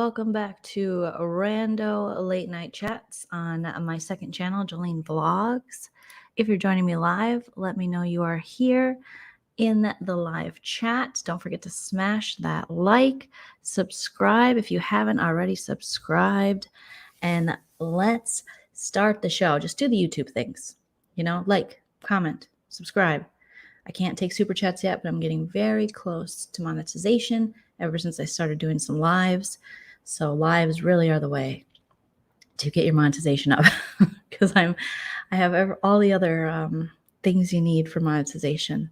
welcome back to Rando Late Night Chats on my second channel, Joleen Vlogs. If you're joining me live, let me know you are here in the live chat. Don't forget to smash that like, subscribe if you haven't already subscribed, and let's start the show. Just do the YouTube things, like, comment, subscribe. I can't take super chats yet, but I'm getting very close to monetization ever since I started doing some lives. So lives really are the way to get your monetization up because I have all the other things you need for monetization.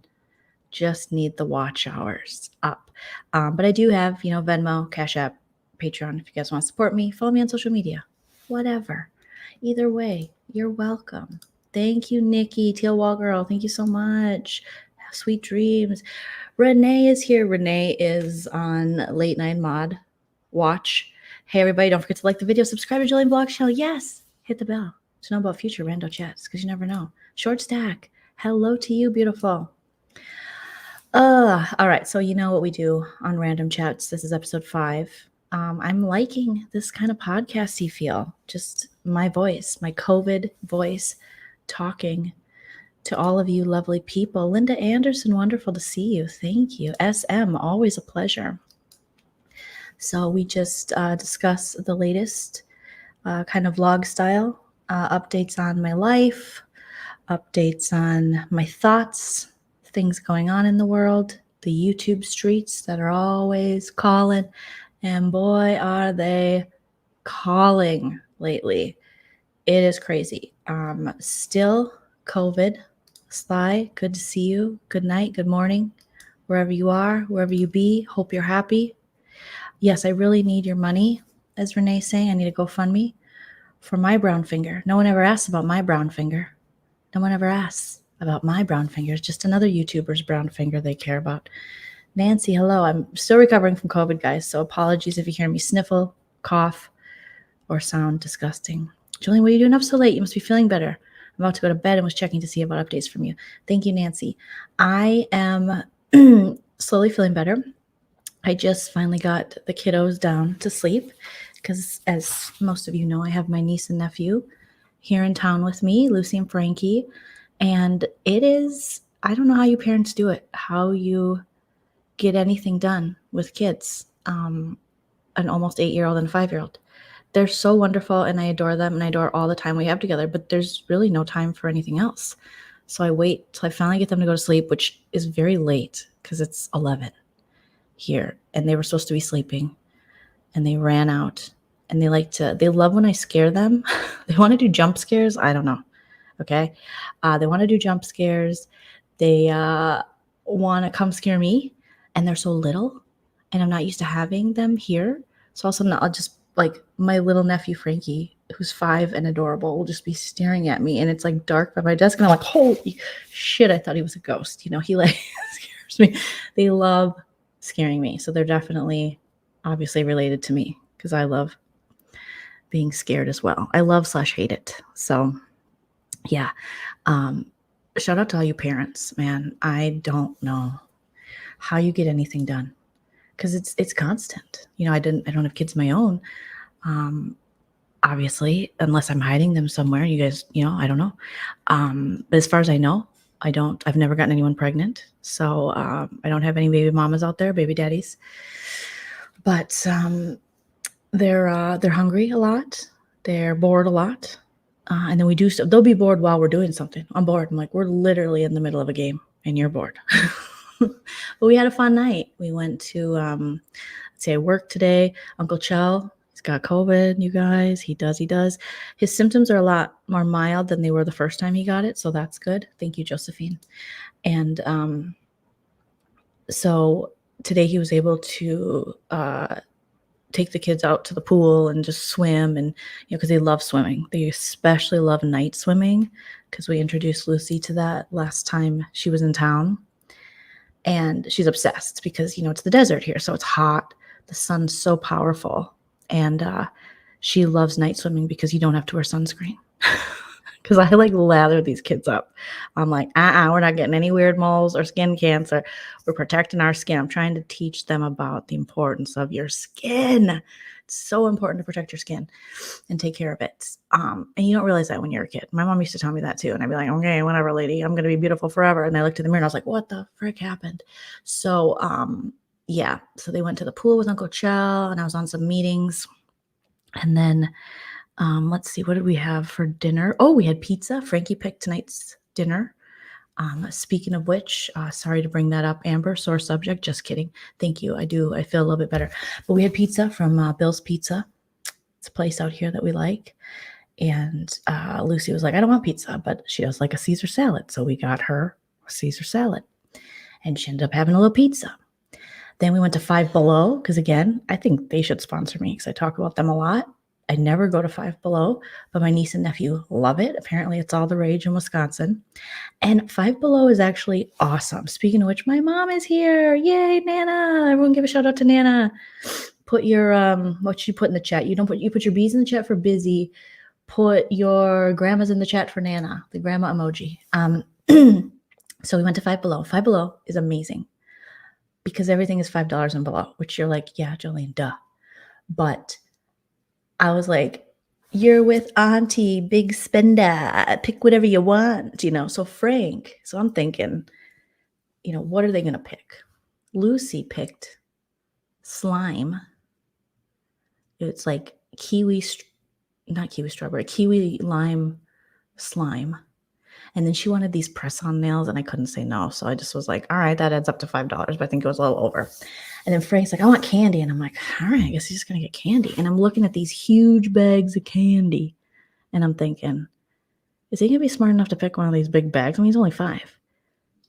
Just need the watch hours up. But I do have, Venmo, Cash App, Patreon. If you guys want to support me, follow me on social media, whatever. Either way, you're welcome. Thank you, Nikki, Teal Wall Girl. Thank you so much. Sweet dreams. Renee is here. Renee is on Late Night Mod Watch. Hey, everybody, don't forget to like the video, subscribe to Joleen Vlog channel. Yes, hit the bell to know about future rando chats because you never know. Short stack. Hello to you, beautiful. All right, so you know what we do on Random Chats. This is episode 5. I'm liking this kind of podcasty feel. Just my voice, my COVID voice, talking to all of you lovely people. Linda Anderson, wonderful to see you. Thank you. SM, always a pleasure. So we just discuss the latest kind of vlog style, updates on my life, updates on my thoughts, things going on in the world, the YouTube streets that are always calling, and boy, are they calling lately. It is crazy. Still COVID. Sly, good to see you. Good night, good morning, wherever you are, wherever you be. Hope you're happy. Yes, I really need your money, as Renee's saying. I need a GoFundMe for my brown finger. No one ever asks about my brown finger. No one ever asks about my brown finger. It's just another YouTuber's brown finger they care about. Nancy, hello. I'm still recovering from COVID, guys, so apologies if you hear me sniffle, cough, or sound disgusting. Joleen, what are you doing up so late? You must be feeling better. I'm about to go to bed and was checking to see about updates from you. Thank you, Nancy. I am slowly feeling better. I just finally got the kiddos down to sleep because, as most of you know, I have my niece and nephew here in town with me, Lucy and Frankie. And it is, I don't know how you parents do it, how you get anything done with kids, an almost 8-year-old and a 5-year-old. They're so wonderful, and I adore them, and I adore all the time we have together, but there's really no time for anything else. So I wait till I finally get them to go to sleep, which is very late because it's 11 here, and they were supposed to be sleeping, and they ran out, and they love when I scare them. They want to do jump scares. I don't know. Okay. They want to do jump scares. They want to come scare me, and they're so little, and I'm not used to having them here. So all of a sudden I'll just, like, my little nephew Frankie, who's 5 and adorable, will just be staring at me, and it's like dark by my desk, and I'm like, holy shit, I thought he was a ghost. He like scares me. They love scaring me, so they're definitely obviously related to me because I love being scared as well. I love/hate it. So yeah, shout out to all you parents, man. I don't know how you get anything done because it's constant. I don't have kids of my own, obviously, unless I'm hiding them somewhere. You guys, I don't know. But as far as I know, I've never gotten anyone pregnant. So I don't have any baby mamas out there, baby daddies. But they're hungry a lot. They're bored a lot. And then we do stuff. They'll be bored while we're doing something. I'm bored. I'm like, we're literally in the middle of a game and you're bored. But we had a fun night. We went to, let's say I worked today. Uncle Chell, he's got COVID, you guys. He does. His symptoms are a lot more mild than they were the first time he got it. So that's good. Thank you, Josephine. And so today he was able to take the kids out to the pool and just swim, and because they love swimming. They especially love night swimming because we introduced Lucy to that last time she was in town, and she's obsessed because it's the desert here, so it's hot, the sun's so powerful, and she loves night swimming because you don't have to wear sunscreen because I like lather these kids up. I'm like, we're not getting any weird moles or skin cancer. We're protecting our skin. I'm trying to teach them about the importance of your skin. It's so important to protect your skin and take care of it. And you don't realize that when you're a kid. My mom used to tell me that too. And I'd be like, okay, whatever, lady, I'm going to be beautiful forever. And I looked in the mirror and I was like, what the frick happened? So, yeah. So they went to the pool with Uncle Chell and I was on some meetings. And then, let's see, what did we have for dinner? Oh, we had pizza. Frankie picked tonight's dinner. Speaking of which, sorry to bring that up, Amber, sore subject, just kidding. Thank you. I feel a little bit better. But we had pizza from Bill's Pizza. It's a place out here that we like. And Lucy was like, I don't want pizza, but she does like a Caesar salad. So we got her a Caesar salad. And she ended up having a little pizza. Then we went to Five Below, because again, I think they should sponsor me because I talk about them a lot. I never go to Five Below, but my niece and nephew love it. Apparently, it's all the rage in Wisconsin. And Five Below is actually awesome. Speaking of which, my mom is here. Yay, Nana. Everyone give a shout out to Nana. Put your, what you put in the chat. You put your bees in the chat for busy. Put your grandmas in the chat for Nana, the grandma emoji. So we went to Five Below. Five Below is amazing because everything is $5 and below, which you're like, yeah, Joleen, duh. But I was like, you're with Auntie, big spender, pick whatever you want, So Frank, so I'm thinking, what are they going to pick? Lucy picked slime. It's like kiwi lime slime. And then she wanted these press-on nails, and I couldn't say no. So I just was like, all right, that adds up to $5, but I think it was a little over. And then Frank's like, I want candy. And I'm like, all right, I guess he's just going to get candy. And I'm looking at these huge bags of candy. And I'm thinking, is he going to be smart enough to pick one of these big bags? I mean, he's only 5.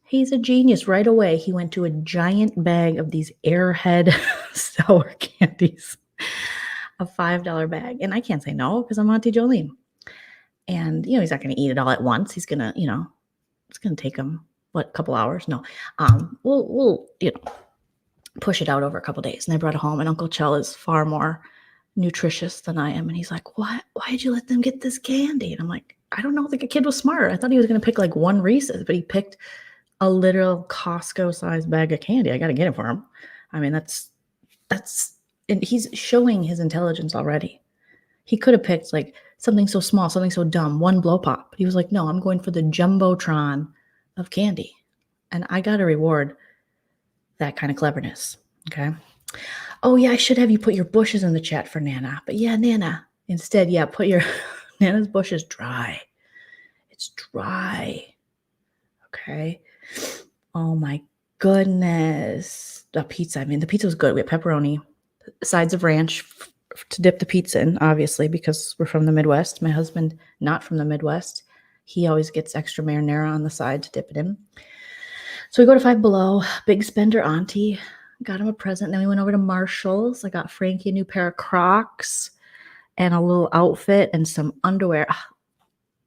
He's a genius. Right away, he went to a giant bag of these Airhead sour candies, a $5 bag. And I can't say no because I'm Auntie Joleen. And, he's not going to eat it all at once. He's going to, it's going to take him, a couple hours? No. We'll push it out over a couple days. And I brought it home, and Uncle Chell is far more nutritious than I am. And he's like, why did you let them get this candy? And I'm like, I don't know. I think a kid was smart. I thought he was going to pick like one Reese's, but he picked a literal Costco-sized bag of candy. I got to get it for him. I mean, that's, and he's showing his intelligence already. He could have picked like something so small, something so dumb, one blow pop. But he was like, no, I'm going for the jumbotron of candy. And I got to reward that kind of cleverness. Okay. Oh, yeah, I should have you put your bushes in the chat for Nana. But yeah, Nana. Instead, yeah, put your Nana's bush is dry. It's dry. Okay. Oh, my goodness. The pizza. I mean, the pizza was good. We had pepperoni, sides of ranch to dip the pizza in, obviously, because we're from the Midwest. My husband, not from the Midwest. He always gets extra marinara on the side to dip it in. So we go to Five Below, big spender auntie, got him a present. Then we went over to Marshall's. I got Frankie a new pair of Crocs and a little outfit and some underwear.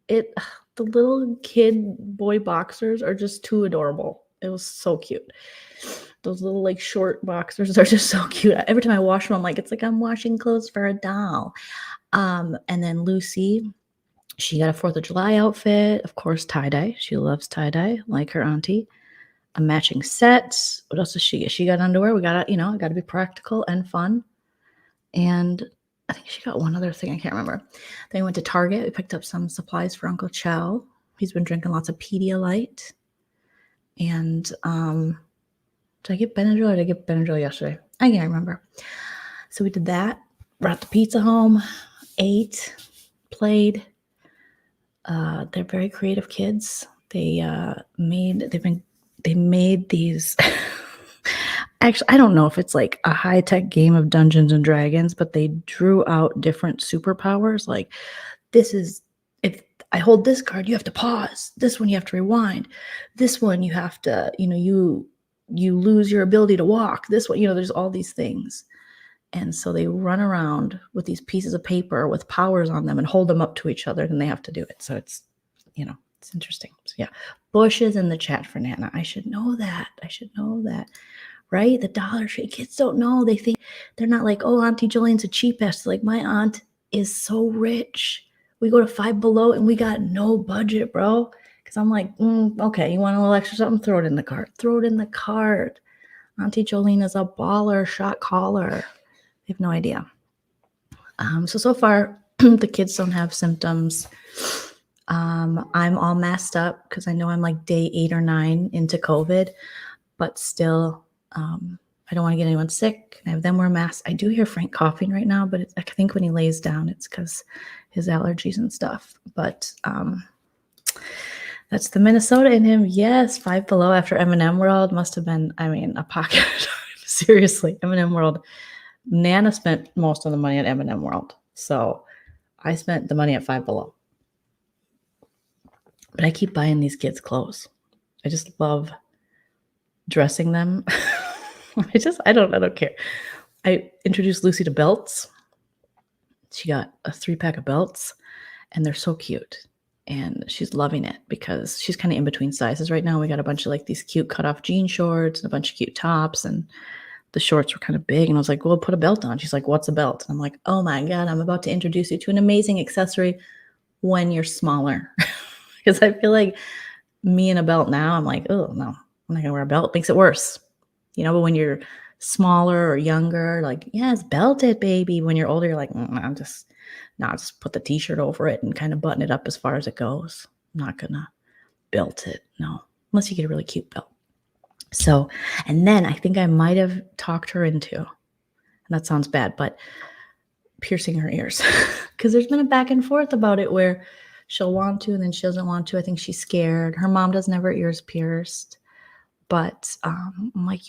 The little kid boy boxers are just too adorable. It was so cute. Those little like short boxers are just so cute. Every time I wash them, I'm like, it's like I'm washing clothes for a doll. And then Lucy, she got a 4th of July outfit. Of course, tie-dye. She loves tie-dye, like her auntie. A matching set. What else does she get? She got underwear. We got to, it got to be practical and fun. And I think she got one other thing. I can't remember. Then we went to Target. We picked up some supplies for Uncle Chell. He's been drinking lots of Pedialyte. And did I get Benadryl or did I get Benadryl yesterday? I can't remember. So we did that. Brought the pizza home. Ate. Played. They're very creative kids. They made these. Actually, I don't know if it's like a high-tech game of Dungeons and Dragons, but they drew out different superpowers. Like, this is, if I hold this card, you have to pause. This one, you have to rewind. This one, you have to, you lose your ability to walk. This one, there's all these things. And so they run around with these pieces of paper with powers on them and hold them up to each other, and they have to do it. So it's, it's interesting. So yeah, bushes in the chat for Nana. I should know that. Right? The Dollar Tree. Kids don't know. They think, they're not like, oh, Auntie Jolene's a cheap ass. Like, my aunt is so rich. We go to Five Below and we got no budget, bro. Because I'm like, okay, you want a little extra something? Throw it in the cart. Throw it in the cart. Auntie Joleen is a baller, shot caller. I have no idea. So far, the kids don't have symptoms. I'm all messed up because I know I'm like day 8 or 9 into COVID, but still, I don't want to get anyone sick. I have them wear masks. I do hear Frank coughing right now, but I think when he lays down, it's because his allergies and stuff. But that's the Minnesota in him. Yes, Five Below after M&M World must have been, a pocket. Seriously, M&M World. Nana spent most of the money at M&M World. So I spent the money at Five Below. But I keep buying these kids clothes. I just love dressing them. I don't care. I introduced Lucy to belts. She got a 3-pack of belts, and they're so cute. And she's loving it because she's kind of in between sizes right now. We got a bunch of like these cute cutoff jean shorts and a bunch of cute tops, and the shorts were kind of big. And I was like, well, put a belt on. She's like, what's a belt? And I'm like, oh my God, I'm about to introduce you to an amazing accessory when you're smaller. Because I feel like me in a belt now, I'm like, oh no, I'm not gonna wear a belt. It makes it worse. But when you're smaller or younger, like, yes, belt it, baby. When you're older, you're like, just put the t-shirt over it and kind of button it up as far as it goes. I'm not gonna belt it, no, unless you get a really cute belt. So, and then I think I might have talked her into, and that sounds bad, but piercing her ears. Because there's been a back and forth about it where she'll want to and then she doesn't want to. I think she's scared. Her mom doesn't have her ears pierced. But I'm like,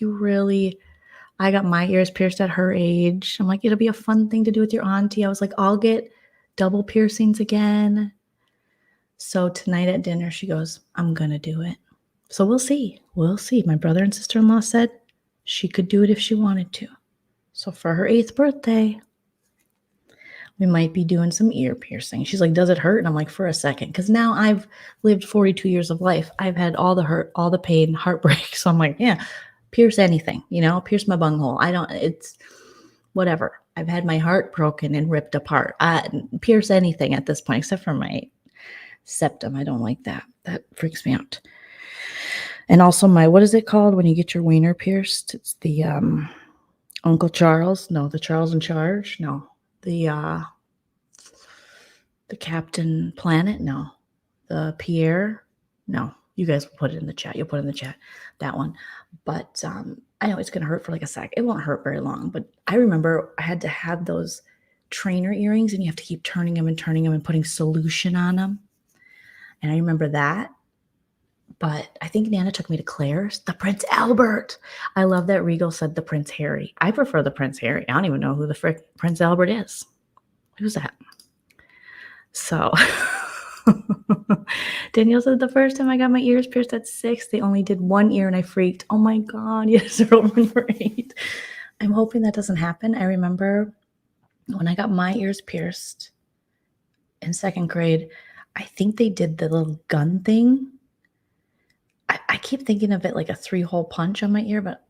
I got my ears pierced at her age. I'm like, it'll be a fun thing to do with your auntie. I was like, I'll get double piercings again. So tonight at dinner, she goes, I'm going to do it. So we'll see. We'll see. My brother and sister-in-law said she could do it if she wanted to. So for her 8th birthday, we might be doing some ear piercing. She's like, does it hurt? And I'm like, for a second. Because now I've lived 42 years of life. I've had all the hurt, all the pain, heartbreak. So I'm like, yeah, pierce anything, pierce my bunghole. It's whatever. I've had my heart broken and ripped apart. Pierce anything at this point, except for my septum. I don't like that. That freaks me out. And also what is it called when you get your wiener pierced? It's the Uncle Charles. No, the Charles in Charge. No. The Captain Planet? No. The Pierre? No. You guys will put it in the chat. You'll put it in the chat. That one. But I know it's going to hurt for like a sec. It won't hurt very long. But I remember I had to have those trainer earrings, and you have to keep turning them and putting solution on them. And I remember that. But I think Nana took me to Claire's, the Prince Albert. I love that Regal said the Prince Harry. I prefer the Prince Harry. I don't even know who the frick Prince Albert is. Who's that? So Danielle said the first time I got my ears pierced at 6, they only did one ear and I freaked. Oh my God, yes, when you were 8. I'm hoping that doesn't happen. I remember when I got my ears pierced in 2nd grade, I think they did the little gun thing. I keep thinking of it like a 3-hole punch on my ear, but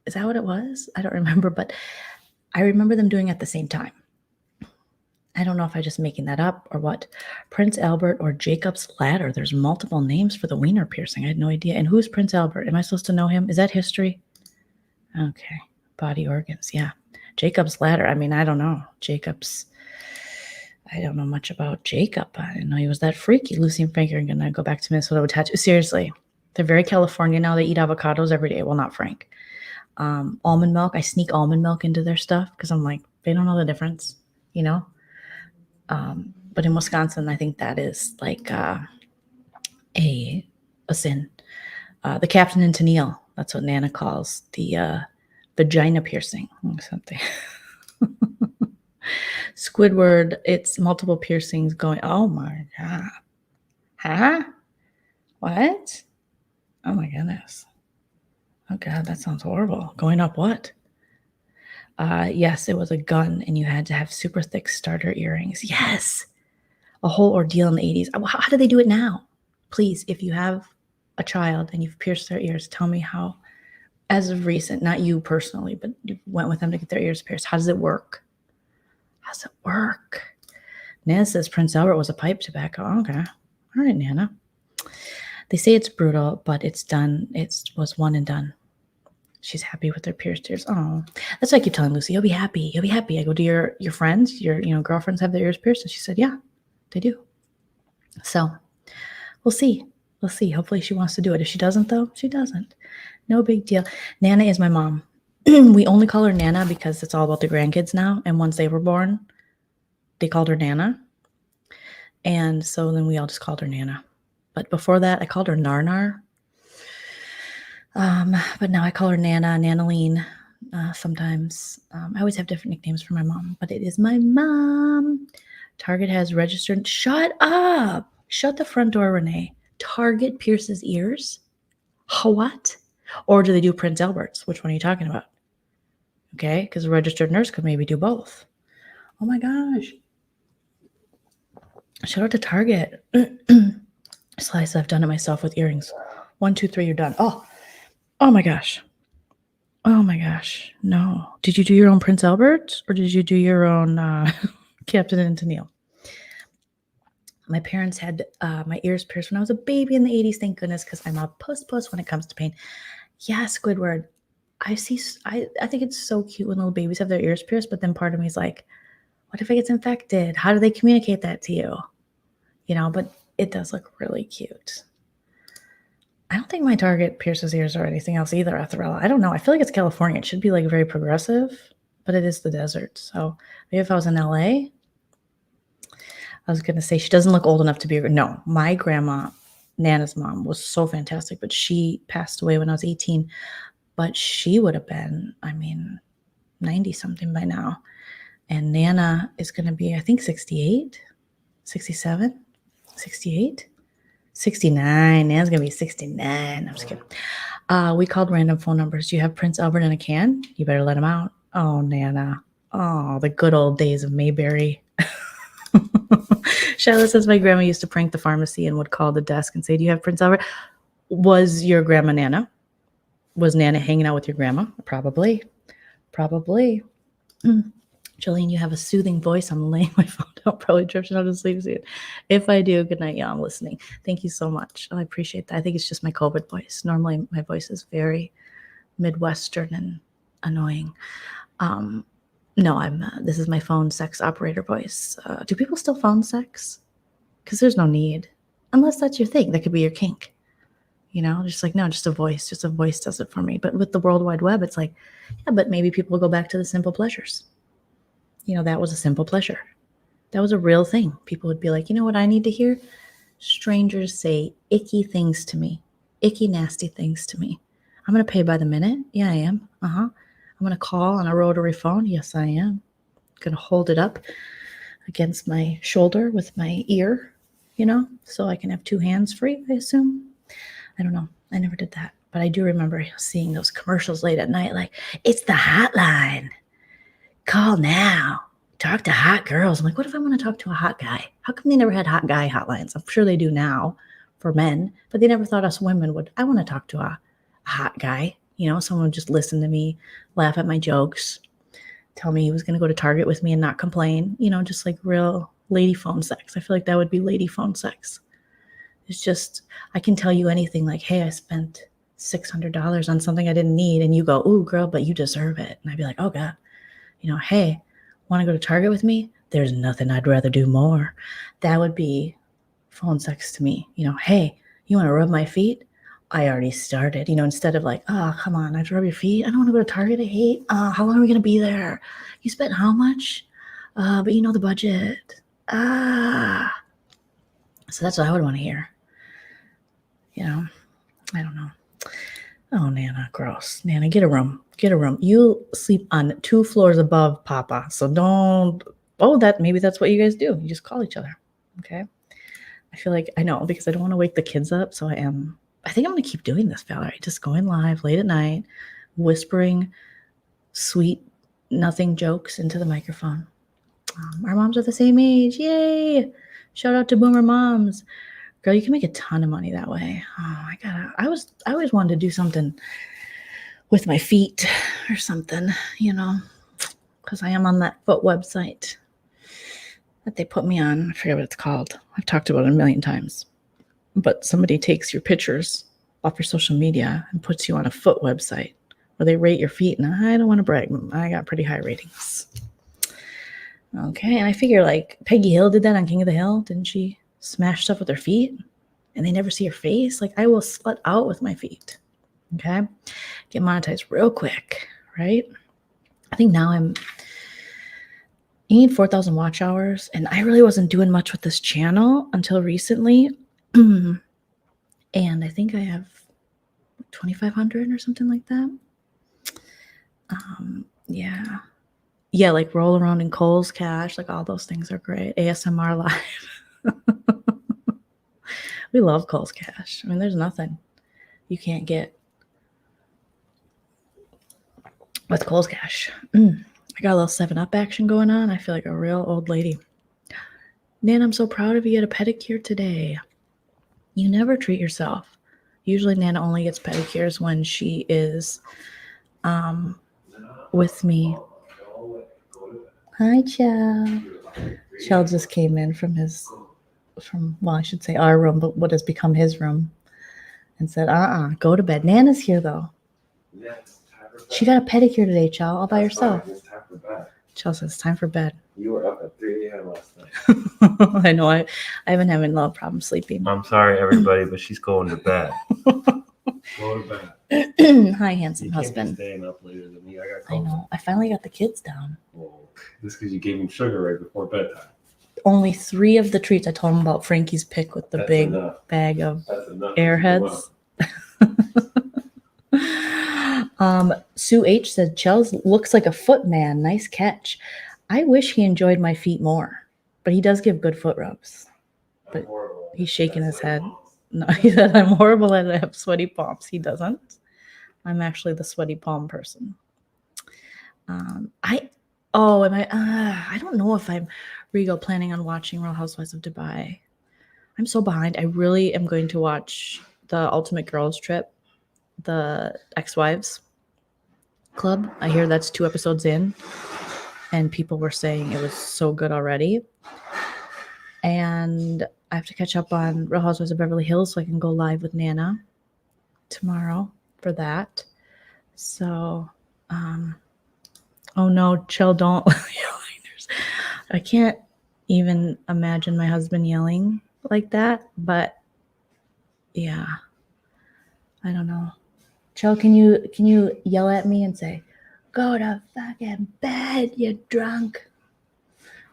is that what it was? I don't remember, but I remember them doing it at the same time. I don't know if I'm just making that up or what. Prince Albert or Jacob's Ladder. There's multiple names for the wiener piercing. I had no idea. And who's Prince Albert? Am I supposed to know him? Is that history? Okay. Body organs. Yeah. Jacob's Ladder. I don't know. I don't know much about Jacob. I didn't know he was that freaky. Lucy and Frank are going to go back to Minnesota with tattoos. Seriously. They're very California now. They eat avocados every day. Well, not Frank. Almond milk. I sneak almond milk into their stuff because I'm like, they don't know the difference, But in Wisconsin, I think that is like a sin. The Captain and Tennille. That's what Nana calls the vagina piercing or something. Squidward. It's multiple piercings going. Oh my God. Huh? What? Oh my goodness. Oh God, that sounds horrible. Going up what? Yes, it was a gun and you had to have super thick starter earrings. Yes. A whole ordeal in the 80s. How do they do it now? Please, if you have a child and you've pierced their ears, tell me how, as of recent, not you personally, but you went with them to get their ears pierced. How does it work? Nana says Prince Albert was a pipe tobacco. Okay. All right, Nana. They say it's brutal, but it's done. It was one and done. She's happy with her pierced ears. Oh, that's what I keep telling Lucy. You'll be happy. You'll be happy. I go, do your friends, your girlfriends have their ears pierced? And she said, yeah, they do. So we'll see. We'll see. Hopefully she wants to do it. If she doesn't, though, she doesn't. No big deal. Nana is my mom. We only call her Nana because it's all about the grandkids now. And once they were born, they called her Nana. And so then we all just called her Nana. But before that, I called her Narnar. But now I call her Nana, Nanaline. Sometimes I always have different nicknames for my mom, but it is my mom. Target has registered. Shut up. Shut the front door, Renee. Target pierces ears? What? Or do they do Prince Albert's? Which one are you talking about? Okay, because a registered nurse could maybe do both. Oh my gosh. Shout out to Target. Slice, I've done it myself with earrings. 1, 2, 3, you're done. Oh my gosh. Oh my gosh. No. Did you do your own Prince Albert or did you do your own Captain and Tennille? My parents had my ears pierced when I was a baby in the 80s. Thank goodness, because I'm a puss when it comes to pain. Yeah, Squidward. I think it's so cute when little babies have their ears pierced, but then part of me is like, what if it gets infected? How do they communicate that to you? But it does look really cute. I don't think my Target pierces ears or anything else either, Atharella. I don't know. I feel like it's California. It should be like very progressive, but it is the desert. So maybe if I was in LA, I was going to say she doesn't look old enough to be. No, my grandma, Nana's mom, was so fantastic, but she passed away when I was 18. But she would have been, 90 something by now. And Nana is going to be, I think, 68, 67, 68. 69. Nana's going to be 69. I'm just kidding. We called random phone numbers. Do you have Prince Albert in a can? You better let him out. Oh, Nana. Oh, the good old days of Mayberry. Charlotte says my grandma used to prank the pharmacy and would call the desk and say, do you have Prince Albert? Was your grandma Nana? Was Nana hanging out with your grandma? Probably. Joleen, you have a soothing voice. I'm laying my phone down, probably drifting out to sleep soon. If I do, good night, y'all. I'm listening. Thank you so much. I appreciate that. I think it's just my COVID voice. Normally, my voice is very Midwestern and annoying. No, this is my phone sex operator voice. Do people still phone sex? Because there's no need. Unless that's your thing. That could be your kink. Just like, no, just a voice. Just a voice does it for me. But with the World Wide Web, it's like, yeah, but maybe people will go back to the simple pleasures. That was a simple pleasure. That was a real thing. People would be like, you know what I need to hear? Strangers say icky things to me. Icky, nasty things to me. I'm going to pay by the minute. Yeah, I am. I'm going to call on a rotary phone. Yes, I am. Going to hold it up against my shoulder with my ear, so I can have 2 hands free, I assume. I don't know. I never did that. But I do remember seeing those commercials late at night, like, it's the hotline. Call now. Talk to hot girls. I'm like, what if I want to talk to a hot guy? How come they never had hot guy hotlines? I'm sure they do now for men, but they never thought us women would. I want to talk to a hot guy. Someone would just listen to me, laugh at my jokes, tell me he was going to go to Target with me and not complain. Just like real lady phone sex. I feel like that would be lady phone sex. It's just, I can tell you anything like, hey, I spent $600 on something I didn't need. And you go, ooh, girl, but you deserve it. And I'd be like, oh, God. Hey, want to go to Target with me? There's nothing I'd rather do more. That would be phone sex to me. Hey, you want to rub my feet? I already started, instead of like, oh, come on, I have to rub your feet. I don't want to go to Target. I hate, how long are we going to be there? You spent how much? But the budget. So that's what I would want to hear. I don't know. Oh, Nana, gross. Nana, get a room. You sleep on 2 floors above Papa. So don't, maybe that's what you guys do. You just call each other. Okay. I feel like I know because I don't want to wake the kids up. So I think I'm going to keep doing this, Valerie. Just going live late at night, whispering sweet, nothing jokes into the microphone. Our moms are the same age. Yay. Shout out to Boomer Moms. Girl, you can make a ton of money that way. Oh, I always wanted to do something with my feet or something, because I am on that foot website. that they put me on. I forget what it's called. I've talked about it a million times. But somebody takes your pictures off your social media and puts you on a foot website where they rate your feet. And I don't want to brag. I got pretty high ratings. Okay, and I figure like Peggy Hill did that on King of the Hill. Didn't she smash stuff with her feet? And they never see her face. Like, I will slut out with my feet. Okay, get monetized real quick, right? I think now you need 4,000 watch hours, and I really wasn't doing much with this channel until recently. And I think I have 2,500 or something like that. Yeah, like roll around in Kohl's Cash, like all those things are great. ASMR Live. We love Kohl's Cash. I mean, there's nothing you can't get with Kohl's Cash. I got a little 7-Up action going on. I feel like a real old lady. Nan, I'm so proud of you. You had a pedicure today. You never treat yourself. Usually Nana only gets pedicures when she is with me. Hi, Chell. Chell just came in from I should say our room, but what has become his room, and said, go to bed. Nana's here, though. She got a pedicure today, Chell, all by herself. Chell says, it's time for bed. You were up at 3 a.m. last night. I know. I've been having a lot of problems sleeping. I'm sorry, everybody, but she's going to bed. Go to bed. Hi, handsome husband. You can't be staying up later than me. I know. I finally got the kids down. Well, this is because you gave them sugar right before bedtime. Only 3 of the treats. I told him about Frankie's pick with the big bag of Airheads. Sue H said, Chels looks like a foot man. Nice catch. I wish he enjoyed my feet more, but he does give good foot rubs. But he's shaking his head. No, he said, I'm horrible at it. I have sweaty palms. He doesn't. I'm actually the sweaty palm person. I don't know if I'm planning on watching Real Housewives of Dubai. I'm so behind. I really am going to watch the Ultimate Girls Trip, the Ex-Wives Club. I hear that's 2 episodes in, and people were saying it was so good already. And I have to catch up on Real Housewives of Beverly Hills so I can go live with Nana tomorrow for that. So, oh no, Chell, don't. I can't even imagine my husband yelling like that, but yeah, I don't know. Chell, can you yell at me and say, go to fucking bed, you drunk?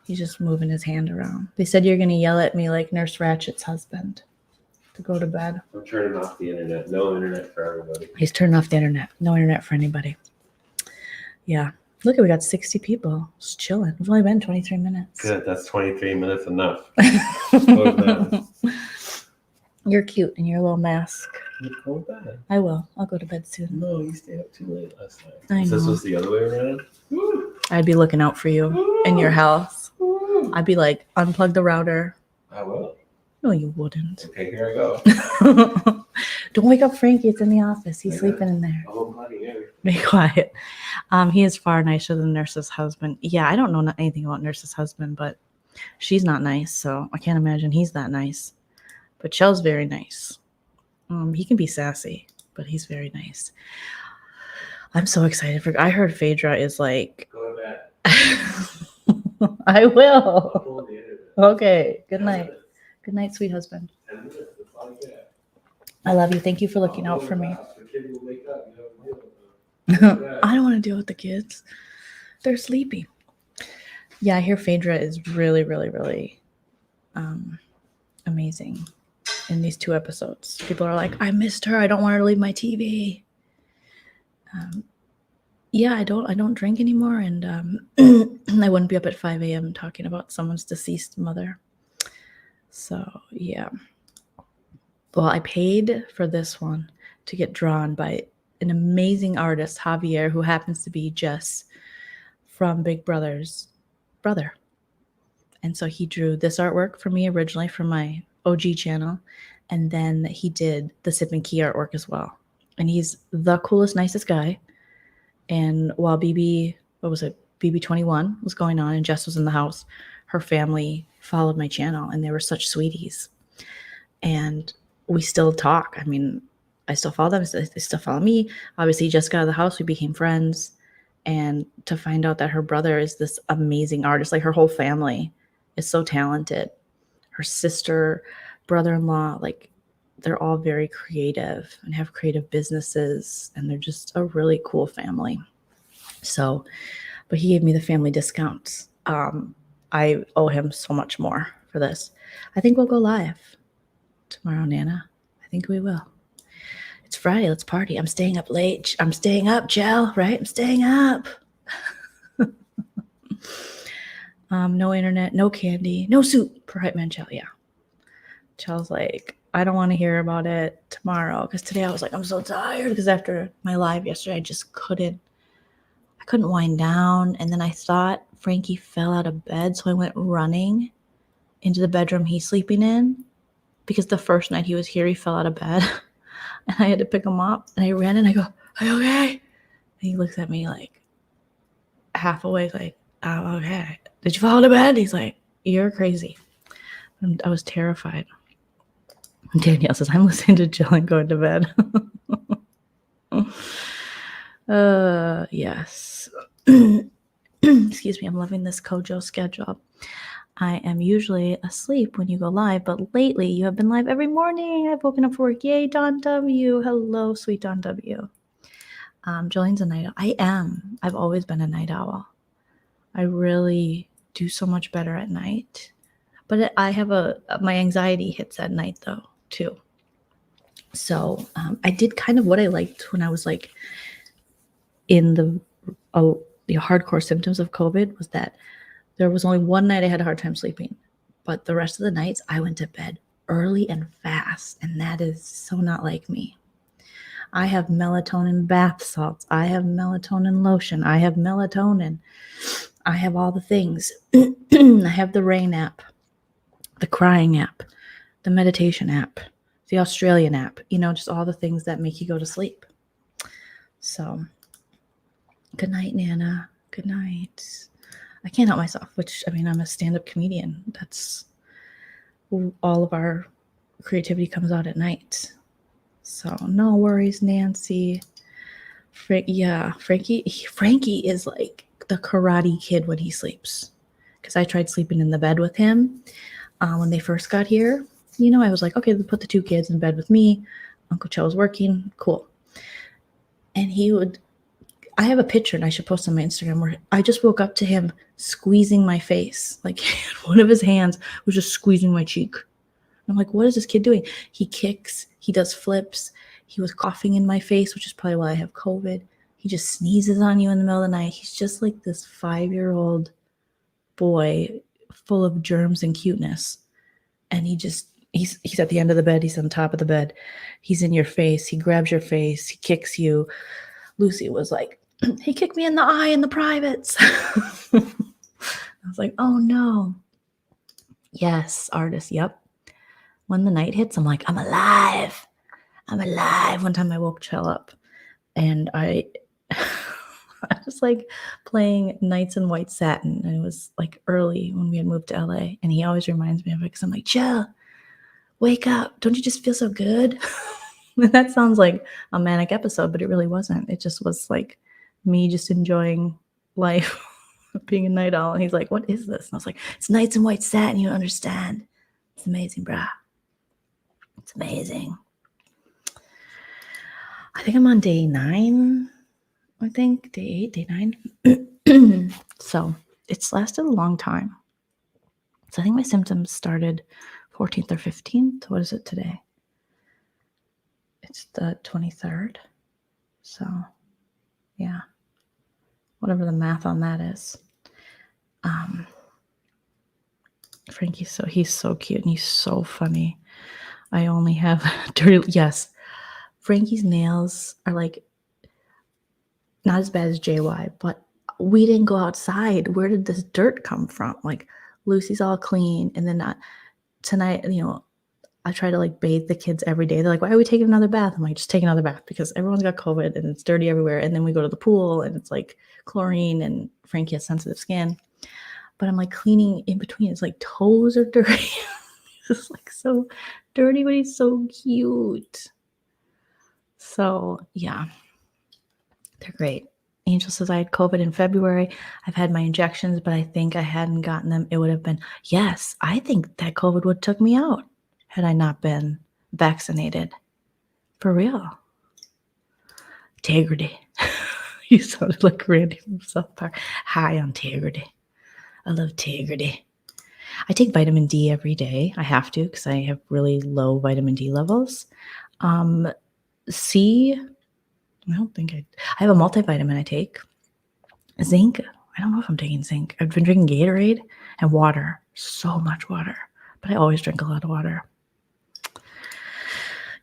He's just moving his hand around. They said you're going to yell at me like Nurse Ratchet's husband to go to bed. I'm turning off the internet. No internet for everybody. He's turning off the internet. No internet for anybody. Yeah. Look, we got 60 people. Just chilling. We've only been 23 minutes. Good. That's 23 minutes enough. Go to bed. You're cute in your little mask. Go to bed. I will. I'll go to bed soon. No, you stayed up too late last night. I know. This was the other way around? I'd be looking out for you in your house. I'd be like, unplug the router. I will. No, you wouldn't. Okay, here I go. Don't wake up Frankie. It's in the office. He's sleeping in there. Oh, honey, yeah. Be quiet. He is far nicer than Nurse's husband. Yeah, I don't know anything about Nurse's husband, but she's not nice, so I can't imagine he's that nice. But Chell's very nice. He can be sassy, but he's very nice. I'm so excited for. I heard Phaedra is like. Go to bed. I will. Okay. Good night. Good night, sweet husband. 10 minutes. That's all I get. I love you. Thank you for looking out for me. The kid will wake up. I don't want to deal with the kids. They're sleepy. Yeah, I hear Phaedra is really, really, really amazing in these 2 episodes. People are like, I missed her. I don't want her to leave my TV. Yeah, I don't drink anymore, and I wouldn't be up at 5 a.m. talking about someone's deceased mother. So, yeah. Well, I paid for this one to get drawn by an amazing artist, Javier, who happens to be Jess from Big Brother's brother. And so he drew this artwork for me originally from my OG channel, and then he did the Sip and Key artwork as well. And he's the coolest, nicest guy. And while BB21 was going on and Jess was in the house, her family followed my channel, and they were such sweeties. And we still talk. I mean, I still follow them. They still follow me. Obviously, just got out of the house. We became friends. And to find out that her brother is this amazing artist, like her whole family is so talented. Her sister, brother-in-law, like they're all very creative and have creative businesses, and they're just a really cool family. So, but he gave me the family discounts. I owe him so much more for this. I think we'll go live tomorrow, Nana. I think we will. It's Friday. Let's party. I'm staying up late. I'm staying up, Jill, right? I'm staying up. No internet, no candy, no soup for Hype Man Chell. Yeah. Chell's like, I don't want to hear about it tomorrow, because today I was like, I'm so tired, because after my live yesterday, I just couldn't wind down. And then I thought Frankie fell out of bed, so I went running into the bedroom he's sleeping in, because the first night he was here, he fell out of bed. And I had to pick him up, and I ran and I go, are you okay? And he looks at me like half awake, like, oh, okay. Did you fall out of bed? He's like, you're crazy. And I was terrified. And Danielle says, I'm listening to Jill and going to bed. Yes. Excuse me, I'm loving this Kojo schedule. I am usually asleep when you go live, but lately you have been live every morning. I've woken up for work. Yay, Don W. Hello, sweet Don W. Jolene's a night owl. I am. I've always been a night owl. I really do so much better at night. But I have my anxiety hits at night though, too. So I did kind of what I liked when I was like in the hardcore symptoms of COVID, was that there was only one night I had a hard time sleeping, but the rest of the nights I went to bed early and fast, and that is so not like me. I have melatonin bath salts. I have melatonin lotion. I have melatonin. I have all the things. I have the rain app, the crying app, the meditation app, the Australian app, just all the things that make you go to sleep. So good night, Nana. Good night. I can't help myself, I'm a stand-up comedian. That's all of our creativity comes out at night. So no worries, Nancy. Frankie is like the Karate Kid when he sleeps. Because I tried sleeping in the bed with him when they first got here. I was like, okay, put the two kids in bed with me. Uncle Joe was working. Cool. And I have a picture, and I should post on my Instagram, where I just woke up to him squeezing my face. Like one of his hands was just squeezing my cheek. I'm like, what is this kid doing? He kicks, he does flips. He was coughing in my face, which is probably why I have COVID. He just sneezes on you in the middle of the night. He's just like this 5-year-old boy full of germs and cuteness. And he's at the end of the bed. He's on top of the bed. He's in your face. He grabs your face. He kicks you. Lucy was like, he kicked me in the eye in the privates. I was like, oh no. Yes, artist. Yep. When the night hits, I'm like, I'm alive. One time I woke Chell up, and I was like playing Nights in White Satin, and it was like early when we had moved to LA, and he always reminds me of it, because I'm like, Chell, wake up. Don't you just feel so good? That sounds like a manic episode, but it really wasn't. It just was like me just enjoying life, being a night owl. And he's like, what is this? And I was like, it's Nights in White Satin. You don't understand. It's amazing, brah. It's amazing. I think I'm on day 9. I think day 8, day 9. So it's lasted a long time. So I think my symptoms started 14th or 15th. What is it today? It's the 23rd. So yeah, whatever the math on that is. Frankie's he's so cute, and he's so funny. I only have dirty. Yes, Frankie's nails are like not as bad as JY, but we didn't go outside. Where did this dirt come from? Like Lucy's all clean, and then tonight, I try to like bathe the kids every day. They're like, why are we taking another bath? I'm like, just take another bath, because everyone's got COVID and it's dirty everywhere. And then we go to the pool and it's like chlorine, and Frankie has sensitive skin. but I'm like cleaning in between. His like toes are dirty. He's just like so dirty, but he's so cute. So yeah, they're great. Angel says I had COVID in February. I've had my injections, but I think I hadn't gotten them. It would have been, yes, I think that COVID would have took me out had I not been vaccinated. For real. Integrity. You sounded like Randy from South Park. High on integrity. I love integrity. I take vitamin D every day. I have to because I have really low vitamin D levels. C, I don't think I have a multivitamin I take. Zinc, I don't know if I'm taking zinc. I've been drinking Gatorade and water. So much water. But I always drink a lot of water.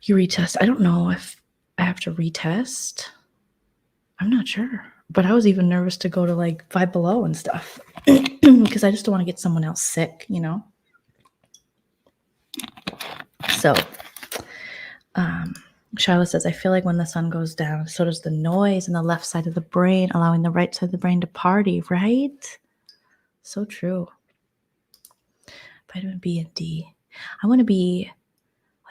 You retest. I don't know if I have to retest. I'm not sure. But I was even nervous to go to like Five Below and stuff because I just don't want to get someone else sick, you know? So, Charlotte says, I feel like when the sun goes down, so does the noise in the left side of the brain, allowing the right side of the brain to party, right? So true. Vitamin B and D. I want to be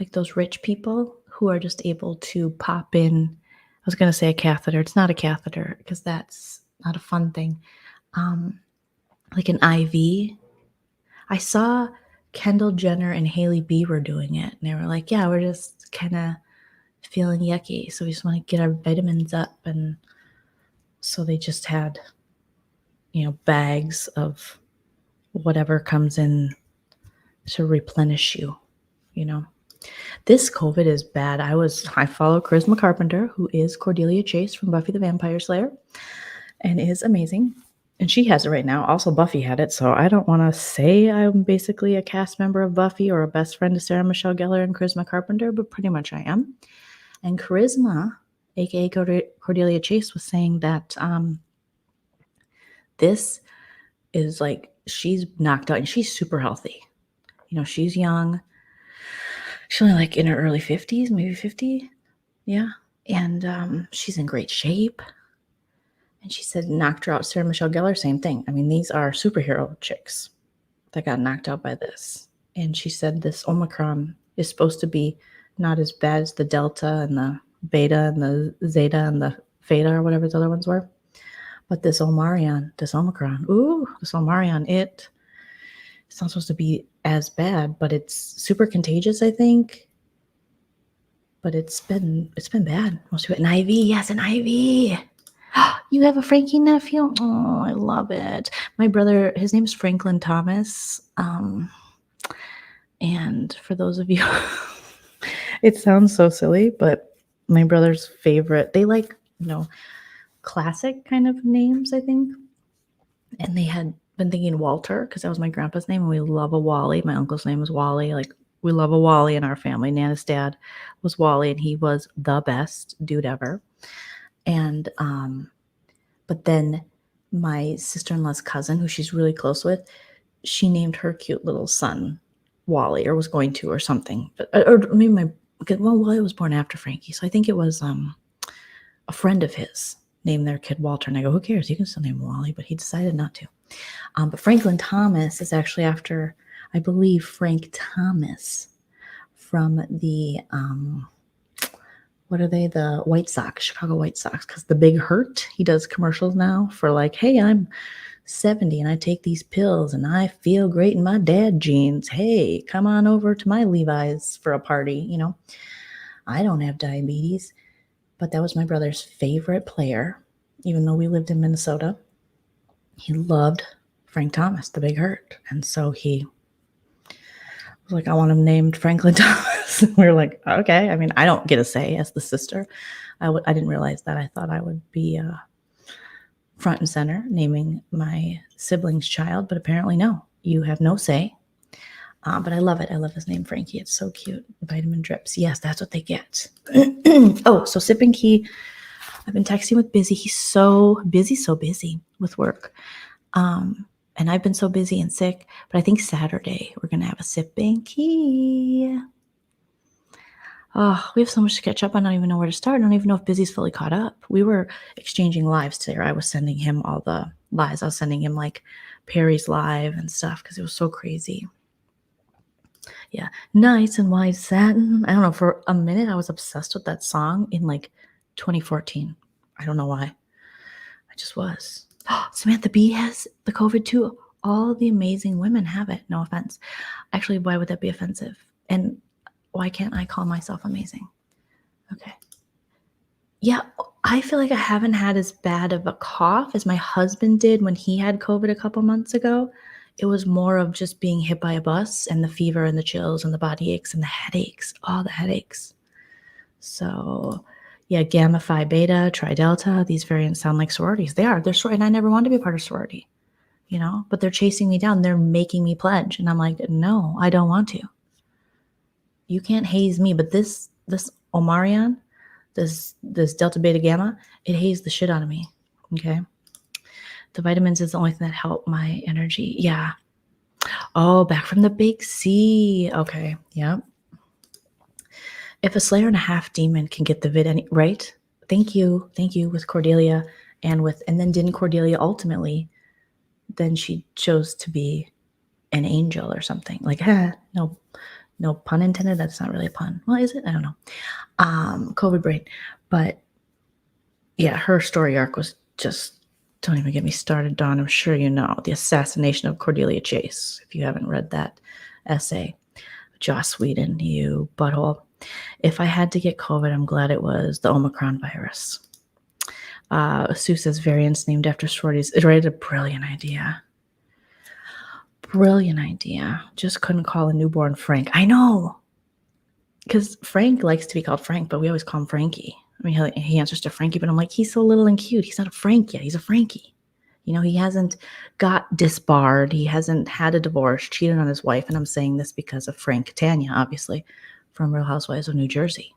like those rich people who are just able to pop in. I was going to say a catheter. It's not a catheter because that's not a fun thing. Like an IV. I saw Kendall Jenner and Hailey Bieber doing it. And they were like, yeah, we're just kind of feeling yucky. So we just want to get our vitamins up. And so they just had, bags of whatever comes in to replenish you, This COVID is bad. I follow Charisma Carpenter, who is Cordelia Chase from Buffy the Vampire Slayer, and is amazing. And she has it right now. Also, Buffy had it, so I don't want to say I'm basically a cast member of Buffy or a best friend to Sarah Michelle Gellar and Charisma Carpenter, but pretty much I am. And Charisma, aka Cordelia Chase, was saying that this is like she's knocked out and she's super healthy. She's young. She's only like in her early 50s, maybe 50. Yeah. And she's in great shape. And she said knocked her out. Sarah Michelle Gellar, same thing. I mean, these are superhero chicks that got knocked out by this. And she said this Omicron is supposed to be not as bad as the Delta and the Beta and the Zeta and the Theta or whatever the other ones were. But this Omicron, it's not supposed to be as bad, but it's super contagious, I think. But it's been bad. Most people, an IV, yes, an IV. You have a Frankie nephew? Oh, I love it. My brother, his name is Franklin Thomas. And for those of you, it sounds so silly, but my brother's favorite, they like, classic kind of names, I think. And they had been thinking Walter because that was my grandpa's name, and we love a Wally. My uncle's name was Wally. Like, we love a Wally in our family. Nana's dad was Wally, and he was the best dude ever. And but then my sister-in-law's cousin, who she's really close with, she named her cute little son Wally, or was going to, or something. Or maybe Wally was born after Frankie, so I think it was a friend of his named their kid Walter. And I go, who cares? You can still name him Wally, but he decided not to. But Franklin Thomas is actually after, I believe, Frank Thomas from the, what are they? The White Sox, Chicago White Sox. Because the Big Hurt, he does commercials now for like, hey, I'm 70 and I take these pills and I feel great in my dad jeans. Hey, come on over to my Levi's for a party. I don't have diabetes. But that was my brother's favorite player, even though we lived in Minnesota. He loved Frank Thomas, the Big Hurt. And so he was like, I want him named Franklin Thomas. We were like, okay. I mean, I don't get a say as the sister. I didn't realize that. I thought I would be front and center naming my sibling's child, but apparently no. You have no say. But I love it. I love his name, Frankie. It's so cute. Vitamin drips. Yes, that's what they get. Oh, so Sip and Key. I've been texting with Busy. He's so busy with work. And I've been so busy and sick. But I think Saturday we're going to have a Sip and Key. Oh, we have so much to catch up. I don't even know where to start. I don't even know if Busy's fully caught up. We were exchanging lives today. I was sending him all the lives. I was sending him like Perry's live and stuff because it was so crazy. Yeah, Nice and White Satin. I don't know, for a minute I was obsessed with that song in like 2014. I don't know why. I just was. Samantha Bee has the COVID too. All the amazing women have it. No offense. Actually, why would that be offensive? And why can't I call myself amazing? Okay. Yeah, I feel like I haven't had as bad of a cough as my husband did when he had COVID a couple months ago. It was more of just being hit by a bus and the fever and the chills and the body aches and the headaches, all the headaches. So, yeah, Gamma Phi Beta, Tri Delta, these variants sound like sororities. They are. They're sorority, and I never wanted to be a part of sorority, but they're chasing me down. They're making me pledge. And I'm like, no, I don't want to. You can't haze me. But this Omarion, this Delta Beta Gamma, it hazed the shit out of me. Okay. The vitamins is the only thing that helped my energy. Yeah. Oh, back from the big C. Okay. Yep. If a Slayer and a half demon can get the vid, right? Thank you with Cordelia and then didn't Cordelia ultimately, then she chose to be an angel or something. Like, no pun intended. That's not really a pun. Well, is it? I don't know. COVID brain. But yeah, her story arc was just, don't even get me started, Dawn. I'm sure you know the assassination of Cordelia Chase. If you haven't read that essay, Joss Whedon, you butthole. If I had to get COVID, I'm glad it was the Omicron virus. Sue says variants named after sororities. It's right, a brilliant idea. Brilliant idea. Just couldn't call a newborn Frank. I know. Because Frank likes to be called Frank, but we always call him Frankie. I mean, he answers to Frankie, but I'm like, he's so little and cute. He's not a Frank yet. He's a Frankie. He hasn't got disbarred. He hasn't had a divorce, cheated on his wife. And I'm saying this because of Frank Tanya, obviously, from Real Housewives of New Jersey.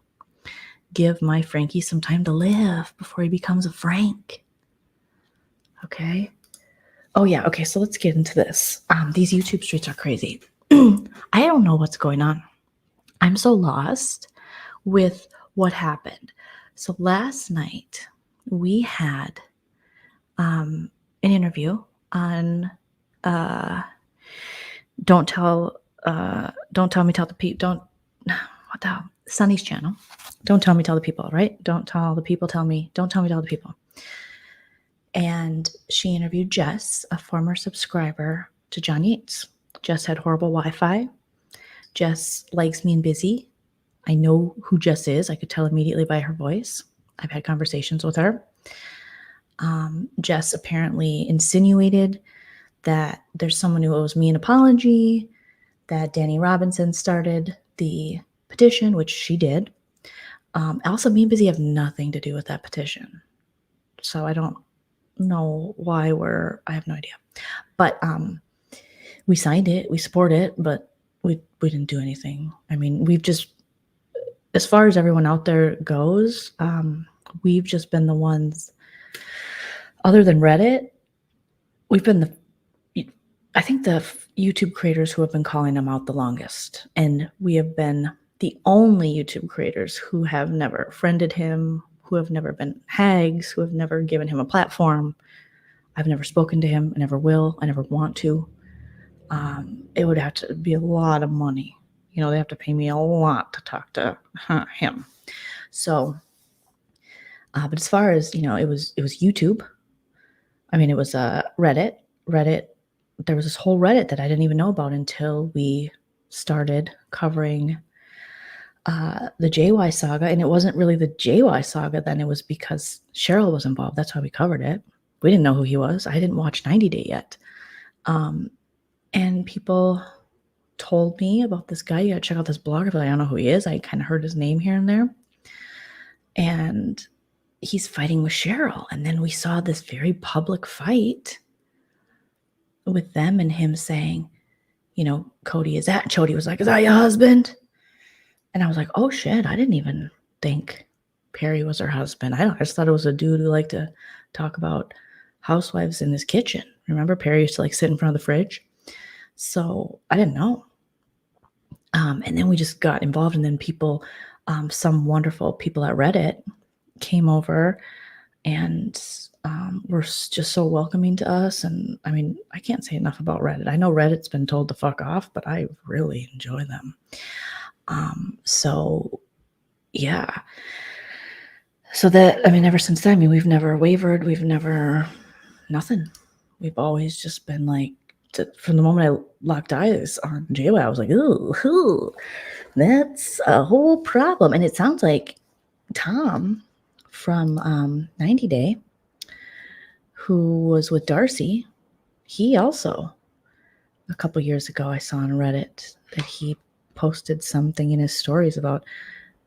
Give my Frankie some time to live before he becomes a Frank. Okay. Oh, yeah. Okay, so let's get into this. These YouTube streets are crazy. I don't know what's going on. I'm so lost with what happened. So last night we had an interview on Don't Tell Me Tell the People. What the hell? Sunny's channel. Don't Tell Me Tell the People, right? Don't Tell the People Tell Me. Don't Tell Me Tell the People. And she interviewed Jess, a former subscriber to John Yates. Jess had horrible Wi-Fi. Jess likes me and busy. I know who Jess is. I could tell immediately by her voice. I've had conversations with her. Jess apparently insinuated that there's someone who owes me an apology, that Danny Robinson started the petition, which she did. Also, me and Busy have nothing to do with that petition. So I don't know why I have no idea. But we signed it, we support it, but we didn't do anything. I mean, we've just, as far as everyone out there goes, we've just been the ones, other than Reddit, we've been I think the YouTube creators who have been calling him out the longest. And we have been the only YouTube creators who have never friended him, who have never been hags, who have never given him a platform. I've never spoken to him. I never will. I never want to. It would have to be a lot of money. They have to pay me a lot to talk to him. So, but as far as, it was YouTube. I mean, it was Reddit. There was this whole Reddit that I didn't even know about until we started covering the JY saga. And it wasn't really the JY saga then. It was because Cheryl was involved. That's how we covered it. We didn't know who he was. I didn't watch 90 Day yet. And people told me about this guy. You got to check out this blog. I don't know who he is. I kind of heard his name here and there. And he's fighting with Cheryl. And then we saw this very public fight with them and him saying, Cody is that. Cody was like, is that your husband? And I was like, oh shit, I didn't even think Perry was her husband. I just thought it was a dude who liked to talk about housewives in his kitchen. Remember, Perry used to sit in front of the fridge. So I didn't know. And then we just got involved, and then people, some wonderful people at Reddit came over and were just so welcoming to us. And I mean, I can't say enough about Reddit. I know Reddit's been told to fuck off, but I really enjoy them. So yeah. So that, I mean, ever since then, I mean, we've never wavered. We've never, nothing. We've always just been like, from the moment I locked eyes on JY, I was like, ooh, that's a whole problem. And it sounds like Tom from 90 Day, who was with Darcy, he also, a couple years ago, I saw on Reddit that he posted something in his stories about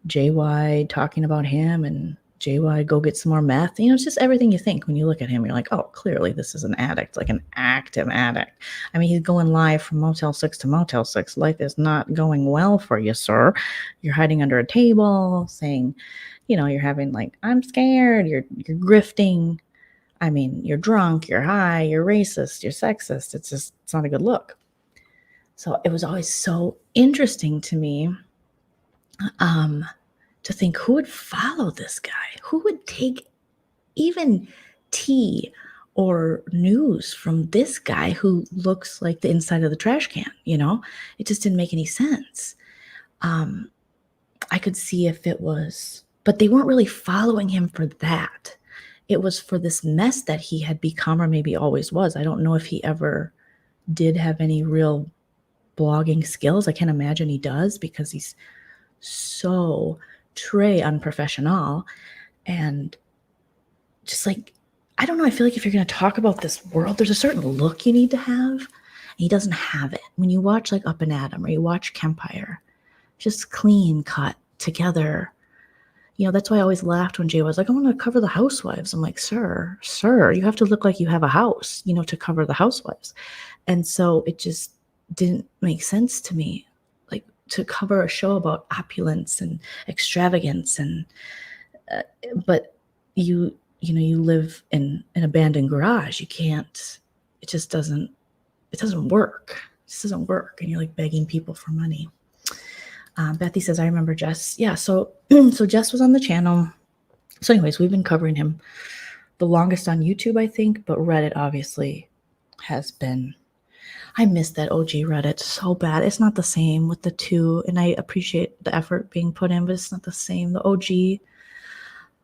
JY talking about him and JY go get some more meth. You know, it's just everything you think when you look at him. You're like, oh, clearly this is an addict, like an active addict. I mean, he's going live from Motel 6 to Motel 6. Life is not going well for you, sir. You're hiding under a table saying, you know, you're having like, I'm scared. You're grifting. I mean, you're drunk, you're high, you're racist, you're sexist. It's not a good look. So it was always so interesting to me to think, who would follow this guy? Who would take even tea or news from this guy who looks like the inside of the trash can? You know, it just didn't make any sense. I could see if it was, but they weren't really following him for that. It was for this mess that he had become, or maybe always was. I don't know if he ever did have any real blogging skills. I can't imagine he does, because he's so très unprofessional. And just like, I don't know, I feel like if you're going to talk about this world, there's a certain look you need to have, and he doesn't have it. When you watch like Up and Adam or you watch Kempire, just clean cut together. You know, that's why I always laughed when Jay was like, I want to cover the housewives. I'm like, sir, you have to look like you have a house, you know, to cover the housewives. And so it just didn't make sense to me, like, to cover a show about opulence and extravagance. And but you know, you live in an abandoned garage. You can't, it doesn't work. It just doesn't work. And you're like begging people for money. Bethy says, I remember Jess. Yeah, so Jess was on the channel. So anyways, we've been covering him the longest on YouTube, I think, but Reddit obviously has been, I miss that OG Reddit so bad. It's not the same with the two, and I appreciate the effort being put in, but it's not the same. The OG,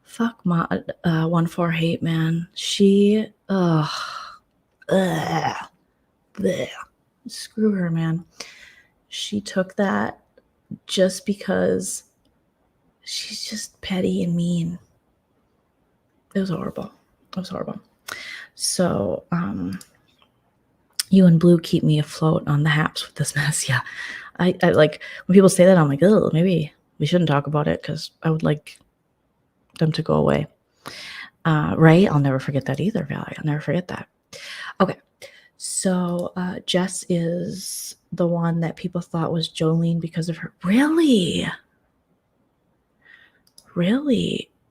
fuck my 148, man. She, screw her, man. She took that just because she's just petty and mean. It was horrible. So, you and Blue keep me afloat on the haps with this mess. Yeah. I like, when people say that, I'm like, oh, maybe we shouldn't talk about it, because I would like them to go away. Right? I'll never forget that either, Valerie. I'll never forget that. Okay. So Jess is the one that people thought was Joleen because of her. Really?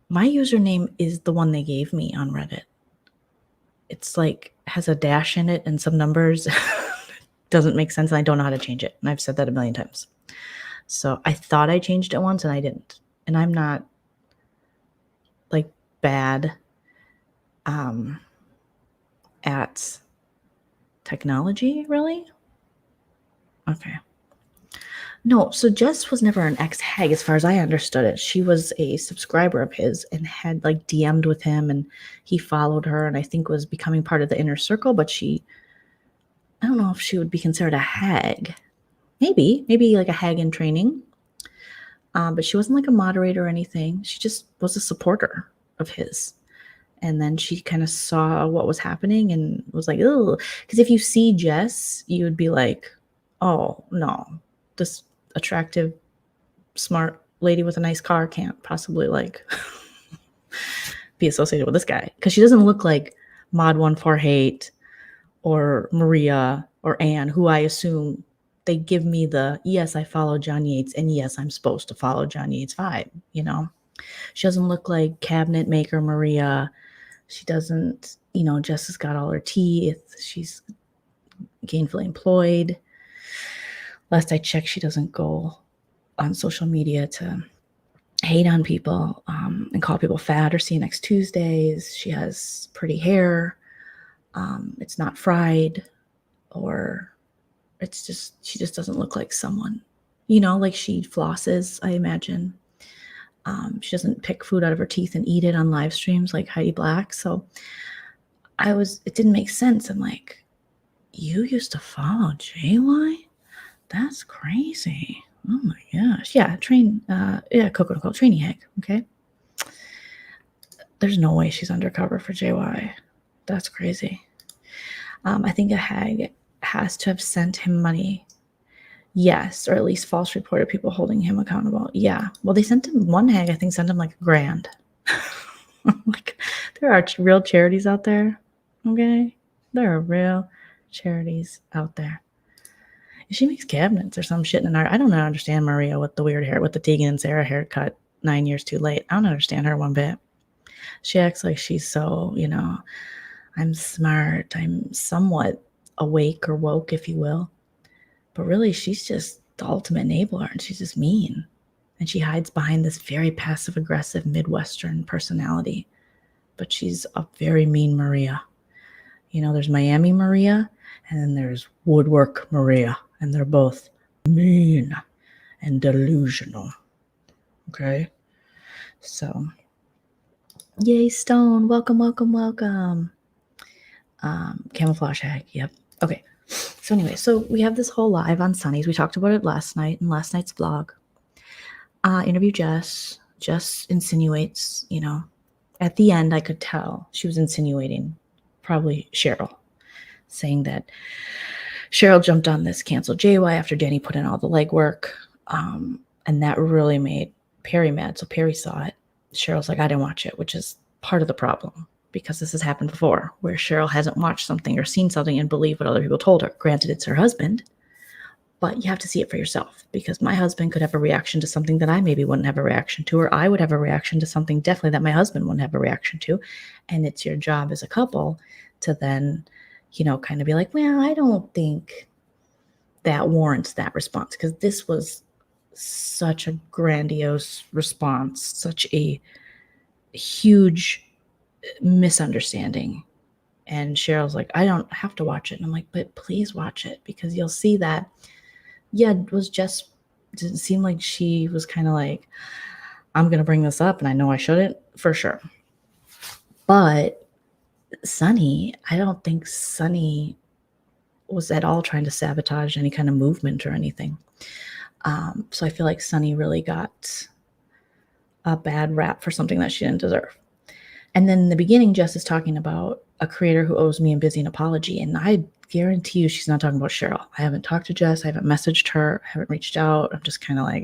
My username is the one they gave me on Reddit. It's like, has a dash in it and some numbers. Doesn't make sense, and I don't know how to change it. And I've said that a million times. So I thought I changed it once and I didn't. And I'm not like bad at technology, really. Okay. No, so Jess was never an ex-hag as far as I understood it. She was a subscriber of his and had like DM'd with him, and he followed her and I think was becoming part of the inner circle, but I don't know if she would be considered a hag. Maybe like a hag in training. But she wasn't like a moderator or anything. She just was a supporter of his. And then she kind of saw what was happening and was like, oh, because if you see Jess, you would be like, oh, no, this attractive, smart lady with a nice car can't possibly like be associated with this guy, because she doesn't look like Mod 148 or Maria or Anne, who I assume they give me the, yes, I follow John Yates, and yes, I'm supposed to follow John Yates vibe, you know? She doesn't look like cabinet maker Maria. She doesn't, you know, Jess has got all her teeth. She's gainfully employed. Last I checked, she doesn't go on social media to hate on people. and call people fat or see you next Tuesdays. She has pretty hair. It's not fried, or it's just, she just doesn't look like someone, like she flosses, I imagine. She doesn't pick food out of her teeth and eat it on live streams like Heidi Black. So it didn't make sense. I'm like, you used to follow JY? That's crazy. Oh my gosh. Yeah, Coco Nicole, training hag, okay? There's no way she's undercover for JY. That's crazy. I think a hag has to have sent him money. Yes, or at least false reported people holding him accountable. Yeah. Well, they sent him, one hag, I think, sent him like $1,000. Like, there are real charities out there. Okay? There are real charities out there. She makes cabinets or some shit in art. I don't understand Maria with the weird hair, with the Tegan and Sarah haircut 9 years too late. I don't understand her one bit. She acts like she's so, I'm smart. I'm somewhat awake or woke, if you will. But really, she's just the ultimate enabler, and she's just mean. And she hides behind this very passive-aggressive Midwestern personality. But she's a very mean Maria. There's Miami Maria, and then there's Woodwork Maria. And they're both mean and delusional. Okay? So, yay, Stone. Welcome, welcome, welcome. Camouflage hag. Yep. Okay. So anyway, we have this whole live on Sunny's. We talked about it last night in last night's vlog. Interview Jess. Jess insinuates, at the end I could tell she was insinuating probably Cheryl, saying that Cheryl jumped on this cancel JY after Danny put in all the legwork. And that really made Perry mad. So Perry saw it. Cheryl's like, I didn't watch it, which is part of the problem, because this has happened before, where Cheryl hasn't watched something or seen something and believed what other people told her. Granted, it's her husband, but you have to see it for yourself, because my husband could have a reaction to something that I maybe wouldn't have a reaction to, or I would have a reaction to something definitely that my husband wouldn't have a reaction to. And it's your job as a couple to then, kind of be like, well, I don't think that warrants that response, because this was such a grandiose response, such a huge misunderstanding. And Cheryl's like, I don't have to watch it. And I'm like, but please watch it, because you'll see that, it was just, didn't seem like she was kind of like, I'm going to bring this up and I know I shouldn't, for sure. But Sunny, I don't think Sunny was at all trying to sabotage any kind of movement or anything. So I feel like Sunny really got a bad rap for something that she didn't deserve. And then in the beginning, Jess is talking about a creator who owes me and Busy an apology. And I guarantee you she's not talking about Cheryl. I haven't talked to Jess. I haven't messaged her. I haven't reached out. I'm just kind of like,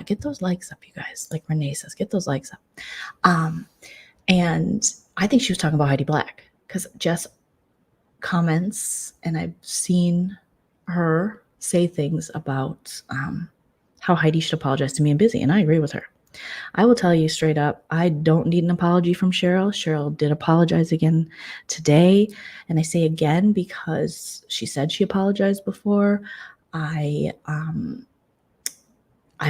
get those likes up, you guys. Like Renee says, get those likes up. And I think she was talking about Heidi Black, because Jess comments, and I've seen her say things about how Heidi should apologize to me and Busy, and I agree with her. I will tell you straight up, I don't need an apology from Cheryl. Cheryl did apologize again today, and I say again because she said she apologized before. I've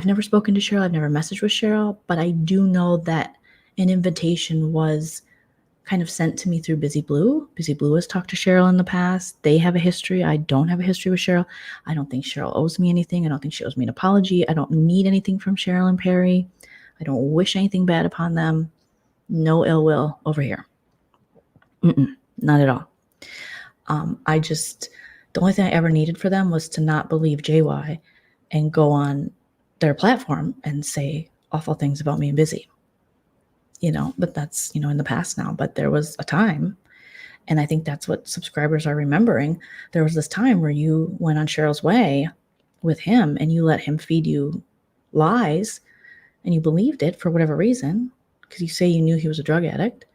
never spoken to Cheryl. I've never messaged with Cheryl, but I do know that an invitation was kind of sent to me through Busy Blue. Busy Blue has talked to Cheryl in the past. They have a history. I don't have a history with Cheryl. I don't think Cheryl owes me anything. I don't think she owes me an apology. I don't need anything from Cheryl and Perry. I don't wish anything bad upon them. No ill will over here. Not at all. The only thing I ever needed for them was to not believe JY and go on their platform and say awful things about me and Busy. But that's, in the past now. But there was a time, and I think that's what subscribers are remembering. There was this time where you went on Cheryl's way with him and you let him feed you lies, and you believed it for whatever reason, because you say you knew he was a drug addict.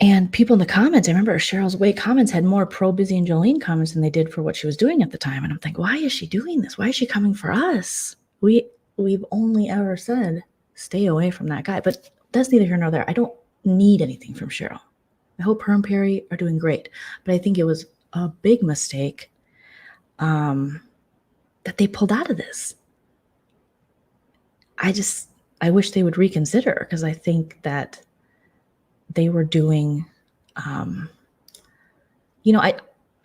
And people in the comments, I remember Cheryl's Way comments had more pro Busy and Joleen comments than they did for what she was doing at the time. And I'm thinking, why is she doing this? Why is she coming for us? We've only ever said, stay away from that guy. But that's neither here nor there. I don't need anything from Cheryl. I hope her and Perry are doing great. But I think it was a big mistake that they pulled out of this. I wish they would reconsider, because I think that they were doing, I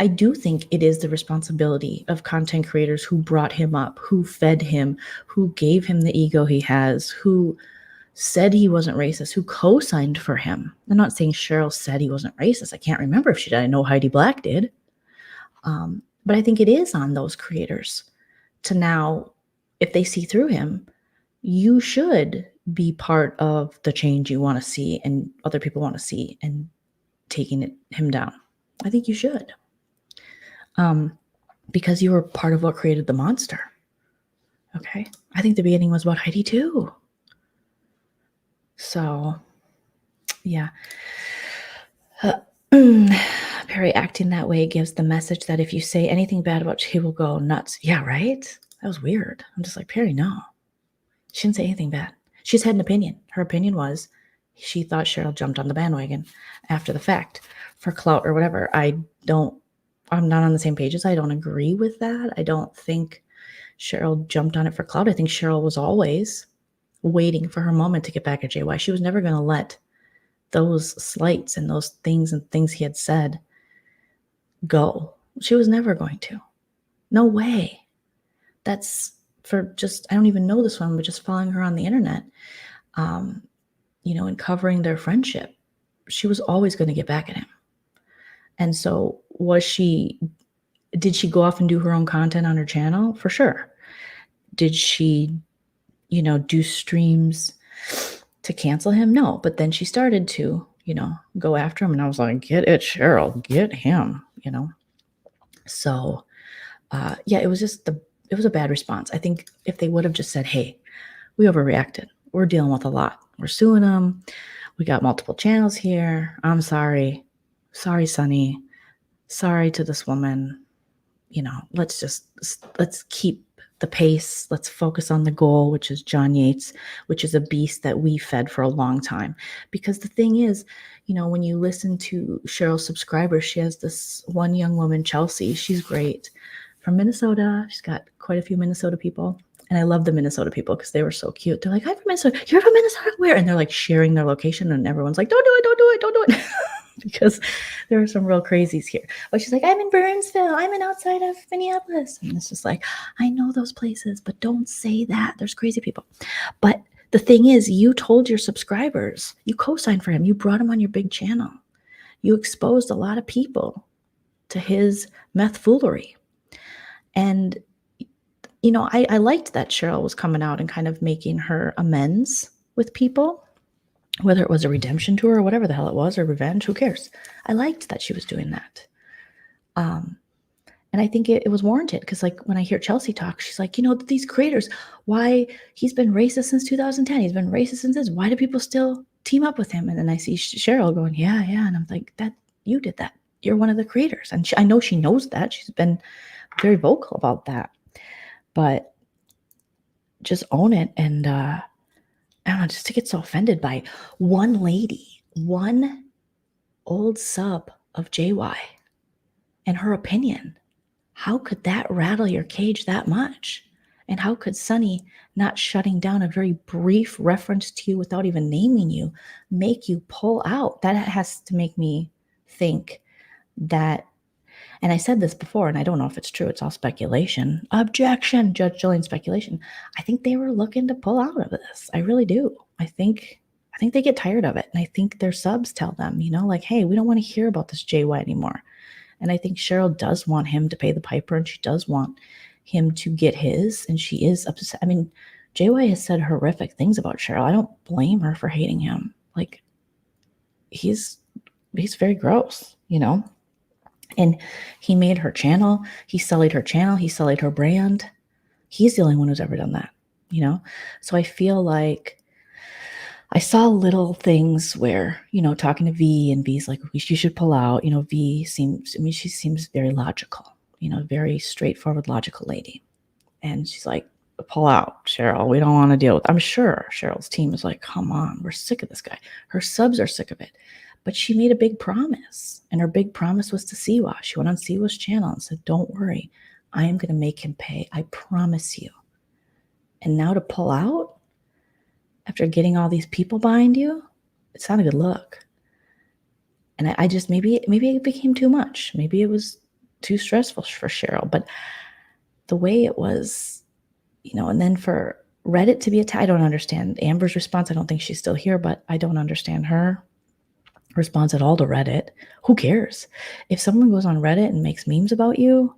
do think it is the responsibility of content creators who brought him up, who fed him, who gave him the ego he has, who said he wasn't racist, who co-signed for him. I'm not saying Cheryl said he wasn't racist. I can't remember if she did. I know Heidi Black did. But I think it is on those creators to now, if they see through him, you should be part of the change you want to see and other people want to see, and taking him down. I think you should. Because you were part of what created the monster. Okay. I think the beginning was about Heidi too. So, yeah. Perry acting that way gives the message that if you say anything bad about, he will go nuts. Yeah, right? That was weird. I'm just like, Perry, no. She didn't say anything bad. She's had an opinion. Her opinion was she thought Cheryl jumped on the bandwagon after the fact for clout or whatever. I'm not on the same page as I don't agree with that. I don't think Cheryl jumped on it for clout. I think Cheryl was always waiting for her moment to get back at JY. She was never going to let those slights and those things he had said go. She was never going to. No way. That's for just, I don't even know this one, but just following her on the internet, and covering their friendship. She was always going to get back at him. And so did she go off and do her own content on her channel? For sure. Did she, do streams to cancel him? No. But then she started to, go after him. And I was like, get it, Cheryl, get him, So, it was it was a bad response. I think if they would have just said, hey, we overreacted. We're dealing with a lot. We're suing them. We got multiple channels here. I'm sorry. Sorry, Sonny. Sorry to this woman. Let's keep the pace. Let's focus on the goal, which is John Yates, which is a beast that we fed for a long time. Because the thing is, when you listen to Cheryl's subscribers, she has this one young woman, Chelsea. She's great, from Minnesota. She's got quite a few Minnesota people. And I love the Minnesota people because they were so cute. They're like, I'm from Minnesota. You're from Minnesota? Where? And they're like sharing their location, and everyone's like, don't do it, don't do it, don't do it. Because there are some real crazies here. But she's like, I'm in Burnsville. I'm in outside of Minneapolis. And it's just like, I know those places, but don't say that. There's crazy people. But the thing is, you told your subscribers, you co-signed for him. You brought him on your big channel. You exposed a lot of people to his meth foolery. And, I liked that Cheryl was coming out and kind of making her amends with people, whether it was a redemption tour or whatever the hell it was, or revenge, who cares? I liked that she was doing that. And I think it was warranted, because like when I hear Chelsea talk, she's like, these creators, why he's been racist since 2010. He's been racist since this. Why do people still team up with him? And then I see Cheryl going, yeah. And I'm like, that you did that. You're one of the creators. And I know she knows that. She's been very vocal about that. But just own it. And I don't know, just to get so offended by one lady, one old sub of JY, and her opinion. How could that rattle your cage that much? And how could Sonny not shutting down a very brief reference to you without even naming you make you pull out? That has to make me think that, and I said this before, and I don't know if it's true, it's all speculation. Objection, Judge Joleen, speculation. I think they were looking to pull out of this. I really do. I think they get tired of it. And I think their subs tell them, like, hey, we don't want to hear about this JY anymore. And I think Cheryl does want him to pay the piper, and she does want him to get his, and she is upset. I mean, JY has said horrific things about Cheryl. I don't blame her for hating him. Like, he's very gross, And he made her channel. He sullied her channel. He sullied her brand. He's the only one who's ever done that, So I feel like I saw little things where, talking to V, and V's like, you should pull out. V she seems very logical, very straightforward, logical lady. And she's like, pull out, Cheryl. We don't want to deal with it. I'm sure Cheryl's team is like, come on, we're sick of this guy. Her subs are sick of it. But she made a big promise, and her big promise was to Siwa. She went on Siwa's channel and said, don't worry, I am going to make him pay. I promise you. And now to pull out? after getting all these people behind you, it's not a good look. And I just, maybe it became too much. Maybe it was too stressful for Cheryl, but the way it was, and then for Reddit to be attacked, I don't understand Amber's response. I don't think she's still here, but I don't understand her response at all to Reddit. Who cares? If someone goes on Reddit and makes memes about you,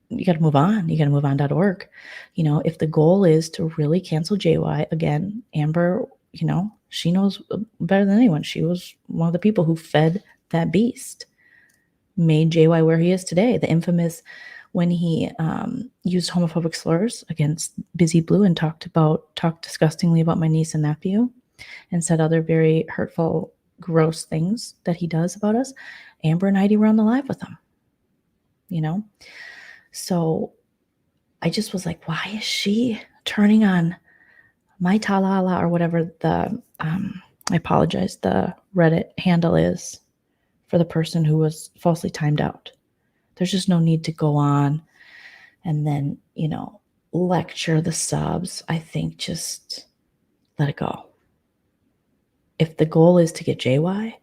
you got to move on. You got to move on.org. If the goal is to really cancel JY, again, Amber, she knows better than anyone. She was one of the people who fed that beast, made JY where he is today. The infamous when he used homophobic slurs against Busy Blue and talked disgustingly about my niece and nephew and said other very hurtful, gross things that he does about us. Amber and Heidi were on the live with him, So I just was like, why is she turning on my Talala or whatever the, I apologize, the Reddit handle is for the person who was falsely timed out. There's just no need to go on and then, lecture the subs. I think just let it go. If the goal is to get JY,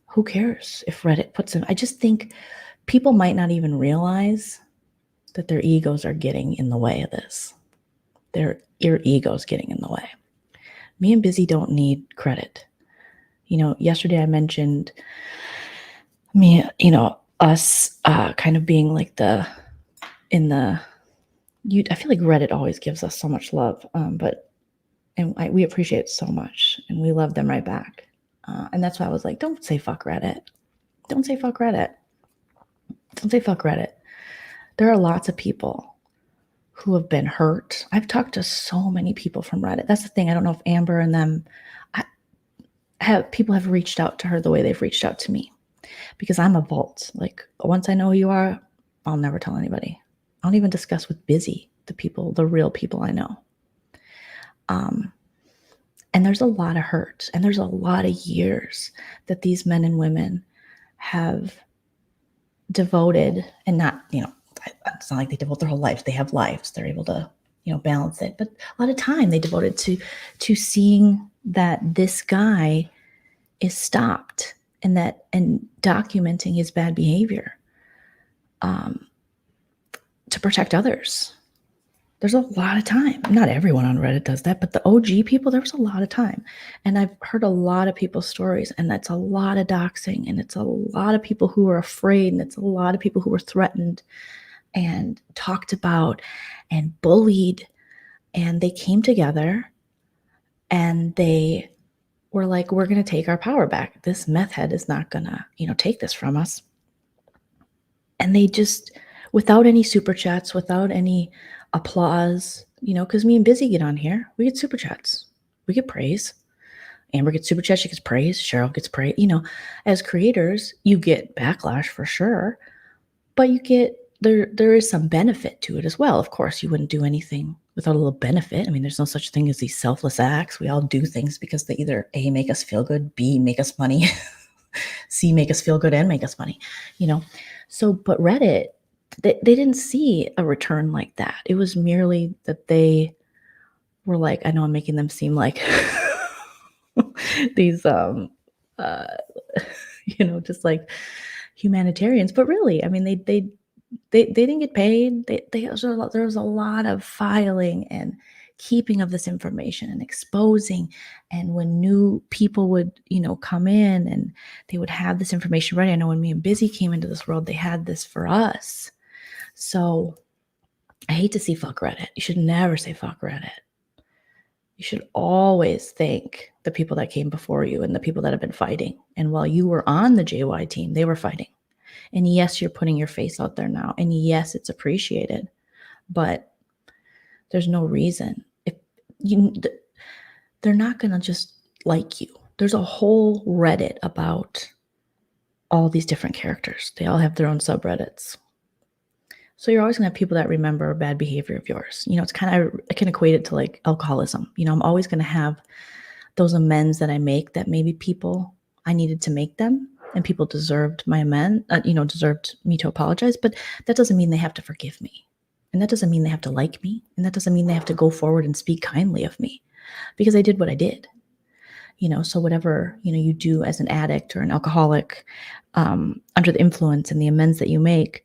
who cares if Reddit puts him? I just think people might not even realize that their egos are getting in the way of this. Your ego's getting in the way. Me and Busy don't need credit. Yesterday I mentioned us kind of being like I feel like Reddit always gives us so much love, we appreciate it so much, and we love them right back. And that's why I was like, don't say fuck Reddit. Don't say fuck Reddit. Don't say fuck Reddit. There are lots of people who have been hurt. I've talked to so many people from Reddit. That's the thing. I don't know if Amber and them people have reached out to her the way they've reached out to me, because I'm a vault. Like, once I know who you are, I'll never tell anybody. I don't even discuss with Busy the real people I know. And there's a lot of hurt, and there's a lot of years that these men and women have devoted, and not, it's not like they devote their whole lives. They have lives. They're able to, balance it. But a lot of time they devoted to seeing that this guy is stopped and documenting his bad behavior to protect others. There's a lot of time. Not everyone on Reddit does that, but the OG people, there was a lot of time. And I've heard a lot of people's stories, and that's a lot of doxing, and it's a lot of people who are afraid, and it's a lot of people who were threatened and talked about and bullied. And they came together and they were like, we're going to take our power back. This meth head is not going to, take this from us. And they just, without any super chats, without any applause, because me and Busy get on here, we get super chats, we get praise. Amber gets super chats, she gets praise. Cheryl gets praise. As creators, you get backlash for sure, but you get, there is some benefit to it as well. Of course, you wouldn't do anything without a little benefit. I mean, there's no such thing as these selfless acts. We all do things because they either A, make us feel good, B, make us money, C, make us feel good and make us money, So, but Reddit, they didn't see a return like that. It was merely that they were like, I know I'm making them seem like these, just like humanitarians, but really, I mean, they didn't get paid. There was a lot of filing and keeping of this information and exposing. And when new people would, come in and they would have this information ready. I know when me and Busy came into this world, they had this for us. So I hate to see fuck Reddit. You should never say fuck Reddit. You should always thank the people that came before you and the people that have been fighting. And while you were on the JY team, they were fighting. And yes, you're putting your face out there now. And yes, it's appreciated. But there's no reason. They're not going to just like you. There's a whole Reddit about all these different characters. They all have their own subreddits. So you're always going to have people that remember bad behavior of yours. It's I can equate it to like alcoholism. I'm always going to have those amends that I make that maybe I needed to make them, and people deserved my deserved me to apologize. But that doesn't mean they have to forgive me. And that doesn't mean they have to like me. And that doesn't mean they have to go forward and speak kindly of me. because I did what I did. So whatever, you do as an addict or an alcoholic, under the influence, and the amends that you make,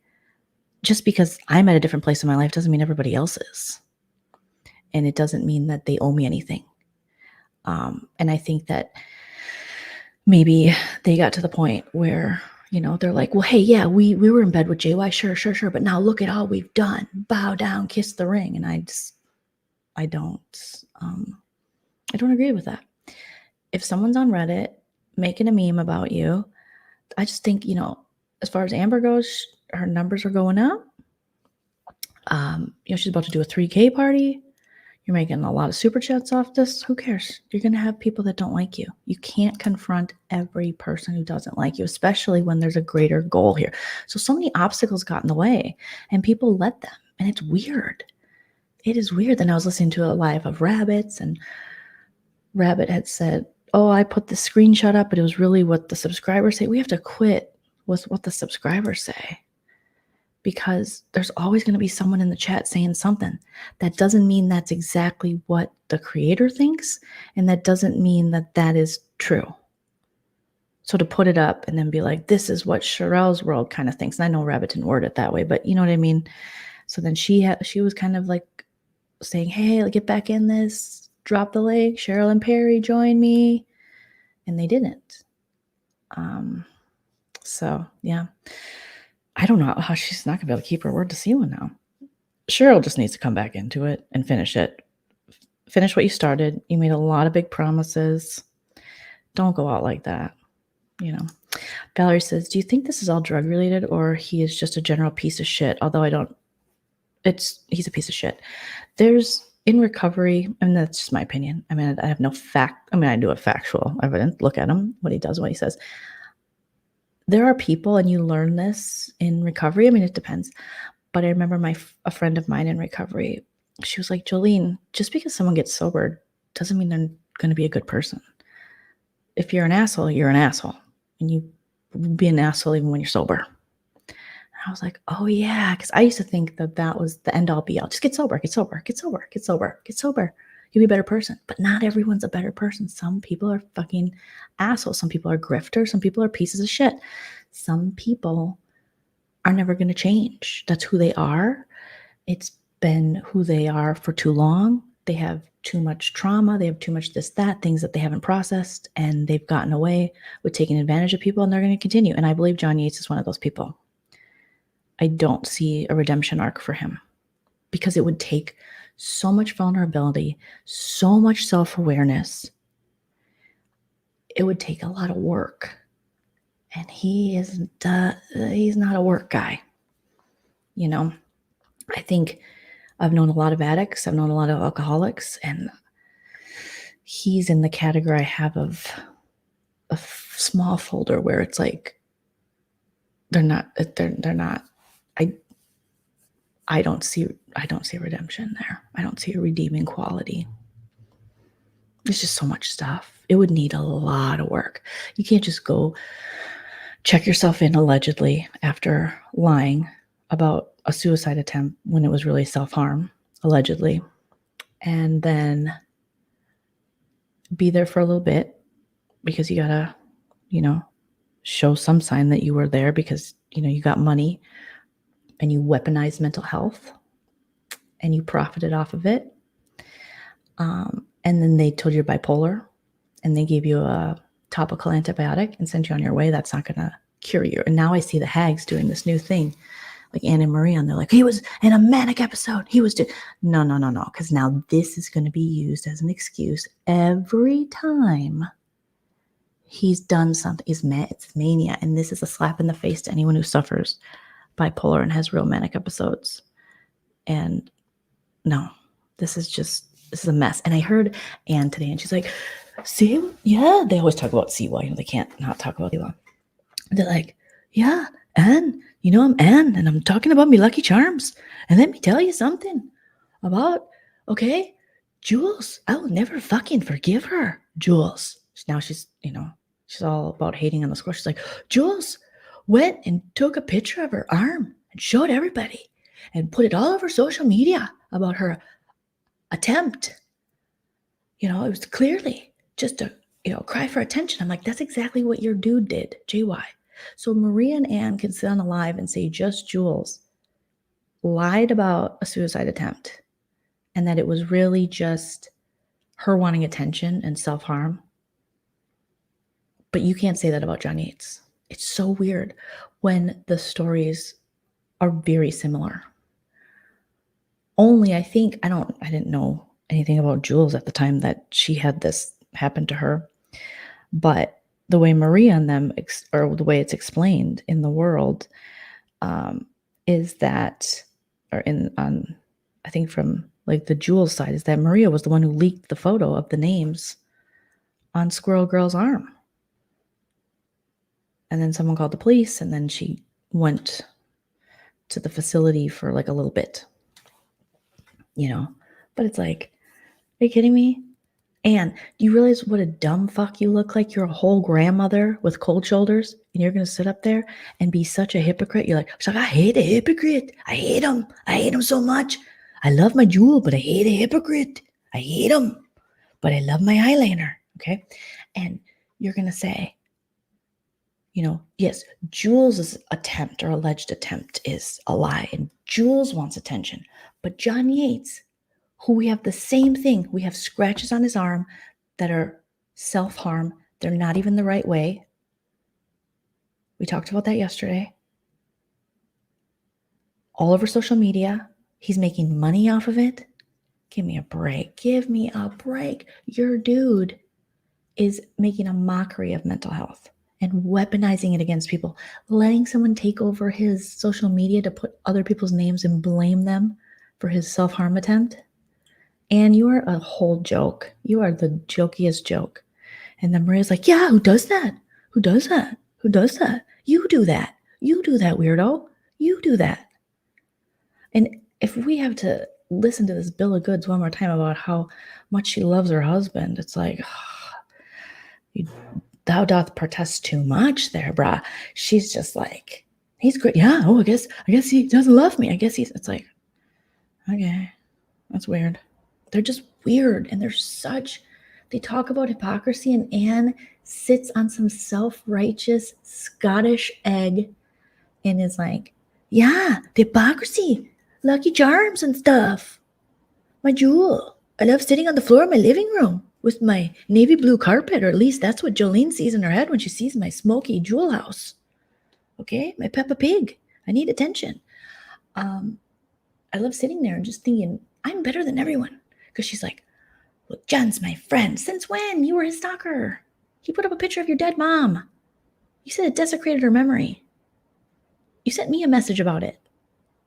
just because I'm at a different place in my life doesn't mean everybody else is. And it doesn't mean that they owe me anything. And I think that maybe they got to the point where, they're like, well, hey, yeah, we were in bed with JY. Sure. But now look at all we've done. Bow down, kiss the ring. And I don't agree with that. If someone's on Reddit making a meme about you, I just think, as far as Amber goes, her numbers are going up. She's about to do a 3K party. You're making a lot of super chats off this. Who cares? You're going to have people that don't like you. You can't confront every person who doesn't like you, especially when there's a greater goal here. So many obstacles got in the way, and people let them. And it's weird. It is weird. Then I was listening to a live of Rabbits, and Rabbit had said, oh, I put the screenshot up, but it was really what the subscribers say. We have to quit with what the subscribers say, because there's always going to be someone in the chat saying something. That doesn't mean that's exactly what the creator thinks, and that doesn't mean that that is true. So to put it up and then be like, this is what Sherelle's world kind of thinks. And I know Rabbit didn't word it that way, but you know what I mean? So then she was kind of like saying, hey, get back in this. Drop the lake. Cheryl and Perry join me. And they didn't. So, yeah. I don't know how she's not going to be able to keep her word to Seela now. Cheryl just needs to come back into it and finish it. Finish what you started. You made a lot of big promises. Don't go out like that. Valerie says, do you think this is all drug related, or he is just a general piece of shit? Although he's a piece of shit. There's in recovery, and that's just my opinion. I mean, I have no fact. I mean, I do have factual evidence. Look at him, what he does, what he says. There are people, and you learn this in recovery. I mean, it depends. But I remember a friend of mine in recovery, she was like, Joleen, just because someone gets sober doesn't mean they're going to be a good person. If you're an asshole, you're an asshole. And you be an asshole even when you're sober. And I was like, oh yeah, because I used to think that was the end all be all. Just get sober. You'll be a better person. But not everyone's a better person. Some people are fucking assholes. Some people are grifters. Some people are pieces of shit. Some people are never going to change. That's who they are. It's been who they are for too long. They have too much trauma. They have too much this, that, things that they haven't processed, and they've gotten away with taking advantage of people, and they're going to continue. And I believe John Yates is one of those people. I don't see a redemption arc for him, because it would take so much vulnerability, so much self-awareness. It would take a lot of work. And he's not a work guy. I think I've known a lot of addicts. I've known a lot of alcoholics, and he's in the category I have of a small folder where it's like, they're not, I don't see redemption there. I don't see a redeeming quality. There's just so much stuff. It would need a lot of work. You can't just go check yourself in allegedly after lying about a suicide attempt when it was really self-harm, allegedly, and then be there for a little bit, because you gotta, show some sign that you were there, because, you got money and you weaponized mental health and you profited off of it. And then they told you you're bipolar, and they gave you a topical antibiotic and sent you on your way. That's not gonna cure you. And now I see the hags doing this new thing, like Anna Marie, and they're like, he was in a manic episode. No. Because now this is going to be used as an excuse every time he's done something. It's mania. And this is a slap in the face to anyone who suffers bipolar and has real manic episodes. And no, this is a mess. And I heard Anne today, and she's like, see, yeah, they always talk about Siwa. They can't not talk about Siwa. They're like, yeah, Anne, I'm Anne, and I'm talking about me Lucky Charms. And let me tell you something about, okay, Jules. I will never fucking forgive her, Jules. Now she's all about hating on the score. She's like, Jules went and took a picture of her arm and showed everybody and put it all over social media about her attempt It was clearly just a, cry for attention. I'm like, that's exactly what your dude did, JY. So Maria and Ann can sit on the live and say just Jules lied about a suicide attempt and that it was really just her wanting attention and self-harm. But you can't say that about John Yates. It's so weird when the stories are very similar. Only I think, I didn't know anything about Jules at the time that she had this happen to her. But the way Maria and them, or the way it's explained in the world, is that, or I think from like the Jules side, is that Maria was the one who leaked the photo of the names on Squirrel Girl's arm. And then someone called the police, and then she went to the facility for like a little bit, But it's like, are you kidding me? And do you realize what a dumb fuck you look like? You're a whole grandmother with cold shoulders, and you're going to sit up there and be such a hypocrite. You're like, I hate a hypocrite. I hate him. I hate him so much. I love my Jewel, but I hate a hypocrite. I hate him, but I love my eyeliner. Okay. And you're going to say, yes, Jules' attempt or alleged attempt is a lie, and Jules wants attention. But John Yates, who we have the same thing, we have scratches on his arm that are self-harm. They're not even the right way. We talked about that yesterday. All over social media. He's making money off of it. Give me a break. Give me a break. Your dude is making a mockery of mental health and weaponizing it against people, letting someone take over his social media to put other people's names and blame them for his self-harm attempt. And you are a whole joke. You are the jokiest joke. And then Maria's like, yeah, who does that? Who does that? Who does that? You do that. You do that, weirdo. You do that. And if we have to listen to this bill of goods one more time about how much she loves her husband, it's like, thou doth protest too much there, brah. She's just like, he's great. Yeah, I guess he doesn't love me. It's like, okay, that's weird. They're just weird, and they talk about hypocrisy, and Anne sits on some self-righteous Scottish egg and is like, yeah, the hypocrisy, Lucky Charms and stuff. My Jewel, I love sitting on the floor of my living room with my navy blue carpet, or at least that's what Joleen sees in her head when she sees my smoky Jewel house. Okay, my Peppa Pig. I need attention. I love sitting there and just thinking, I'm better than everyone. Because she's like, well, John's my friend. Since when? You were his stalker. He put up a picture of your dead mom. You said it desecrated her memory. You sent me a message about it.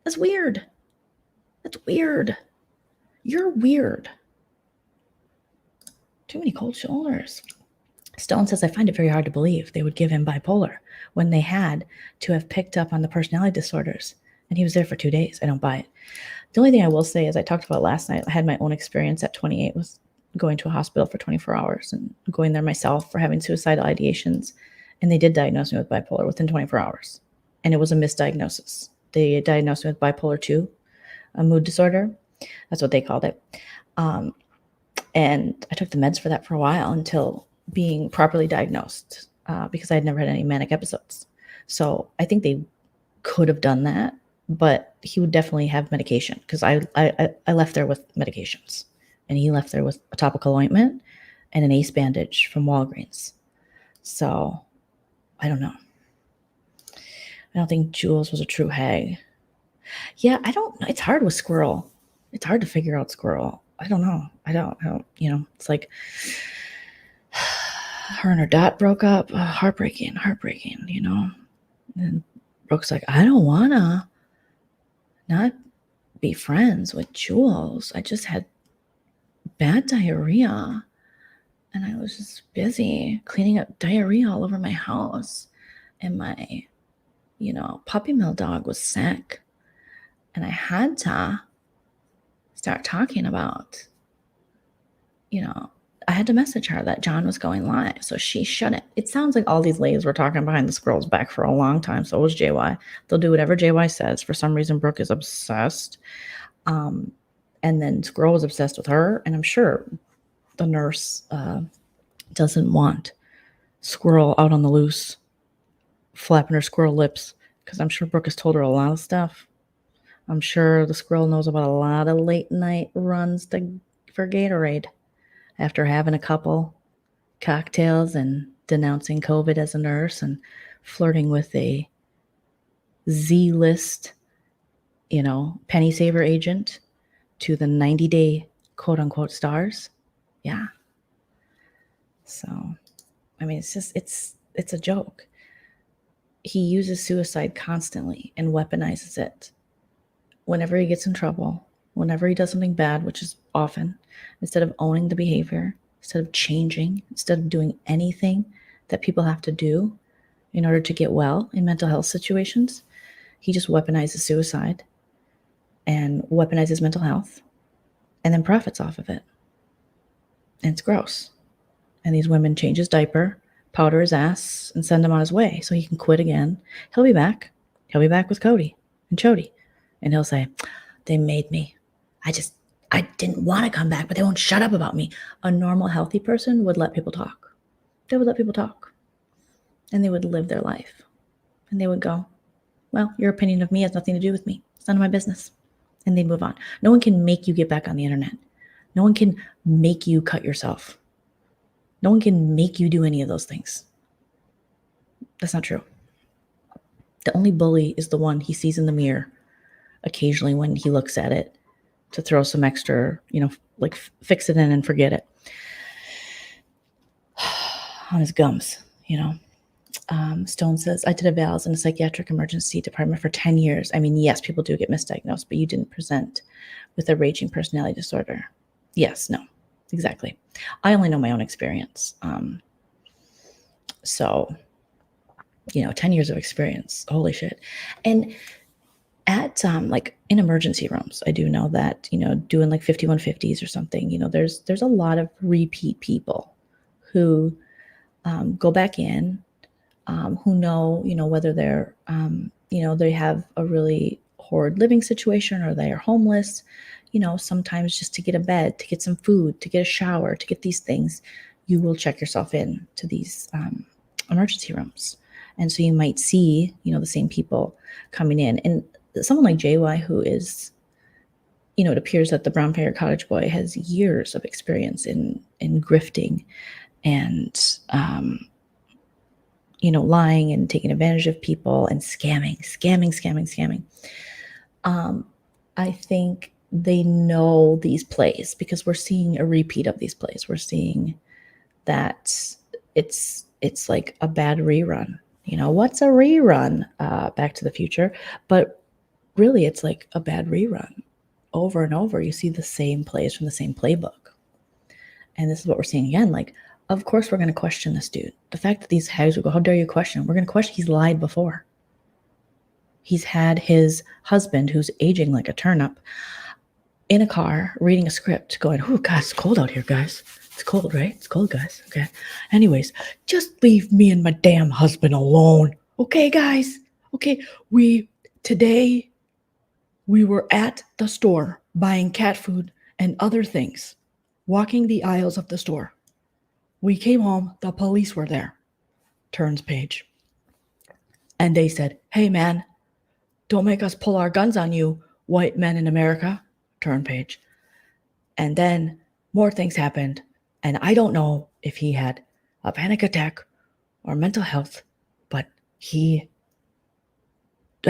That's weird. That's weird. You're weird. Too many cold shoulders. Stone says, I find it very hard to believe they would give him bipolar when they had to have picked up on the personality disorders. And he was there for 2 days. I don't buy it. The only thing I will say is I talked about last night. I had my own experience at 28 with going to a hospital for 24 hours and going there myself for having suicidal ideations. And they did diagnose me with bipolar within 24 hours. And it was a misdiagnosis. They diagnosed me with bipolar 2, a mood disorder. That's what they called it. And I took the meds for that for a while until being properly diagnosed because I had never had any manic episodes. So I think they could have done that, but he would definitely have medication because I left there with medications, and he left there with a topical ointment and an ace bandage from Walgreens. So I don't know. I don't think Jules was a true hag. Yeah, I don't know. It's hard with Squirrel. It's hard to figure out Squirrel. I don't know. I don't, it's like her and her dad broke up. Heartbreaking, And Brooke's like, I don't want to not be friends with Jules. I just had bad diarrhea, and I was just busy cleaning up diarrhea all over my house, and my, puppy mill dog was sick, and I had to start talking about, I had to message her that John was going live, so she shouldn't. It sounds like all these ladies were talking behind the squirrel's back for a long time. So was JY. They'll do whatever JY says. For some reason, Brooke is obsessed. And then Squirrel was obsessed with her. And I'm sure the nurse doesn't want Squirrel out on the loose, flapping her squirrel lips, because I'm sure Brooke has told her a lot of stuff. I'm sure the squirrel knows about a lot of late night runs for Gatorade after having a couple cocktails and denouncing COVID as a nurse and flirting with a Z-list, penny saver agent to the 90-day quote-unquote stars. Yeah. So, I mean, it's a joke. He uses suicide constantly and weaponizes it. Whenever he gets in trouble, whenever he does something bad, which is often, instead of owning the behavior, instead of changing, instead of doing anything that people have to do in order to get well in mental health situations, he just weaponizes suicide and weaponizes mental health and then profits off of it. And it's gross. And these women change his diaper, powder his ass, and send him on his way so he can quit again. He'll be back. He'll be back with Cody and Chody. And he'll say, they made me. I didn't want to come back, but they won't shut up about me. A normal, healthy person would let people talk. They would let people talk. And they would live their life. And they would go, well, your opinion of me has nothing to do with me. It's none of my business. And they'd move on. No one can make you get back on the internet. No one can make you cut yourself. No one can make you do any of those things. That's not true. The only bully is the one he sees in the mirror occasionally when he looks at it to throw some extra, like fix it in and forget it on his gums, Stone says, I did evals in a psychiatric emergency department for 10 years. I mean, yes, people do get misdiagnosed, but you didn't present with a raging personality disorder. Yes, no, exactly. I only know my own experience. So, 10 years of experience, holy shit. And at like in emergency rooms, I do know that, doing like 5150s or something, there's a lot of repeat people who go back in, who know, whether they're, they have a really horrid living situation or they are homeless, sometimes just to get a bed, to get some food, to get a shower, to get these things, you will check yourself in to these emergency rooms. And so you might see, the same people coming in. And someone like JY, who is, it appears that the brown-haired cottage boy has years of experience in grifting and, lying and taking advantage of people and scamming. I think they know these plays because we're seeing a repeat of these plays. We're seeing that it's like a bad rerun. What's a rerun? Back to the Future. But really, it's like a bad rerun. Over and over, you see the same plays from the same playbook. And this is what we're seeing again. Like, of course, we're going to question this dude. The fact that these hags will go, how dare you question him? We're going to question. He's lied before. He's had his husband, who's aging like a turnip, in a car reading a script going, oh, God, it's cold out here, guys. It's cold, right? It's cold, guys. Okay. Anyways, just leave me and my damn husband alone. Okay, guys. Okay. Today we were at the store buying cat food and other things, walking the aisles of the store. We came home. The police were there. Turns page. And they said, hey, man, don't make us pull our guns on you, white men in America. Turn page. And then more things happened. And I don't know if he had a panic attack or mental health, but I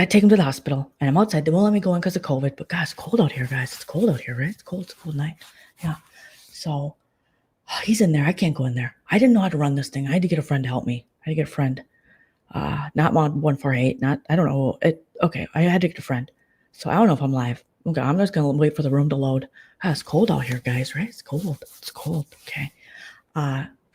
take him to the hospital and I'm outside. They won't let me go in because of COVID. But God, it's cold out here, guys. It's cold out here, right? It's cold. It's a cold night. Yeah. So he's in there. I can't go in there. I didn't know how to run this thing. I had to get a friend to help me. I had to get a friend. Not Mod 148. I don't know. Okay. I had to get a friend. So I don't know if I'm live. Okay. I'm just going to wait for the room to load. It's cold out here, guys, right? It's cold. It's cold. Okay.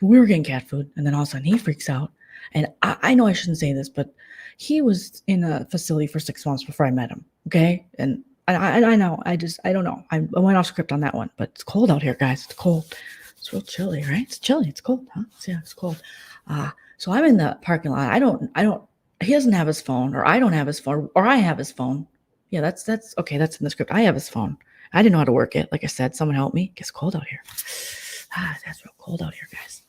We were getting cat food, and then all of a sudden he freaks out. And I know I shouldn't say this, but he was in a facility for 6 months before I met him. Okay. And I know. I don't know. I went off script on that one, but it's cold out here, guys. It's cold. It's real chilly, right? It's chilly. It's cold, huh? Yeah, it's cold. So I'm in the parking lot. I don't, he doesn't have his phone, or I don't have his phone, or I have his phone. Yeah, that's okay. That's in the script. I have his phone. I didn't know how to work it. Like I said, someone help me. It gets cold out here. That's real cold out here, guys.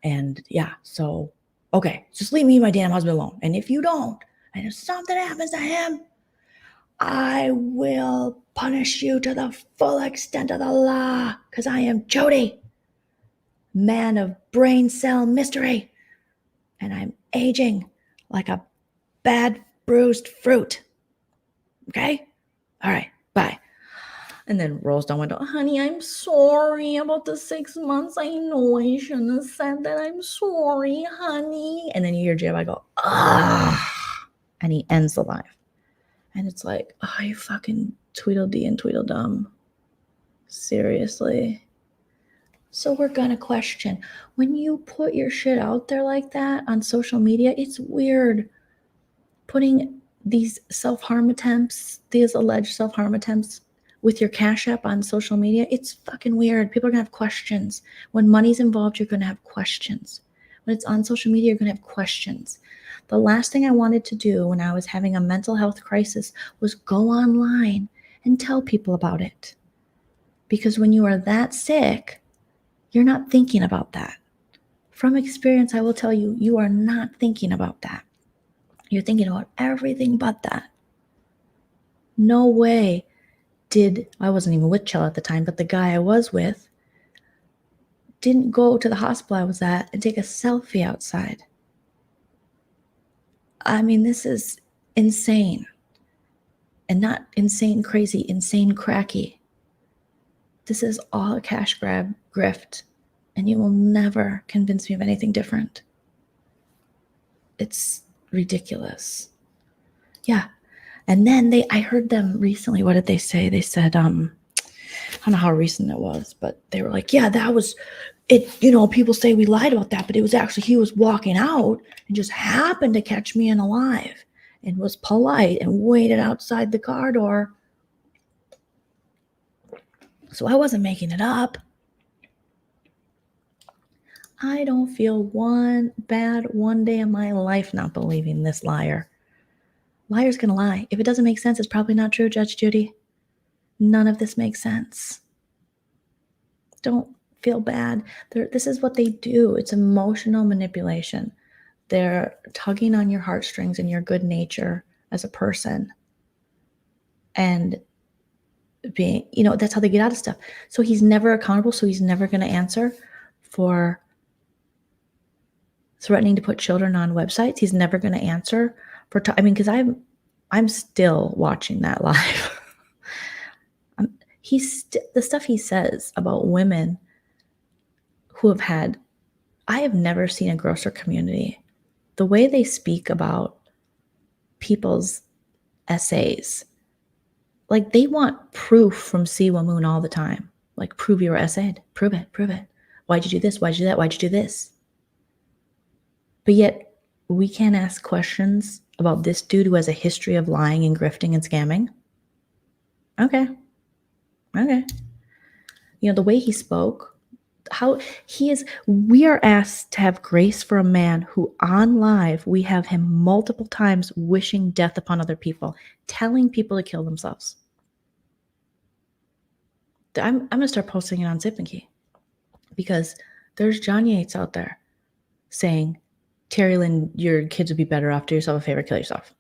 And yeah, so, okay, just leave me and my damn husband alone. And if you don't, and if something happens to him, I will punish you to the full extent of the law, because I am Jody, man of brain cell mystery, and I'm aging like a bad bruised fruit. Okay? All right, bye. And then rolls down window. Honey, I'm sorry about the 6 months. I know I shouldn't have said that. I'm sorry, honey. And then you hear J.Y. go, ah. And he ends the live. And it's like, oh, you fucking Tweedledee and Tweedledum. Seriously. So we're going to question. When you put your shit out there like that on social media, it's weird. Putting these self-harm attempts, these alleged self-harm attempts with your Cash App on social media, it's fucking weird. People are going to have questions. When money's involved, you're going to have questions. When it's on social media, you're going to have questions. The last thing I wanted to do when I was having a mental health crisis was go online and tell people about it. Because when you are that sick, you're not thinking about that. From experience, I will tell you, you are not thinking about that. You're thinking about everything but that. No way I wasn't even with Chell at the time, but the guy I was with didn't go to the hospital I was at and take a selfie outside. I mean, this is insane. And not insane crazy, insane cracky. This is all a cash grab grift, and you will never convince me of anything different. It's ridiculous. Yeah. And then I heard them recently. What did they say? They said, I don't know how recent it was, but they were like, yeah, that was it. You know, people say we lied about that, but it was actually, he was walking out and just happened to catch me in a live and was polite and waited outside the car door. So I wasn't making it up. I don't feel one day in my life not believing this liar. Liar's gonna lie. If it doesn't make sense, it's probably not true, Judge Judy. None of this makes sense. Don't feel bad. This is what they do. It's emotional manipulation. They're tugging on your heartstrings and your good nature as a person. And being, that's how they get out of stuff. So he's never accountable. So he's never going to answer for threatening to put children on websites. He's never going to answer for, because I'm still watching that live. The stuff he says about women who have had, I have never seen a grosser community. The way they speak about people's essays, like they want proof from Siwa Moon all the time. Like, prove you were essayed. Prove it. Why'd you do this? Why'd you do that? Why'd you do this? But yet we can't ask questions about this dude who has a history of lying and grifting and scamming. Okay. The way he spoke, how he is, we are asked to have grace for a man who on live, we have him multiple times wishing death upon other people, telling people to kill themselves. I'm going to start posting it on Zip and Key, because there's John Yates out there saying, Terry Lynn, your kids would be better off. Do yourself a favor, kill yourself.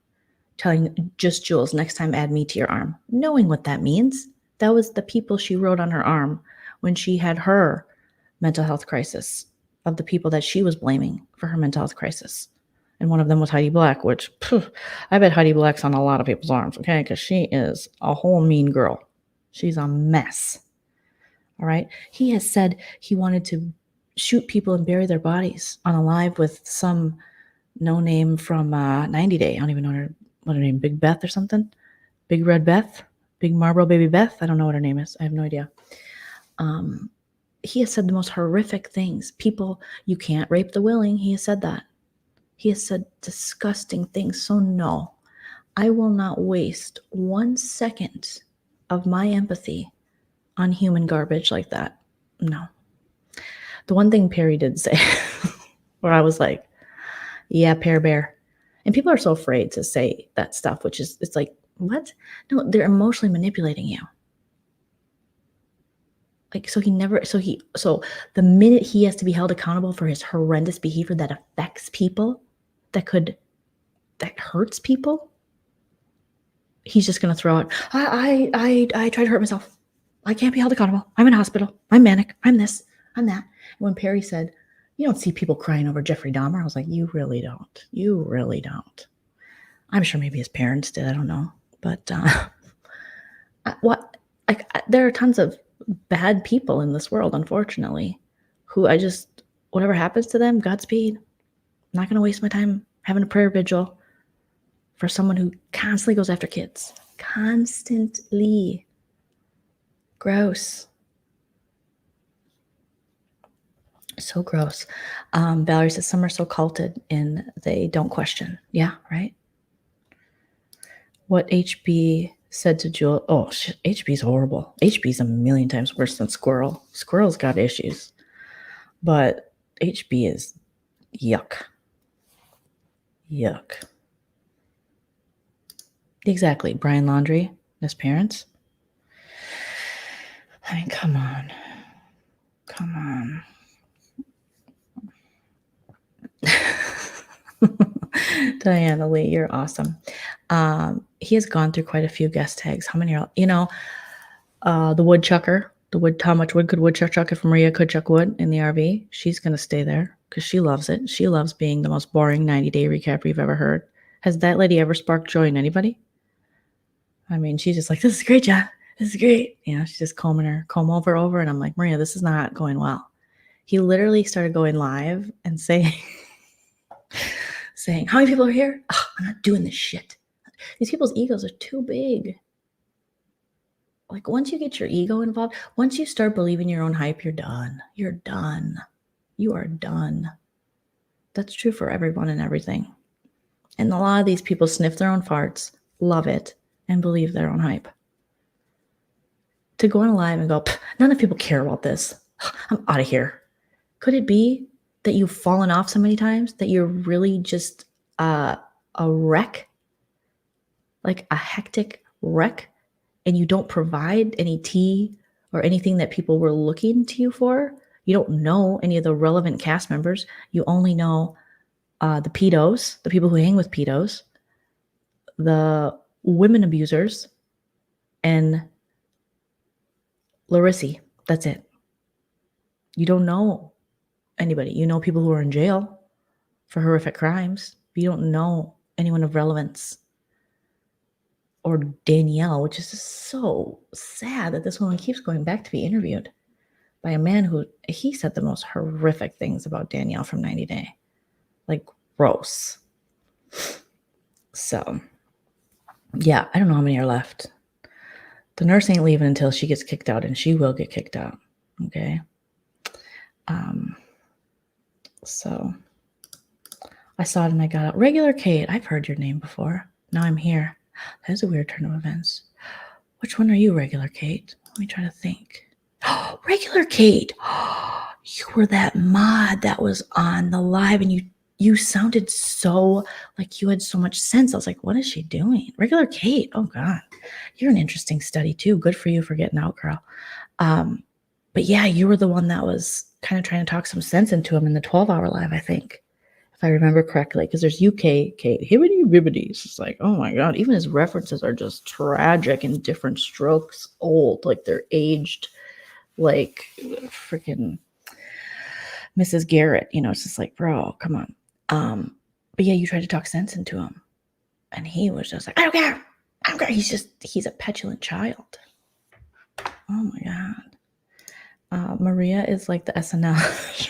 Telling Just Jules, next time add me to your arm. Knowing what that means. That was the people she wrote on her arm when she had her mental health crisis, of the people that she was blaming for her mental health crisis. And one of them was Heidi Black, which, I bet Heidi Black's on a lot of people's arms, okay? Because she is a whole mean girl. She's a mess. All right? He has said he wanted to shoot people and bury their bodies on a live with some no name from 90 Day. I don't even know what her name, Big Beth or something? Big Red Beth? Big Marlboro Baby Beth? I don't know what her name is. I have no idea. He has said the most horrific things. People, you can't rape the willing. He has said that. He has said disgusting things. So no, I will not waste 1 second of my empathy on human garbage like that. No. The one thing Perry did say, where I was like, yeah, Pear Bear. And people are so afraid to say that stuff, which is, it's like, what? No, they're emotionally manipulating you. Like, so the minute he has to be held accountable for his horrendous behavior that affects people, that hurts people, he's just going to throw out, I tried to hurt myself. I can't be held accountable. I'm in hospital. I'm manic. I'm this. I'm that. And when Perry said, you don't see people crying over Jeffrey Dahmer, I was like, you really don't. You really don't. I'm sure maybe his parents did. I don't know. But there are tons of bad people in this world, unfortunately, who whatever happens to them, Godspeed. I'm not going to waste my time having a prayer vigil for someone who constantly goes after kids. Constantly. Gross. So gross. Valerie says some are so culted and they don't question. Yeah, right? What HB said to Jewel. Oh, HB's horrible. HB's a million times worse than Squirrel. Squirrel's got issues. But HB is yuck. Yuck. Exactly. Brian Laundrie, his parents. I mean, come on. Come on. Diana Lee, you're awesome. He has gone through quite a few guest tags. How many are, the woodchucker, how much wood could woodchuck chuck if Maria could chuck wood in the RV? She's going to stay there because she loves it. She loves being the most boring 90-day recap you've ever heard. Has that lady ever sparked joy in anybody? I mean, she's just like, this is great, John. This is great. She's just comb over. And I'm like, Maria, this is not going well. He literally started going live and saying, how many people are here? Oh, I'm not doing this shit. These people's egos are too big. Like, once you get your ego involved, once you start believing your own hype, you're done. You're done. You are done. That's true for everyone and everything. And a lot of these people sniff their own farts, love it, and believe their own hype. To go on live and go, none of people care about this. I'm out of here. Could it be that you've fallen off so many times that you're really just a wreck? Like a hectic wreck? And you don't provide any tea or anything that people were looking to you for? You don't know any of the relevant cast members. You only know the pedos, the people who hang with pedos, the women abusers, and Larissi. That's it. You don't know anybody. You know people who are in jail for horrific crimes. But you don't know anyone of relevance. Or Danielle, which is just so sad that this woman keeps going back to be interviewed by a man who, he said the most horrific things about Danielle from 90 Day. Like, gross. So, yeah, I don't know how many are left. The nurse ain't leaving until she gets kicked out, and she will get kicked out. Okay? So, I saw it and I got out. Regular Kate, I've heard your name before. Now I'm here. That is a weird turn of events. Which one are you, Regular Kate? Let me try to think. Oh, Regular Kate. You were that mod that was on the live, and you sounded so like you had so much sense. I was like, what is she doing? Regular Kate. Oh God. You're an interesting study too. Good for you for getting out, girl. But yeah, you were the one that was kind of trying to talk some sense into him in the 12-hour live, I think. If I remember correctly, because there's UK Kate, hibbity bibbity. It's just like, oh my God, even his references are just tragic in different strokes, old, like they're aged, like freaking Mrs. Garrett. It's just like, bro, come on. But yeah, you tried to talk sense into him, and he was just like, I don't care. He's a petulant child. Oh my God. Maria is like the SNL.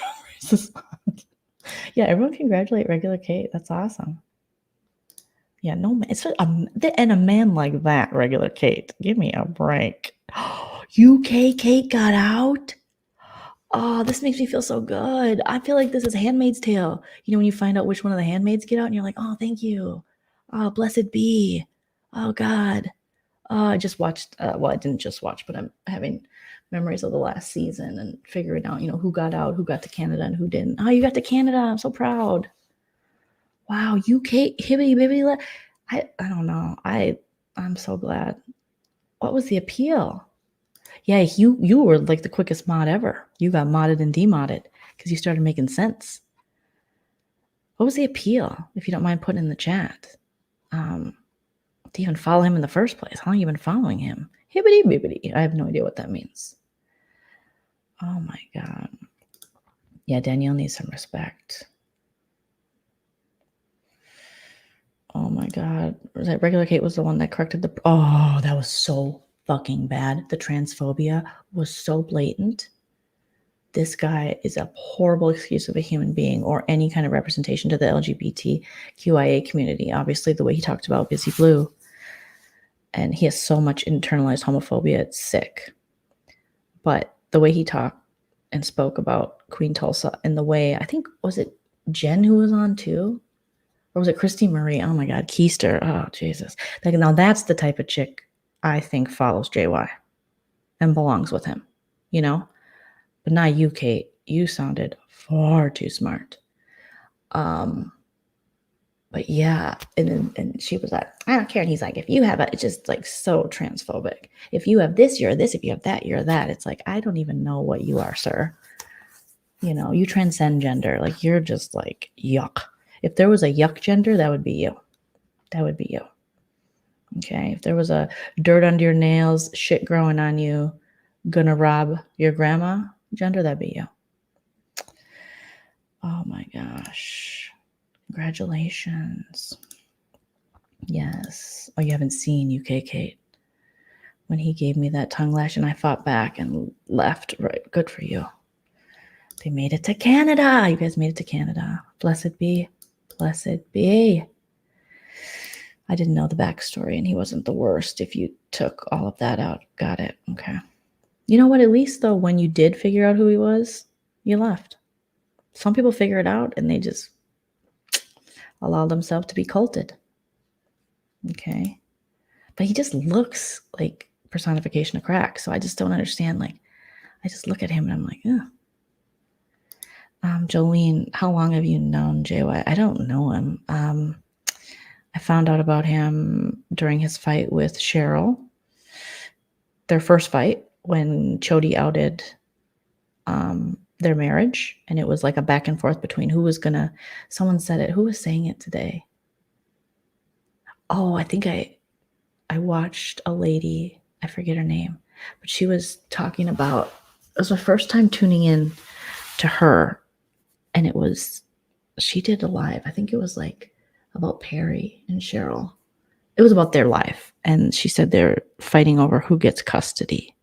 Yeah, everyone congratulate Regular Kate. That's awesome. Yeah, no man. And a man like that, Regular Kate. Give me a break. UK Kate got out? Oh, this makes me feel so good. I feel like this is Handmaid's Tale. When you find out which one of the handmaids get out and you're like, oh, thank you. Oh, blessed be. Oh, God. I just watched, I didn't just watch, but I'm having memories of the last season and figuring out, who got out, who got to Canada and who didn't. Oh, you got to Canada. I'm so proud. Wow, UK hibbity bibbity. I don't know. I'm so glad. What was the appeal? Yeah, you were like the quickest mod ever. You got modded and demodded because you started making sense. What was the appeal, if you don't mind putting in the chat? To even follow him in the first place. How long have you been following him? Hibbity bibbity. I have no idea what that means. Oh my God. Yeah, Danielle needs some respect. Oh my God. Was that Regular Kate was the one that corrected the... Oh, that was so fucking bad. The transphobia was so blatant. This guy is a horrible excuse of a human being or any kind of representation to the LGBTQIA community. Obviously, the way he talked about Busy Blue, and he has so much internalized homophobia, it's sick. But the way he talked and spoke about Queen Tulsa and the way, I think, was it Jen who was on too? Or was it Christine Marie? Oh my God, Keister. Oh, Jesus. Now that's the type of chick I think follows JY and belongs with him, you know? But not you, Kate. You sounded far too smart. But yeah, and she was like, I don't care. And he's like, if you have it, it's just like so transphobic. If you have this, you're this. If you have that, you're that. It's like, I don't even know what you are, sir. You know, you transcend gender. Like, you're just like, yuck. If there was a yuck gender, that would be you. That would be you. Okay. If there was a dirt under your nails, shit growing on you, gonna rob your grandma gender, that'd be you. Oh my gosh. Congratulations. Yes. Oh, you haven't seen UK Kate. When he gave me that tongue lash and I fought back and left. Right. Good for you. They made it to Canada. You guys made it to Canada. Blessed be. Blessed be. I didn't know the backstory and he wasn't the worst if you took all of that out. Got it. Okay. You know what? At least, though, when you did figure out who he was, you left. Some people figure it out and they just allow themselves to be culted. Okay. But he just looks like personification of crack. So I just don't understand. Like, I just look at him and I'm like, ugh. Joleen, how long have you known JY? I don't know him. I found out about him during his fight with Cheryl. Their first fight when Chody outed their marriage. And it was like a back and forth between who was gonna, someone said it, who was saying it today? Oh, I think I watched a lady, I forget her name, but she was talking about, it was my first time tuning in to her. And it was, she did a live, I think it was like about Perry and Cheryl. It was about their life. And she said they're fighting over who gets custody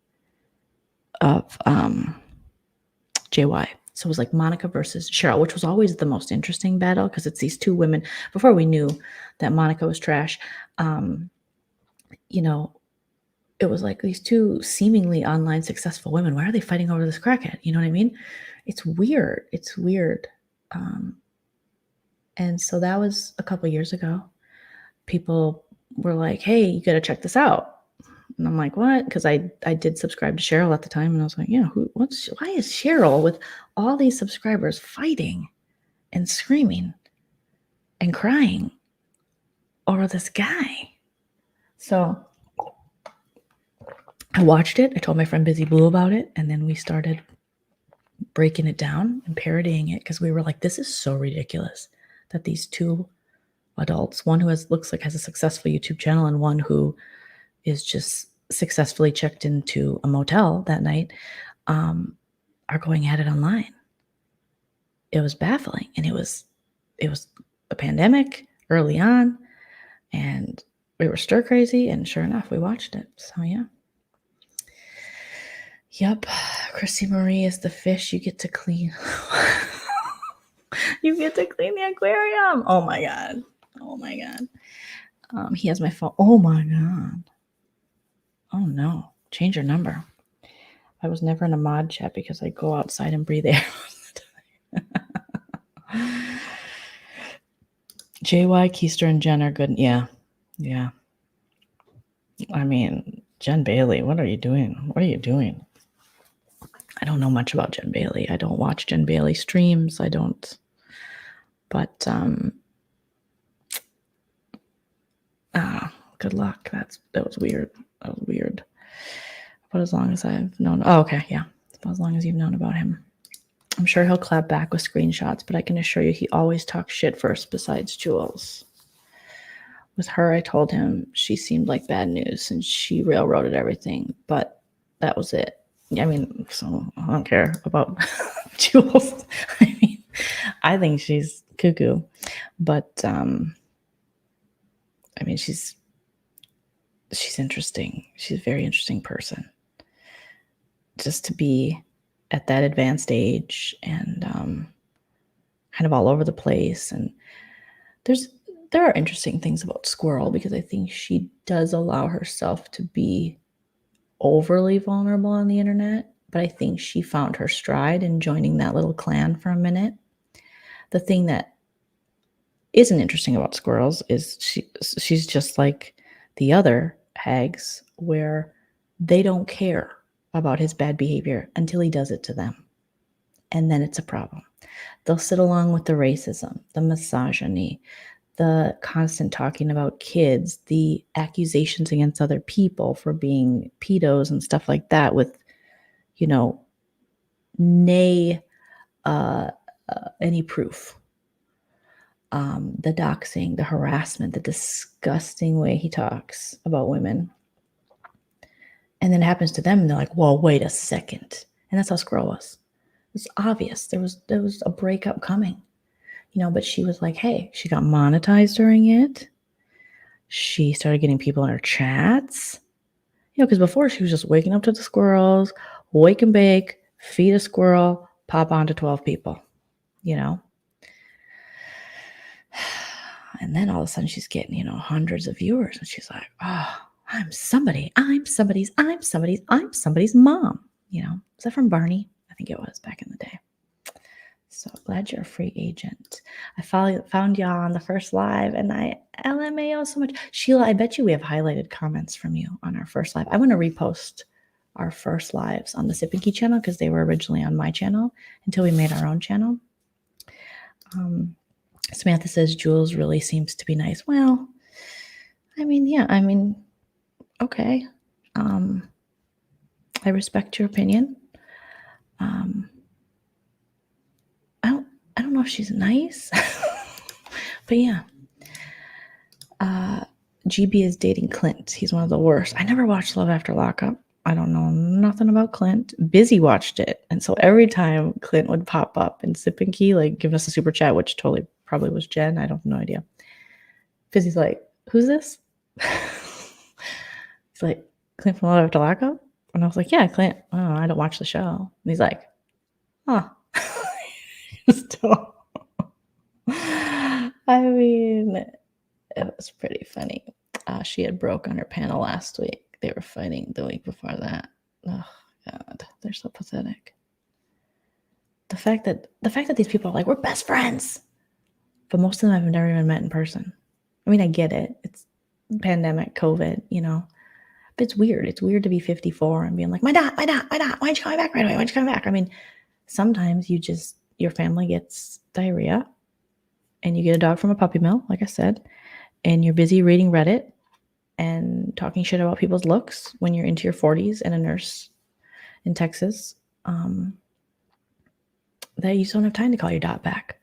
of JY. So it was like Monica versus Cheryl, which was always the most interesting battle because it's these two women. Before we knew that Monica was trash, you know, it was like these two seemingly online successful women. Why are they fighting over this crackhead? You know what I mean? It's weird. It's weird. And so that was a couple years ago. People were like, hey, you got to check this out. And I'm like, what? Because I did subscribe to Cheryl at the time. And I was like, yeah, why is Cheryl with all these subscribers fighting and screaming and crying over this guy? So I watched it. I told my friend Busy Blue about it. And then we started breaking it down and parodying it because we were like, this is so ridiculous that these two adults, one who looks like has a successful YouTube channel and one who is just successfully checked into a motel that night, are going at it online. It was baffling. And it was a pandemic early on and we were stir crazy. And sure enough, we watched it. So yeah. Yep. Chrissy Marie is the fish you get to clean. You get to clean the aquarium. Oh my God. Oh my God. He has my phone. Oh my God. Oh no. Change your number. I was never in a mod chat because I go outside and breathe air all the time. JY, Keister, and Jen are good. Yeah. Yeah. I mean, Jen Bailey, what are you doing? What are you doing? I don't know much about Jen Bailey. I don't watch Jen Bailey streams. I don't. But good luck. That was weird. That was weird. But as long as I've known, oh, okay, yeah. About as long as you've known about him. I'm sure he'll clap back with screenshots, but I can assure you he always talks shit first besides Jules. With her, I told him she seemed like bad news and she railroaded everything, but that was it. I mean, so I don't care about Jules. I mean, I think she's cuckoo, but I mean, she's interesting. She's a very interesting person. Just to be at that advanced age and kind of all over the place, and there are interesting things about Squirrel because I think she does allow herself to be overly vulnerable on the internet, but I think she found her stride in joining that little clan for a minute. The thing that isn't interesting about Squirrels is she's just like the other hags, where they don't care about his bad behavior until he does it to them. And then it's a problem. They'll sit along with the racism, the misogyny, the constant talking about kids, the accusations against other people for being pedos and stuff like that with, nay, any proof. The doxing, the harassment, the disgusting way he talks about women. And then it happens to them and they're like, whoa, wait a second. And that's how Squirrel was. It's obvious. There was a breakup coming. But she was like, hey, she got monetized during it. She started getting people in her chats. Because before she was just waking up to the squirrels, wake and bake, feed a squirrel, pop on to 12 people, And then all of a sudden she's getting, hundreds of viewers. And she's like, oh, I'm somebody. I'm somebody's mom. Is that from Barney? I think it was back in the day. So glad you're a free agent. I found y'all on the first live and I LMAO so much. Sheila, I bet you we have highlighted comments from you on our first live. I want to repost our first lives on the Sip and Key channel because they were originally on my channel until we made our own channel. Samantha says Jules really seems to be nice. Well, okay. I respect your opinion. I don't know if she's nice, but yeah. GB is dating Clint. He's one of the worst. I never watched Love After Lockup. I don't know nothing about Clint. Busy watched it. And so every time Clint would pop up in Sip and Key, like giving us a super chat, which totally probably was Jen. I don't have no idea. Busy's like, who's this? He's like, Clint from Love After Lockup? And I was like, yeah, Clint. Oh, I don't watch the show. And he's like, huh. I mean, it was pretty funny. She had broke on her panel last week. They were fighting the week before that. Oh God, they're so pathetic. The fact that these people are like, we're best friends, but most of them have never even met in person. I mean, I get it. It's pandemic, COVID, but it's weird. It's weird to be 54 and being like, my dad, why aren't you coming back right away? Why aren't you coming back? I mean, sometimes your family gets diarrhea and you get a dog from a puppy mill, like I said, and you're busy reading Reddit and talking shit about people's looks when you're into your 40s and a nurse in Texas, that you just don't have time to call your dot back.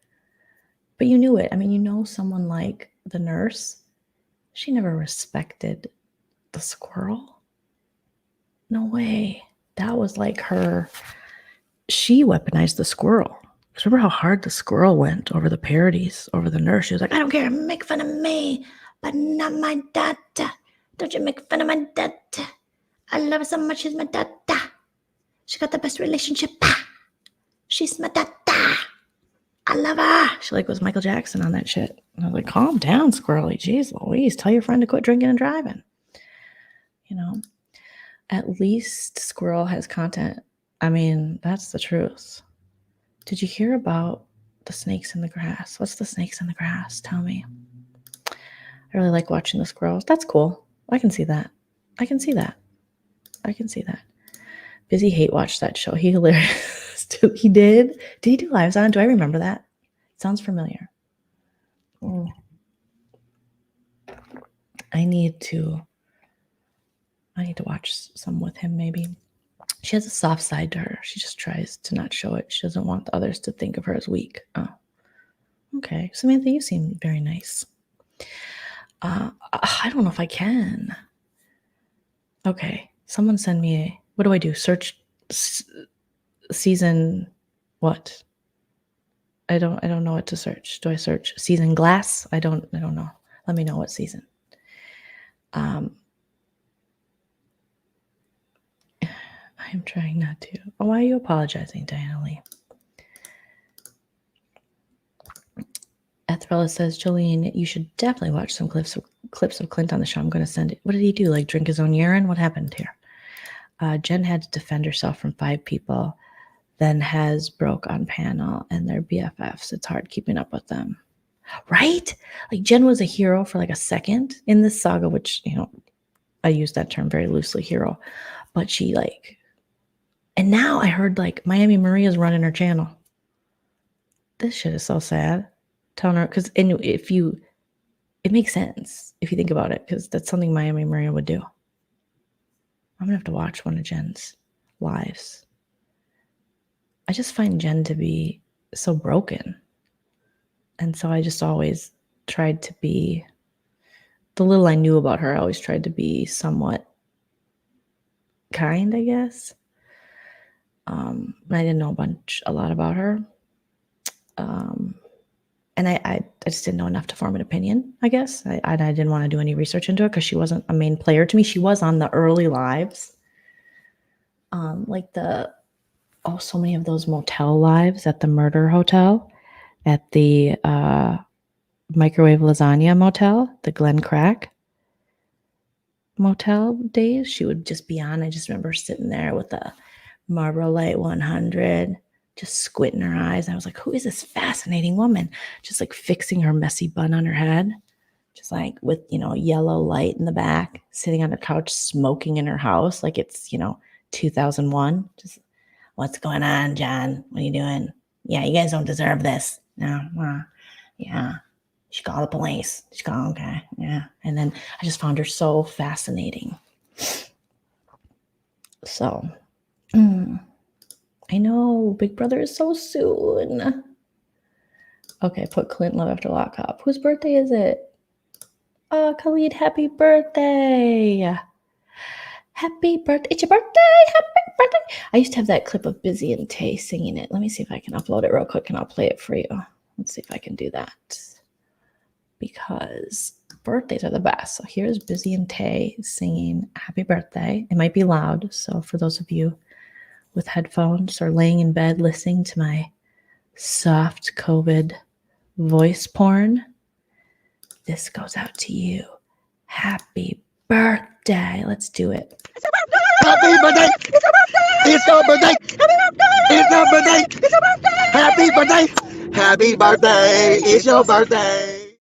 But you knew it. I mean, someone like the nurse, she never respected the squirrel. No way. That was like her. She weaponized the squirrel. Remember how hard the squirrel went over the parodies, over the nurse? She was like, I don't care, make fun of me, but not my data. Don't you make fun of my data. I love her so much, she's my data. She got the best relationship. She's my data. I love her. She was Michael Jackson on that shit. And I was like, calm down, squirrely. Jeez Louise, tell your friend to quit drinking and driving. At least Squirrel has content. I mean, that's the truth. Did you hear about the snakes in the grass? What's the snakes in the grass? Tell me. I really like watching the squirrels. That's cool. I can see that. Busy hate watched that show. He hilarious. He did. Did he do lives on it? Do I remember that? It sounds familiar. I need to I need to watch some with him maybe. She has a soft side to her. She just tries to not show it. She doesn't want the others to think of her as weak. Oh, okay. Samantha, you seem very nice. I don't know if I can. Okay. Someone send me what do I do? Search season what? I don't know what to search. Do I search season glass? I don't know. Let me know what season. I'm trying not to. Oh, why are you apologizing, Diana Lee? Ethrella says, Joleen, you should definitely watch some clips of Clint on the show. I'm going to send it. What did he do? Like drink his own urine? What happened here? Jen had to defend herself from 5 people, then has broke on panel and they're BFFs. It's hard keeping up with them. Right? Like Jen was a hero for like a second in this saga, which, I use that term very loosely, hero. But she and now I heard like Miami Maria's running her channel. This shit is so sad. Telling her, because it makes sense if you think about it, because that's something Miami Maria would do. I'm gonna have to watch one of Jen's lives. I just find Jen to be so broken. And so I just always tried to be, the little I knew about her, I always tried to be somewhat kind, I guess. I didn't know a lot about her. And I just didn't know enough to form an opinion, I guess. I didn't want to do any research into it because she wasn't a main player to me. She was on the early lives. Like so many of those motel lives at the murder hotel, at the microwave lasagna motel, the Glen Crack motel days. She would just be on. I just remember sitting there with a Marlboro Light 100, just squinting her eyes. I was like, who is this fascinating woman? Just like fixing her messy bun on her head, just like with, yellow light in the back, sitting on her couch, smoking in her house like it's, 2001. Just, what's going on, John? What are you doing? Yeah, you guys don't deserve this. No, yeah. You should call the police. Okay, yeah. And then I just found her so fascinating. So, I know, Big Brother is so soon. Okay, put Clint Love after lockup. Whose birthday is it? Oh, Khalid, happy birthday. Happy birthday. It's your birthday. Happy birthday. I used to have that clip of Busy and Tay singing it. Let me see if I can upload it real quick and I'll play it for you. Let's see if I can do that. Because birthdays are the best. So here's Busy and Tay singing happy birthday. It might be loud. So for those of you with headphones or laying in bed listening to my soft COVID voice porn, this goes out to you. Happy birthday. Let's do it. Happy birthday. It's your birthday. It's your birthday. It's your birthday. Happy birthday. Happy birthday. It's your birthday.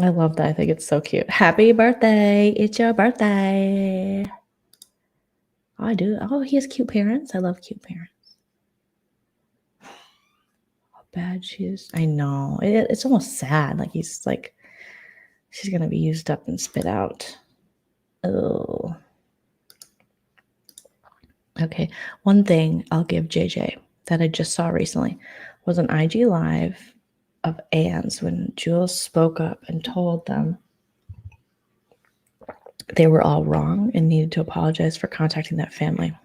I love that. I think it's so cute. Happy birthday. It's your birthday. Oh, I do. Oh, he has cute parents. I love cute parents. How bad she is. I know. It's almost sad. Like she's going to be used up and spit out. Oh. Okay. One thing I'll give JJ that I just saw recently was an IG Live of Anne's when Jules spoke up and told them they were all wrong and needed to apologize for contacting that family.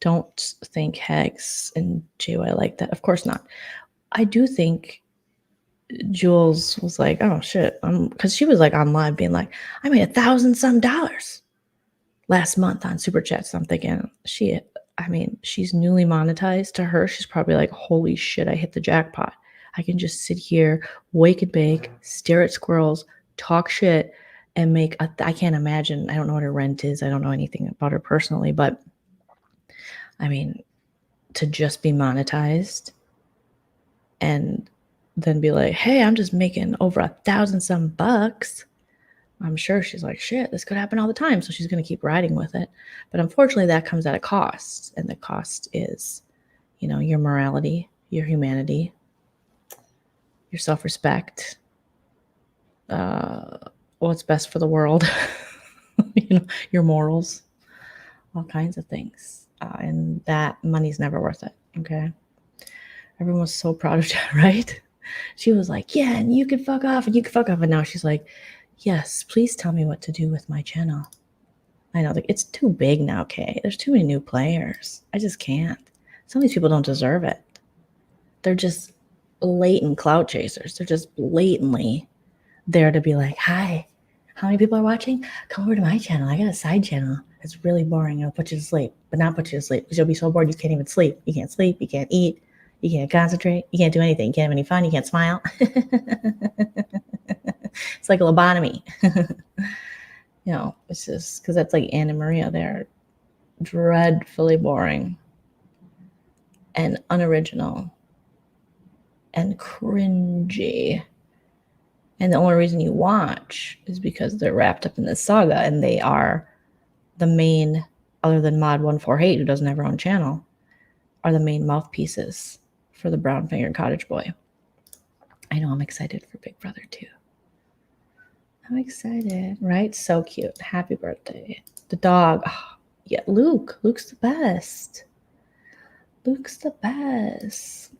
Don't think Hags and JY like that. Of course not. I do think Jules was like, oh shit, because she was like on live being like, I made $1,000 some last month on Super Chats. I'm thinking, she's newly monetized. To her, she's probably like, holy shit, I hit the jackpot. I can just sit here, wake and bake, stare at squirrels, talk shit, and make I can't imagine. I don't know what her rent is. I don't know anything about her personally, but to just be monetized and then be like, hey, I'm just making over $1,000 some. I'm sure she's like, shit, this could happen all the time. So she's going to keep riding with it. But unfortunately, that comes at a cost. And the cost is, your morality, your humanity, your self-respect, what's best for the world. Your morals, all kinds of things. And that money's never worth it. Okay. Everyone was so proud of Jen, right? She was like, yeah, and you can fuck off and you can fuck off. And now she's like, yes, please tell me what to do with my channel. I know, like, it's too big now, Kay. There's too many new players. I just can't. Some of these people don't deserve it. They're just blatant clout chasers. They're just blatantly there to be like, hi, how many people are watching? Come over to my channel. I got a side channel. It's really boring. It'll put you to sleep, but not put you to sleep because you'll be so bored you can't even sleep. You can't sleep. You can't eat. You can't concentrate. You can't do anything. You can't have any fun. You can't smile. It's like a lobotomy. It's just because that's like Anna Maria. They're dreadfully boring and unoriginal and cringy. And the only reason you watch is because they're wrapped up in this saga and they are the main, other than Mod148, who doesn't have her own channel, are the main mouthpieces for the brown fingered cottage boy. I know, I'm excited for Big Brother too. I'm excited, right? So cute. Happy birthday. The dog. Oh, yeah, Luke. Luke's the best. Luke's the best.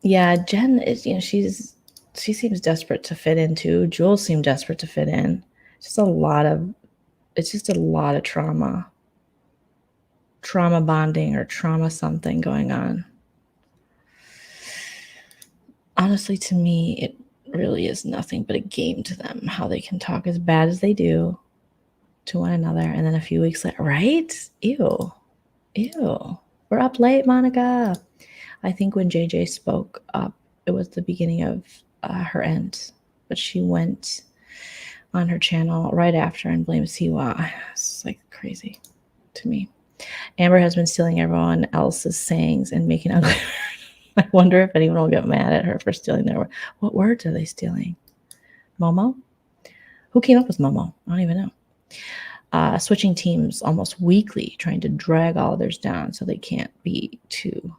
Yeah, Jen is, she seems desperate to fit in too. Jules seemed desperate to fit in. It's just a lot of trauma bonding or trauma something going on. Honestly, to me, it really is nothing but a game to them, how they can talk as bad as they do to one another. And then a few weeks later, right? Ew. We're up late, Monica. I think when JJ spoke up, it was the beginning of her end. But she went on her channel right after and blamed Siwa. It's like crazy to me. Amber has been stealing everyone else's sayings and making ugly. I wonder if anyone will get mad at her for stealing their word. What words are they stealing? Momo? Who came up with Momo? I don't even know. Switching teams almost weekly, trying to drag all others down so they can't be too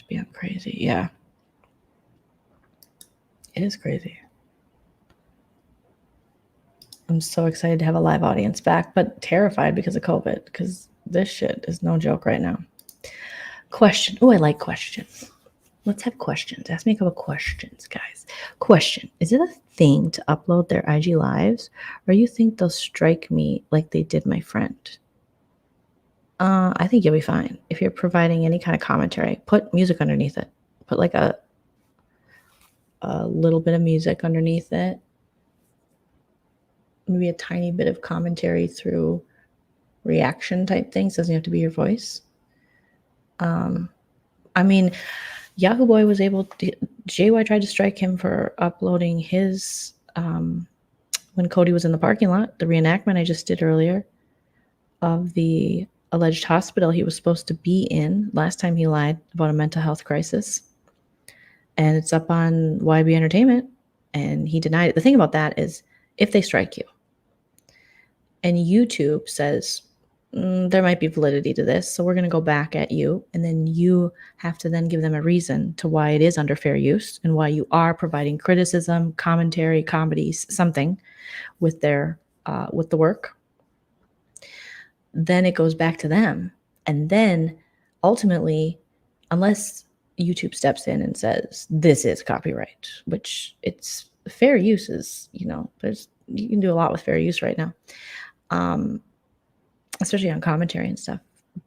beyond crazy. Yeah. It is crazy. I'm so excited to have a live audience back, but terrified because of COVID, because this shit is no joke right now. Question. Oh, I like questions. Let's have questions. Ask me a couple questions, guys. Question. Is it a thing to upload their IG lives, or you think they'll strike me like they did my friend? I think you'll be fine. If you're providing any kind of commentary, put music underneath it. Put like a little bit of music underneath it. Maybe a tiny bit of commentary through reaction type things. Doesn't have to be your voice. I mean, Yahoo Boy was able to, JY tried to strike him for uploading his, when Cody was in the parking lot, the reenactment I just did earlier of the alleged hospital he was supposed to be in last time he lied about a mental health crisis. And it's up on YB Entertainment, and he denied it. The thing about that is if they strike you and YouTube says, there might be validity to this, so we're going to go back at you, and then you have to then give them a reason to why it is under fair use and why you are providing criticism, commentary, comedies, something with their with the work. Then it goes back to them, and then ultimately, unless YouTube steps in and says this is copyright, which it's fair use is, you can do a lot with fair use right now. Especially on commentary and stuff,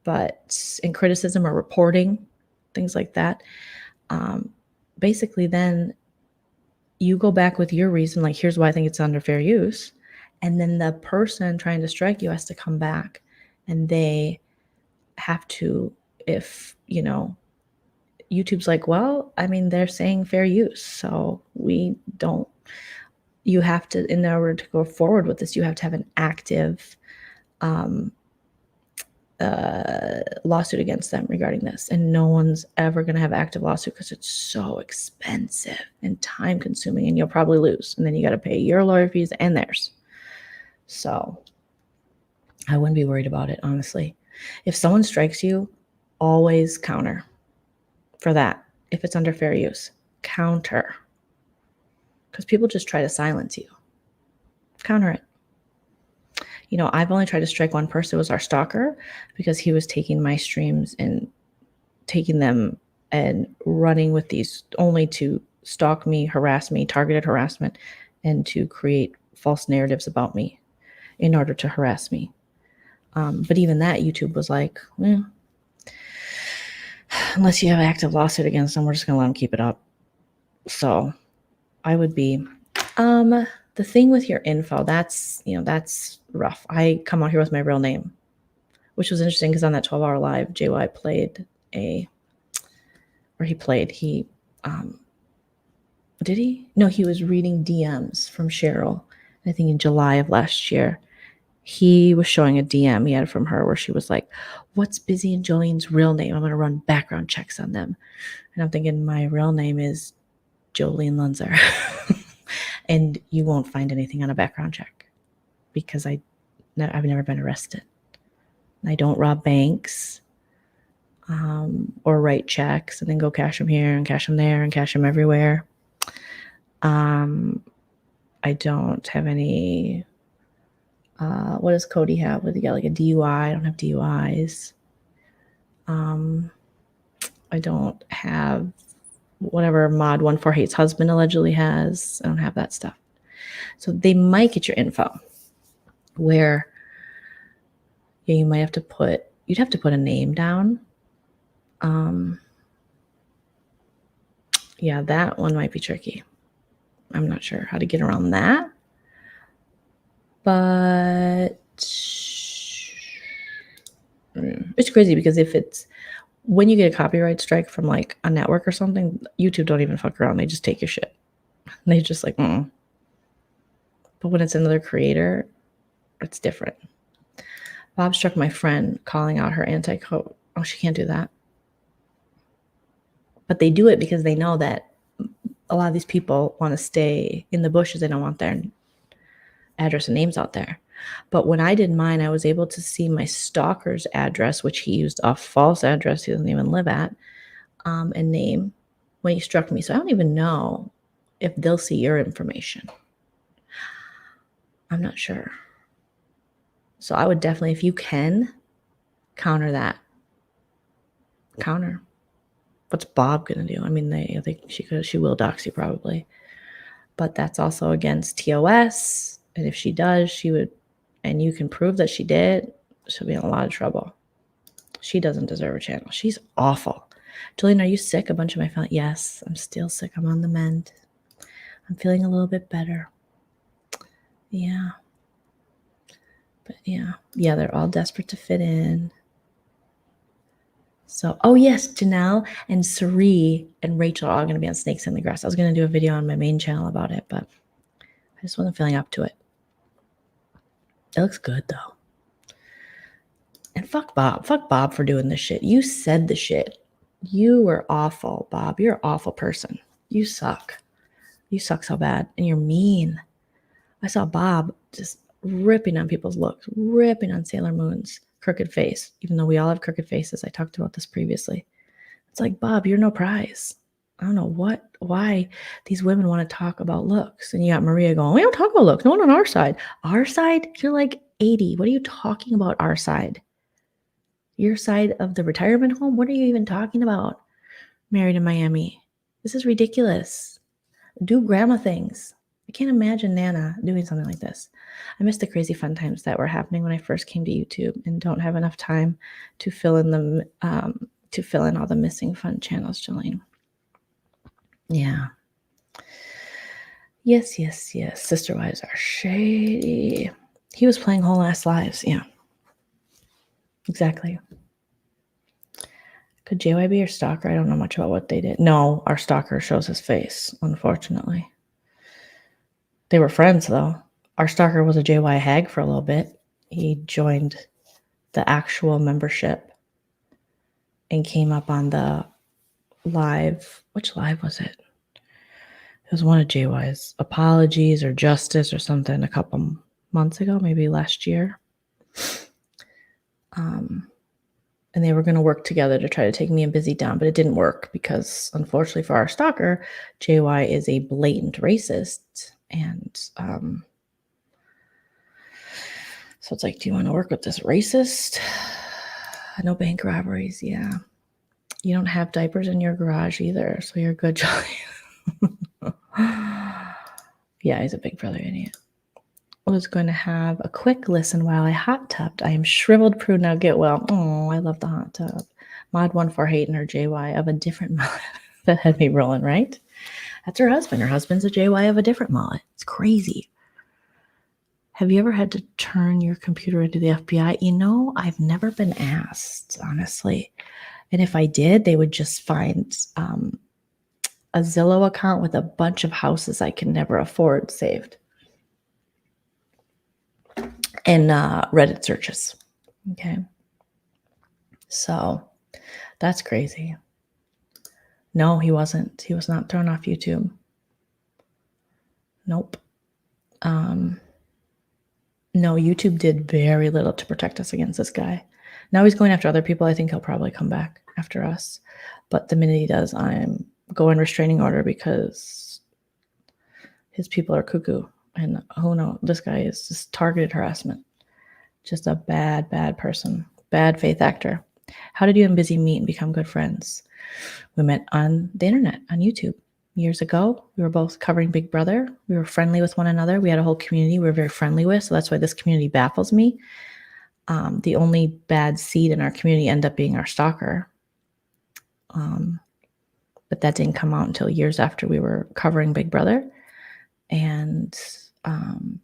but in criticism or reporting, things like that. Basically, then you go back with your reason, like, here's why I think it's under fair use. And then the person trying to strike you has to come back, and they have to, if, YouTube's like, well, I mean, they're saying fair use, so you have to, in order to go forward with this, you have to have an active lawsuit against them regarding this, and no one's ever going to have active lawsuit because it's so expensive and time consuming, and you'll probably lose, and then you got to pay your lawyer fees and theirs. So I wouldn't be worried about it, honestly. If someone strikes you, always counter for that. If it's under fair use, counter, because people just try to silence you. Counter it. You know, I've only tried to strike one person. It was our stalker, because he was taking my streams and taking them and running with these only to stalk me, harass me, targeted harassment, and to create false narratives about me in order to harass me. But even that, YouTube was like, unless you have an active lawsuit against them, we're just going to let them keep it up. So I would be, the thing with your info, that's rough. I come out here with my real name, which was interesting because on that 12-hour live, JY played did he? No, he was reading DMs from Cheryl. I think in July of last year, he was showing a DM he had from her where she was like, what's Busy and Joleen's real name? I'm going to run background checks on them. And I'm thinking, my real name is Joleen Lunzer. And you won't find anything on a background check because I've never been arrested. I don't rob banks or write checks and then go cash them here and cash them there and cash them everywhere. I don't have any, what does Cody have? What, he got like a DUI? I don't have DUIs. I don't have whatever Mod 148's husband allegedly has. I don't have that stuff. So they might get your info where you might have to you'd have to put a name down. Yeah, that one might be tricky. I'm not sure how to get around that. But it's crazy because when you get a copyright strike from like a network or something, YouTube don't even fuck around. They just take your shit. They just like, But when it's another creator, it's different. Bob struck my friend calling out her anti-code. Oh, she can't do that. But they do it because they know that a lot of these people want to stay in the bushes. They don't want their address and names out there. But when I did mine, I was able to see my stalker's address, which he used a false address he doesn't even live at, and name when he struck me. So I don't even know if they'll see your information. I'm not sure. So I would definitely, if you can, counter that. Counter. What's Bob going to do? I mean, I think she will dox you probably. But that's also against TOS. And if she does, she would, and you can prove that she did, she'll be in a lot of trouble. She doesn't deserve a channel. She's awful. Joleen, are you sick? A bunch of my family. Yes, I'm still sick. I'm on the mend. I'm feeling a little bit better. Yeah. But yeah, they're all desperate to fit in. So, oh yes, Janelle and Sari and Rachel are all going to be on Snakes in the Grass. I was going to do a video on my main channel about it, but I just wasn't feeling up to it. It looks good though. And fuck Bob. Fuck Bob for doing this shit. You said the shit. You were awful, Bob. You're an awful person. You suck. You suck so bad. And you're mean. I saw Bob just ripping on people's looks, ripping on Sailor Moon's crooked face, even though we all have crooked faces. I talked about this previously. It's like, Bob, you're no prize. I don't know why these women want to talk about looks. And you got Maria going, we don't talk about looks. No one on our side. Our side? You're like 80. What are you talking about, our side? Your side of the retirement home? What are you even talking about? Married in Miami. This is ridiculous. Do grandma things. I can't imagine Nana doing something like this. I miss the crazy fun times that were happening when I first came to YouTube and don't have enough time to fill in all the missing fun channels, Joleen. Yeah. Yes. Sister wives are shady. He was playing whole ass lives. Yeah. Exactly. Could JY be your stalker? I don't know much about what they did. No, our stalker shows his face, unfortunately. They were friends, though. Our stalker was a JY hag for a little bit. He joined the actual membership and came up on the live. Which live was it? It was one of JY's apologies or justice or something a couple months ago, maybe last year. And they were going to work together to try to take me and Busy down, but it didn't work because, unfortunately for our stalker, JY is a blatant racist. And So it's like, do you want to work with this racist? No bank robberies. Yeah. You don't have diapers in your garage either. So you're good, Joleen. Yeah, he's a big brother idiot. I was going to have a quick listen while I hot tubbed. I am shriveled prune now. Get well. Oh, I love the hot tub. Mod 148 her JY of a different mullet. That had me rolling, right? That's her husband. Her husband's a JY of a different mullet. It's crazy. Have you ever had to turn your computer into the FBI? You know, I've never been asked, honestly. And if I did, they would just find a Zillow account with a bunch of houses I can never afford saved. And Reddit searches. Okay. So that's crazy. No, he wasn't. He was not thrown off YouTube. Nope. No, YouTube did very little to protect us against this guy. Now he's going after other people. I think he'll probably come back after us. But the minute he does, I'm going restraining order because his people are cuckoo. And oh no, this guy is just targeted harassment. Just a bad, bad person. Bad faith actor. How did you and Busy meet and become good friends? We met on the internet, on YouTube. Years ago, we were both covering Big Brother. We were friendly with one another. We had a whole community we were very friendly with. So that's why this community baffles me. The only bad seed in our community ended up being our stalker. But that didn't come out until years after we were covering Big Brother. And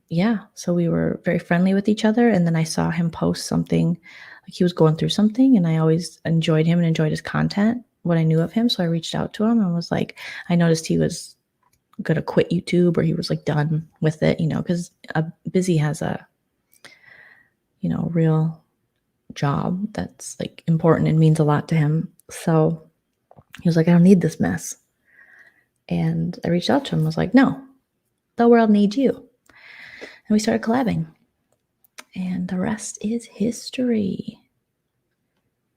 yeah, so we were very friendly with each other. And then I saw him post something, like he was going through something, and I always enjoyed him and enjoyed his content, what I knew of him. So I reached out to him and was like, I noticed he was going to quit YouTube, or he was like done with it, you know, because Busy has a, you know, real job that's like important and means a lot to him. So he was like, I don't need this mess. And I reached out to him, was like, no, the world needs you. And we started collabing. And the rest is history.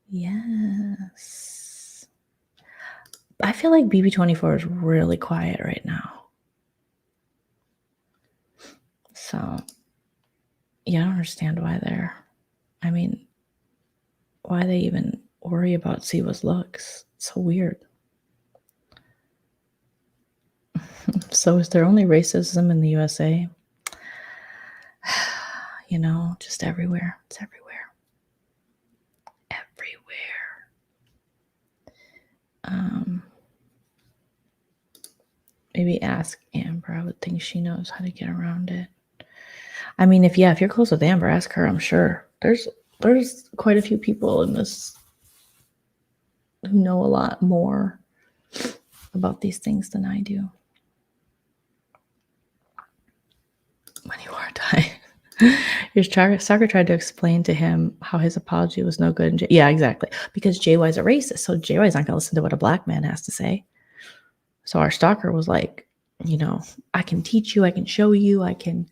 Yes. I feel like BB24 is really quiet right now. So, yeah, I don't understand why why they even worry about Siwa's looks. It's so weird. So is there only racism in the USA? You know, just everywhere. It's everywhere. Maybe ask Amber. I would think she knows how to get around it. I mean, if you're close with Amber, ask her. I'm sure there's quite a few people in this who know a lot more about these things than I do. When you are dying. Your stalker tried to explain to him how his apology was no good. Yeah, exactly. Because JY's a racist. So JY's not going to listen to what a black man has to say. So our stalker was like, you know, I can teach you. I can show you. I can,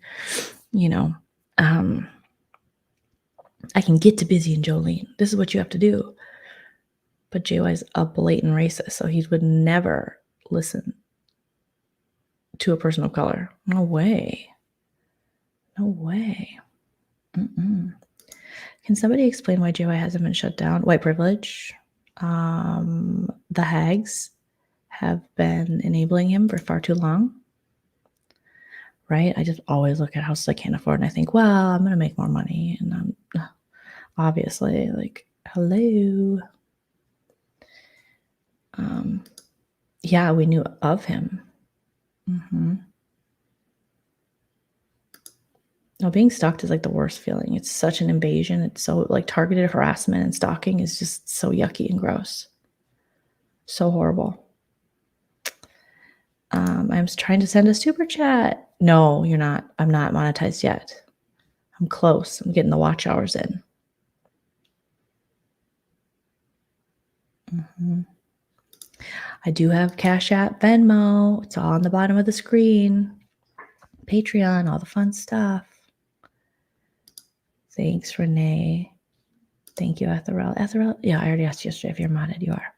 you know, I can get to Busy and Joleen. This is what you have to do. But JY's a blatant racist. So he would never listen to a person of color. No way. No way. Mm-mm. Can somebody explain why JY hasn't been shut down? White privilege. The hags have been enabling him for far too long. Right? I just always look at houses I can't afford and I think, well, I'm going to make more money. And I'm obviously like, hello. Yeah, we knew of him. Mm-hmm. No, being stalked is like the worst feeling. It's such an invasion. It's so like targeted harassment, and stalking is just so yucky and gross. So horrible. I'm trying to send a super chat. No, you're not. I'm not monetized yet. I'm close. I'm getting the watch hours in. Mm-hmm. I do have Cash App, Venmo. It's all on the bottom of the screen. Patreon, all the fun stuff. Thanks, Renee. Thank you, Etherel. Etherel, yeah, I already asked you yesterday if you're modded. You are.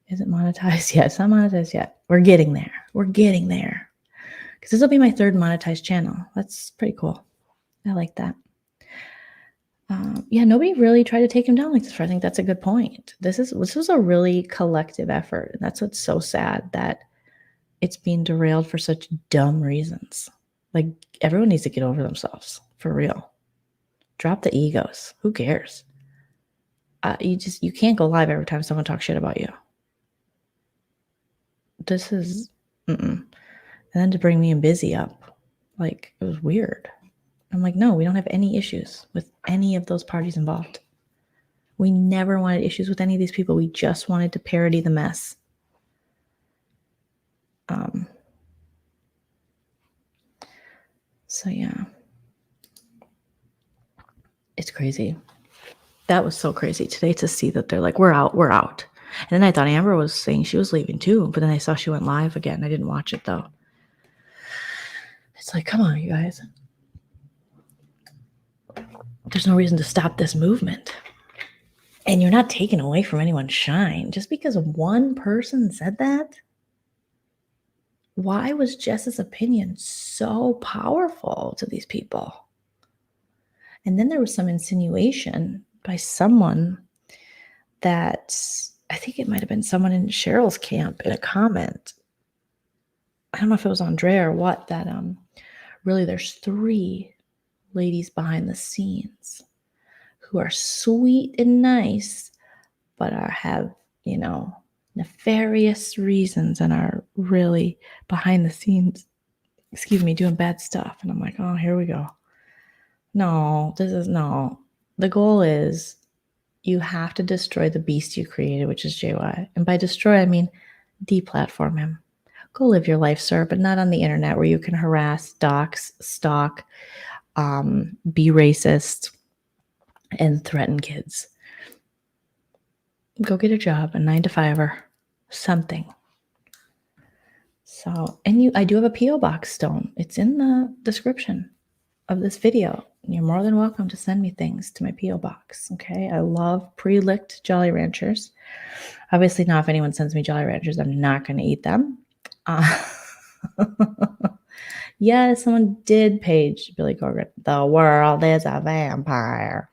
Is it monetized yet? It's not monetized yet. We're getting there. We're getting there. Because this will be my third monetized channel. That's pretty cool. I like that. yeah, nobody really tried to take him down like this. I think that's a good point. This was a really collective effort, and that's what's so sad, that it's being derailed for such dumb reasons. Like, everyone needs to get over themselves, for real. Drop the egos. Who cares? You can't go live every time someone talks shit about you. This is, and then to bring me and Busy up, like, it was weird. I'm like, no, we don't have any issues with any of those parties involved. We never wanted issues with any of these people. We just wanted to parody the mess. So yeah, it's crazy. That was so crazy today to see that they're like, we're out. And then I thought Amber was saying she was leaving too, but then I saw she went live again. I didn't watch it though. It's like, come on, you guys. There's no reason to stop this movement. And you're not taking away from anyone's shine just because one person said that. Why was Jess's opinion so powerful to these people? And then there was some insinuation by someone that, I think it might have been someone in Cheryl's camp, in a comment. I don't know if it was Andrea or what, that really there's 3 ladies behind the scenes who are sweet and nice, but have, nefarious reasons and are really behind the scenes, doing bad stuff. And I'm like, oh, here we go. No. The goal is you have to destroy the beast you created, which is JY. And by destroy, I mean deplatform him. Go live your life, sir, but not on the internet where you can harass, dox, stalk, be racist, and threaten kids. Go get a job, a 9-to-5-er, something. So, and I do have a P.O. box stone. It's in the description of this video. You're more than welcome to send me things to my P.O. box. Okay. I love pre-licked Jolly Ranchers. Obviously, now if anyone sends me Jolly Ranchers, I'm not going to eat them. Yeah, someone did page Billy Corgan. The world is a vampire.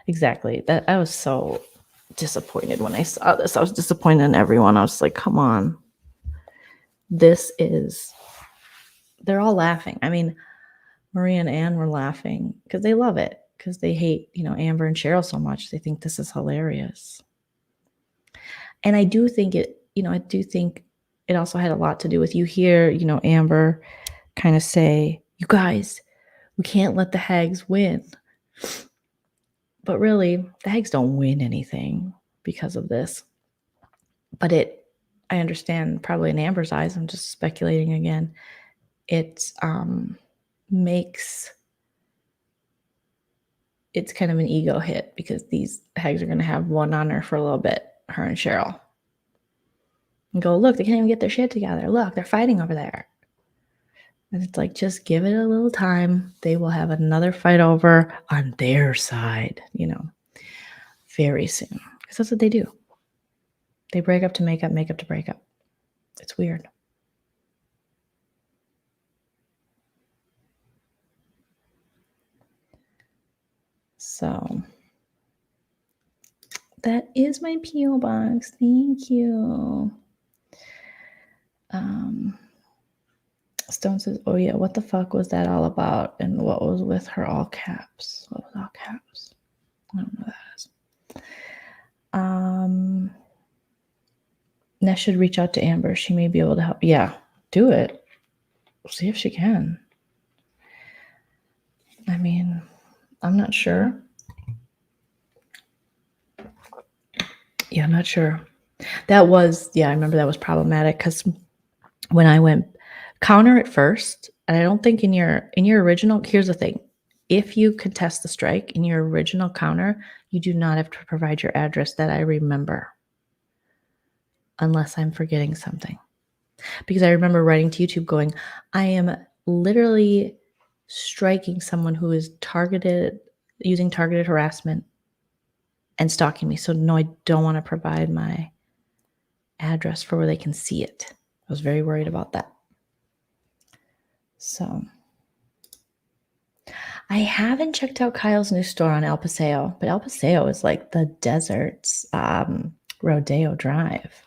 Exactly. That I was so disappointed when I saw this. I was disappointed in everyone. I was like, come on. They're all laughing. I mean, Maria and Anne were laughing because they love it, because they hate, Amber and Cheryl so much. They think this is hilarious. And I do think it also had a lot to do with, you hear, Amber kind of say, you guys, we can't let the hags win. But really, the hags don't win anything because of this. But I understand, probably in Amber's eyes, I'm just speculating again, it makes, it's kind of an ego hit, because these hags are going to have one on her for a little bit, her and Cheryl. And go, look, they can't even get their shit together. Look, they're fighting over there. And it's like, just give it a little time. They will have another fight over on their side, very soon. Because that's what they do. They break up to make up to break up. It's weird. So that is my P.O. box. Thank you. Stone says, oh yeah, what the fuck was that all about? And what was with her all caps? What was all caps? I don't know what that is. Ness should reach out to Amber. She may be able to help. Yeah, do it. See if she can. I mean, I'm not sure. Yeah, I'm not sure. I remember that was problematic, because when I went counter at first, and I don't think in your original, here's the thing. If you contest the strike in your original counter, you do not have to provide your address, that I remember. Unless I'm forgetting something. Because I remember writing to YouTube going, I am literally striking someone who is using targeted harassment and stalking me. So no, I don't want to provide my address for where they can see it. I was very worried about that. So I haven't checked out Kyle's new store on El Paseo, but El Paseo is like the desert's Rodeo Drive.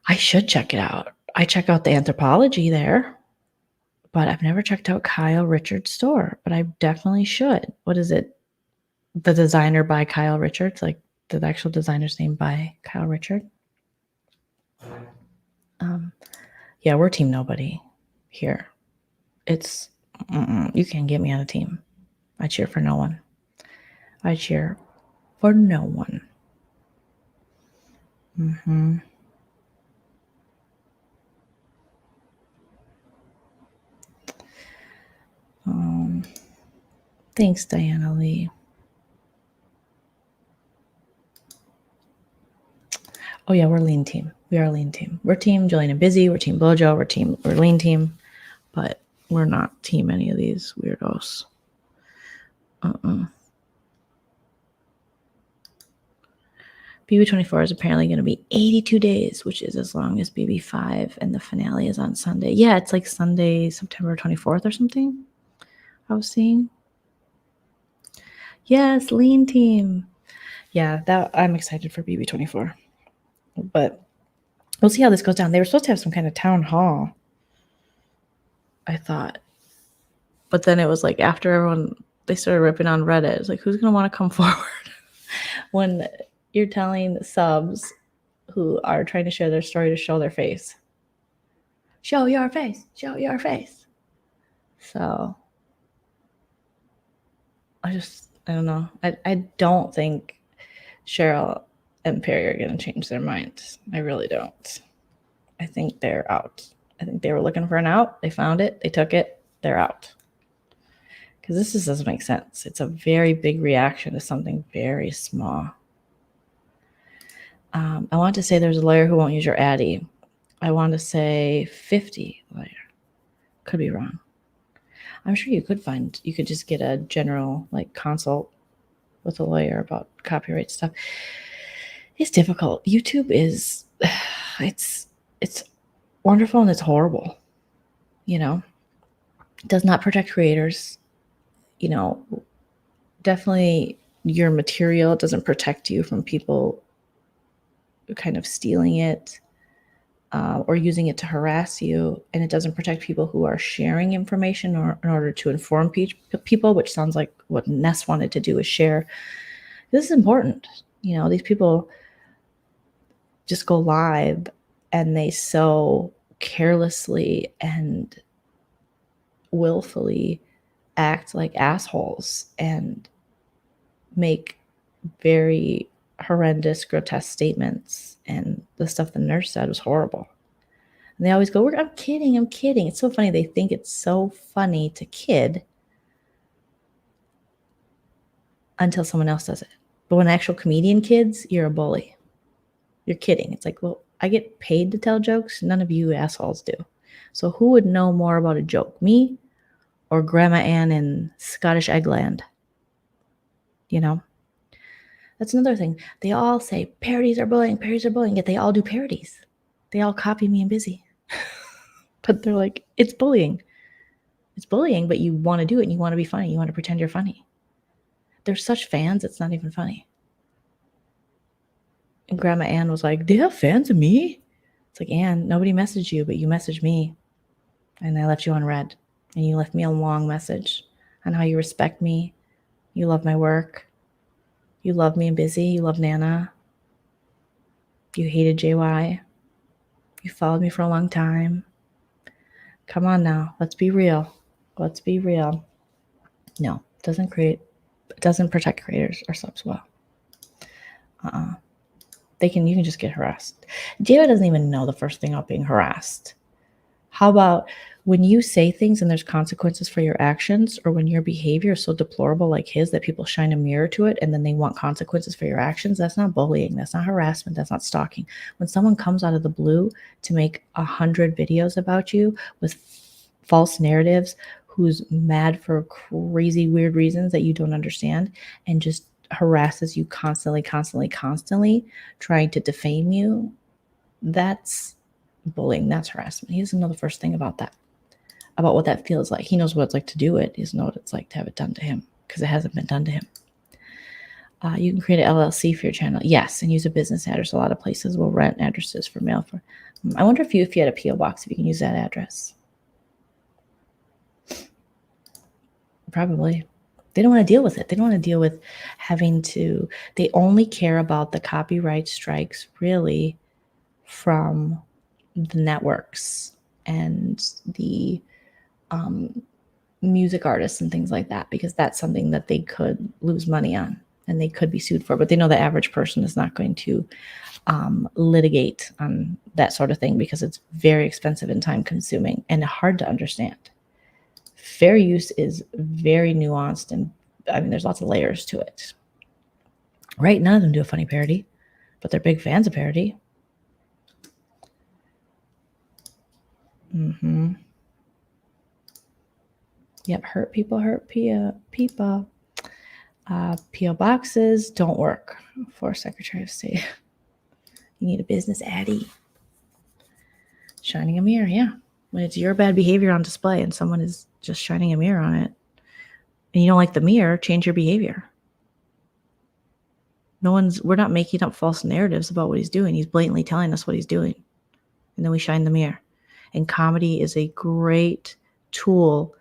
I should check it out. I check out the Anthropology there, but I've never checked out Kyle Richards' store, but I definitely should. What is it? The designer by Kyle Richards, like the actual designer's name by Kyle Richard. Yeah, we're team nobody here. It's you can't get me on a team. I cheer for no one. I cheer for no one. Thanks, Diana Lee. Oh yeah, we're lean team. We are a lean team. We're team Joleen and Busy. We're team Blojo. We're lean team, but we're not team any of these weirdos. BB24 is apparently going to be 82 days, which is as long as BB5, and the finale is on Sunday. Yeah, it's like Sunday, September 24th or something. I was seeing. Yes, lean team. Yeah, that I'm excited for BB24. But we'll see how this goes down. They were supposed to have some kind of town hall, I thought. But then it was like after everyone, they started ripping on Reddit. It's like, who's going to want to come forward when you're telling subs who are trying to share their story to show their face? Show your face. Show your face. So I don't know. I don't think Cheryl and Perry are going to change their minds. I really don't. I think they're out. I think they were looking for an out. They found it. They took it. They're out. Because this just doesn't make sense. It's a very big reaction to something very small. I want to say there's a lawyer who won't use your Addy. I want to say 50 lawyer. Could be wrong. I'm sure you could just get a general like consult with a lawyer about copyright stuff. It's difficult. YouTube is, it's wonderful and it's horrible. You know, it does not protect creators. You know, definitely your material doesn't protect you from people kind of stealing it or using it to harass you. And it doesn't protect people who are sharing information in order to inform people, which sounds like what Ness wanted to do, is share. This is important. You know, these people just go live and they so carelessly and willfully act like assholes and make very horrendous, grotesque statements. And the stuff the nurse said was horrible. And they always go, I'm kidding. It's so funny. They think it's so funny to kid until someone else does it. But when an actual comedian kids, you're a bully. You're kidding. It's like, well, I get paid to tell jokes. None of you assholes do. So who would know more about a joke? Me or Grandma Ann in Scottish Eggland? You know? That's another thing. They all say parodies are bullying, yet they all do parodies. They all copy me and Busy. But they're like, it's bullying. It's bullying, but you want to do it and you want to be funny. You want to pretend you're funny. They're such fans, it's not even funny. And Grandma Ann was like, they have fans of me? It's like, Ann, nobody messaged you, but you messaged me. And I left you on read. And you left me a long message on how you respect me. You love my work. You love me and Busy. You love Nana. You hated JY. You followed me for a long time. Come on now. Let's be real. Let's be real. No, it doesn't protect creators or subs well. You can just get harassed. JY doesn't even know the first thing about being harassed. How about when you say things and there's consequences for your actions, or when your behavior is so deplorable like his that people shine a mirror to it and then they want consequences for your actions? That's not bullying. That's not harassment. That's not stalking. When someone comes out of the blue to make 100 videos about you with false narratives, who's mad for crazy, weird reasons that you don't understand, and just harasses you constantly, trying to defame you, that's bullying. That's harassment. He doesn't know the first thing about that. about what that feels like. He knows what it's like to do it. He doesn't know what it's like to have it done to him because it hasn't been done to him. You can create an LLC for your channel. Yes, and use a business address. A lot of places will rent addresses for mail. I wonder if you had a P.O. box, if you can use that address. Probably. They don't want to deal with it. They don't want to deal with having to. They only care about the copyright strikes, really, from the networks and the music artists and things like that, because that's something that they could lose money on and they could be sued for. But they know the average person is not going to litigate on that sort of thing because it's very expensive and time consuming and hard to understand. Fair use is very nuanced, and I mean, there's lots of layers to it. Right? None of them do a funny parody, but they're big fans of parody. Mm-hmm. Yep, hurt people hurt people. P.O. boxes don't work for Secretary of State. You need a business addy. Shining a mirror, yeah. When it's your bad behavior on display and someone is just shining a mirror on it, and you don't like the mirror, change your behavior. We're not making up false narratives about what he's doing. He's blatantly telling us what he's doing. And then we shine the mirror. And comedy is a great tool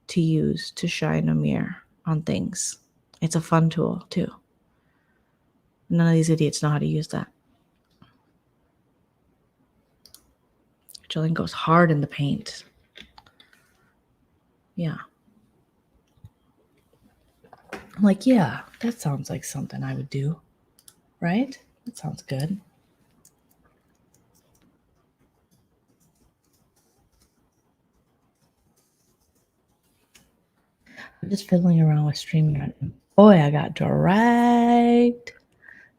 to use to shine a mirror on things. It's a fun tool too. None of these idiots know how to use that. Joleen goes hard in the paint. Yeah. I'm like, yeah, that sounds like something I would do. Right? That sounds good. I'm just fiddling around with StreamYard. Boy, I got dragged.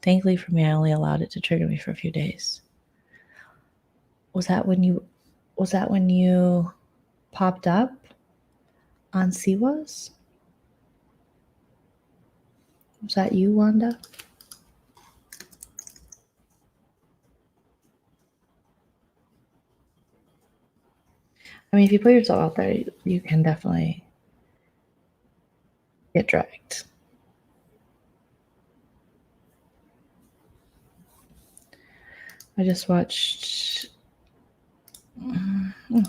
Thankfully for me, I only allowed it to trigger me for a few days. Was that when you popped up on Siwas? Was that you, Wanda? I mean, if you put yourself out there, you can definitely get dragged. I just watched.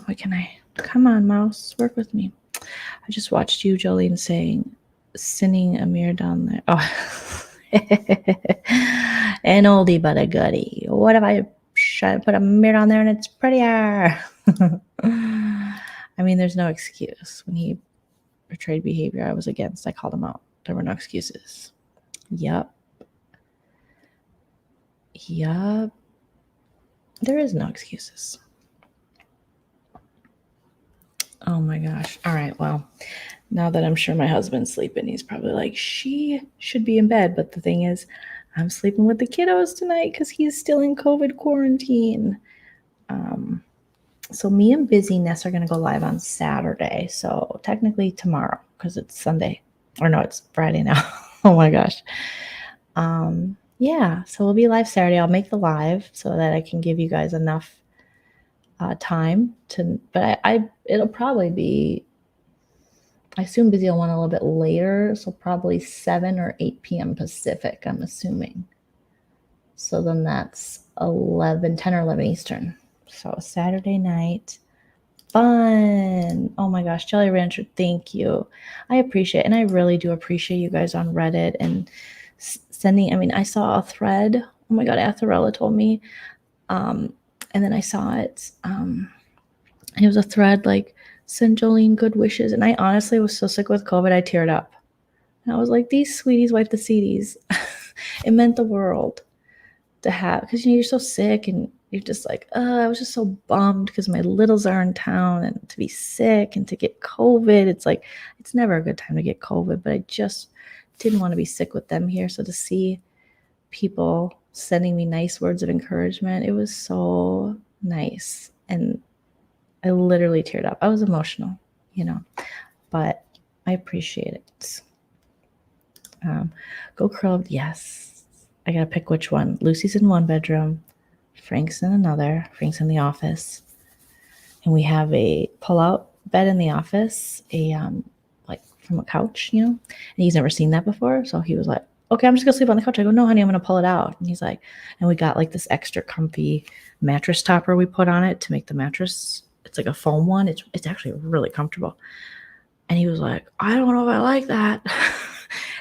What can I? Come on, mouse, work with me. I just watched you, Joleen, sending a mirror down there. Oh, an oldie but a goodie. What if I put a mirror down there and it's prettier? I mean, there's no excuse. When he portrayed behavior I was against, I called him out. There were no excuses. Yup. There is no excuses. Oh my gosh. All right. Well, now that I'm sure my husband's sleeping, he's probably like, she should be in bed. But the thing is, I'm sleeping with the kiddos tonight because he's still in COVID quarantine. So me and Busyness are going to go live on Saturday. So technically tomorrow because it's Sunday. Or no, it's Friday now. Oh my gosh. Yeah. So we'll be live Saturday. I'll make the live so that I can give you guys enough time to, but it'll probably be, I assume Busy will want a little bit later, so probably 7 or 8 p.m. Pacific, I'm assuming. So then that's 10 or 11 Eastern. So Saturday night, fun. Oh my gosh, Jelly Rancher, thank you. I appreciate it, and I really do appreciate you guys on Reddit and sending, I mean, I saw a thread. Oh my God, Atharella told me. And then I saw it, and it was a thread like, send Joleen good wishes. And I honestly was so sick with COVID, I teared up. And I was like, these sweeties wipe the seedies. It meant the world to have, because you're so sick and you're just like, I was just so bummed because my littles are in town, and to be sick and to get COVID, it's like, it's never a good time to get COVID, but I just didn't want to be sick with them here. So to see people sending me nice words of encouragement, it was so nice. And I literally teared up. I was emotional, but I appreciate it. Go curl. Yes. I got to pick which one. Lucy's in one bedroom. Frank's in another. Frank's in the office. And we have a pull-out bed in the office, like from a couch, and he's never seen that before. So he was like, okay, I'm just gonna sleep on the couch. I go, no, honey, I'm gonna pull it out. And he's like, and we got like this extra comfy mattress topper we put on it to make the mattress. It's like a foam one. It's actually really comfortable. And he was like, I don't know if I like that.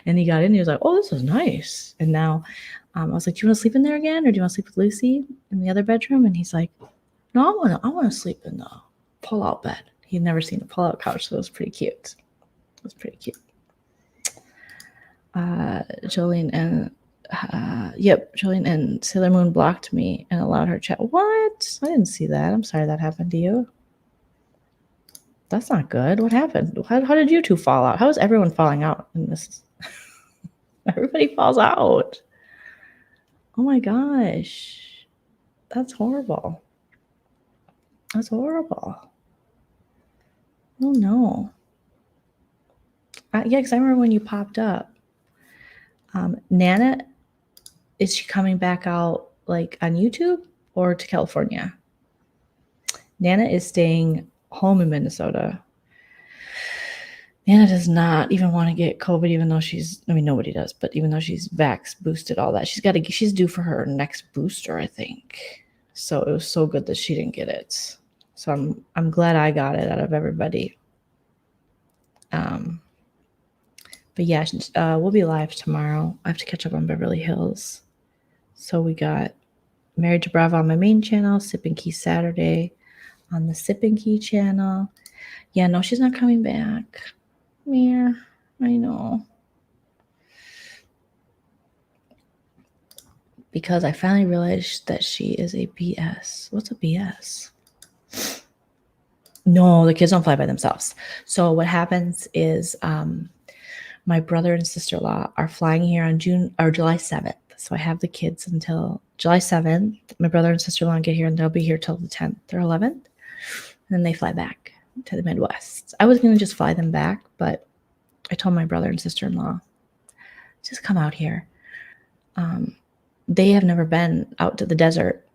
And he got in and he was like, oh, this is nice. And now I was like, do you want to sleep in there again? Or do you want to sleep with Lucy in the other bedroom? And he's like, no, I want to sleep in the pull-out bed. He'd never seen a pull-out couch, so it was pretty cute. It was pretty cute. Joleen and Sailor Moon blocked me and allowed her chat. What? I didn't see that. I'm sorry that happened to you. That's not good. What happened? How did you two fall out? How is everyone falling out in this? Everybody falls out. Oh my gosh. That's horrible. That's horrible. Oh no. Yeah, because I remember when you popped up. Nana, is she coming back out like on YouTube or to California? Nana is staying home in Minnesota. Nana does not even want to get COVID, even though nobody does, but even though she's vax boosted, all that, she's due for her next booster, I think. So it was so good that she didn't get it. So I'm glad I got it out of everybody. But yeah, we'll be live tomorrow. I have to catch up on Beverly Hills. So we got Married to Bravo on my main channel, Sip and Key Saturday on the Sip and Key channel. Yeah, no, she's not coming back. Yeah, I know. Because I finally realized that she is a BS. What's a BS? No, the kids don't fly by themselves. So what happens is my brother and sister-in-law are flying here on July 7th. So I have the kids until July 7th. My brother and sister-in-law get here and they'll be here till the 10th or 11th. And then they fly back to the Midwest. I was going to just fly them back, but I told my brother and sister-in-law, just come out here. They have never been out to the desert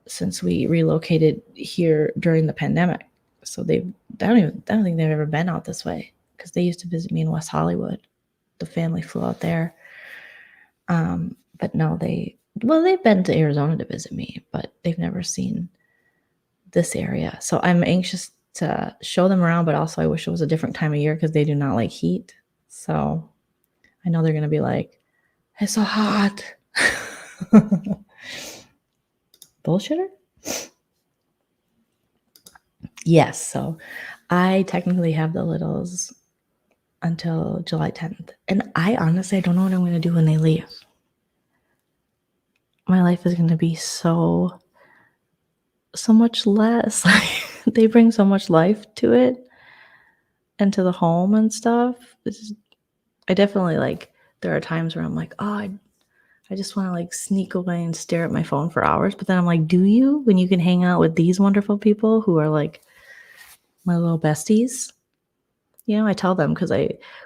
since we relocated here during the pandemic. So I don't think they've ever been out this way because they used to visit me in West Hollywood. The family flew out there. But no, they've been to Arizona to visit me, but they've never seen this area. So I'm anxious to show them around, but also I wish it was a different time of year because they do not like heat. So I know they're going to be like, it's so hot. Bullshitter? Yes, so I technically have the littles until July 10th. And I honestly don't know what I'm going to do when they leave. My life is going to be so much less. They bring so much life to it and to the home and stuff. I definitely there are times where I'm like, oh, I just want to sneak away and stare at my phone for hours. But then I'm like, do you? When you can hang out with these wonderful people who are like my little besties? I tell them because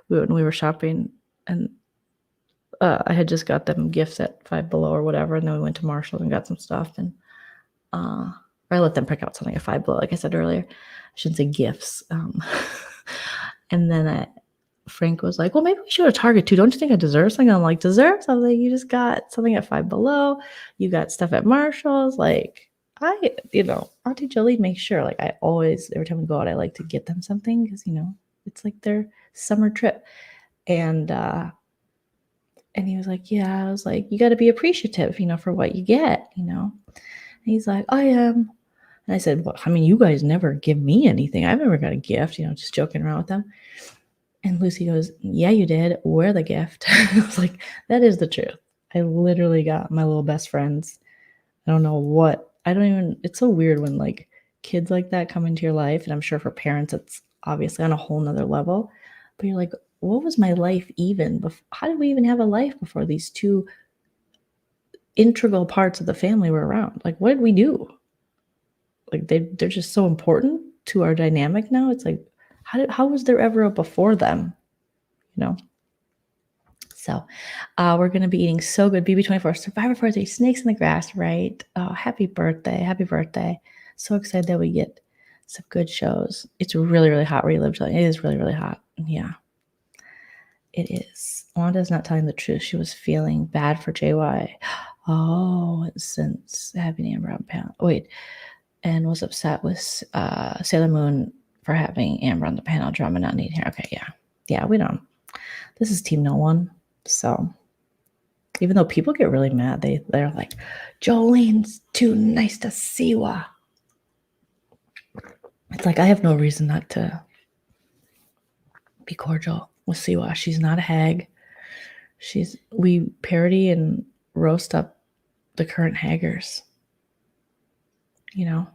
when we were shopping and I had just got them gifts at Five Below or whatever. And then we went to Marshall and got some stuff. And or I let them pick out something at Five Below, like I said earlier. I shouldn't say gifts. And then Frank was like, well, maybe we should go to Target too. Don't you think I deserve something? I'm like, deserve something? You just got something at Five Below. You got stuff at Marshall's. Auntie Joleen makes sure, I always, every time we go out, I like to get them something because, it's like their summer trip. And he was like, yeah, I was like, you got to be appreciative, for what you get, And he's like, I am. And I said, well, you guys never give me anything. I've never got a gift, just joking around with them. And Lucy goes, yeah, you did. We're the gift. I was like, that is the truth. I literally got my little best friends. I don't know what. It's so weird when kids like that come into your life. And I'm sure for parents, it's obviously on a whole nother level. But you're like, what was my life even? How did we even have a life before these two integral parts of the family were around? What did we do? They're just so important to our dynamic now. It's like, how was there ever a before them? So we're going to be eating so good. BB24 Survivor 43 Snakes in the Grass, right? Oh, happy birthday. Happy birthday. So excited that we get Some good shows. It's really, really hot where you live, Jillian. It is really, really hot. Yeah. It is. Wanda's not telling the truth. She was feeling bad for JY. Oh, since having Amber on panel. Wait. And was upset with Sailor Moon for having Amber on the panel, drama not needing her. Okay, yeah. Yeah, we don't. This is Team No One. So even though people get really mad, they're like, Jolene's too nice to Siwa. It's like I have no reason not to be cordial with Siwa. She's not a hag. We parody and roast up the current haggers, you know,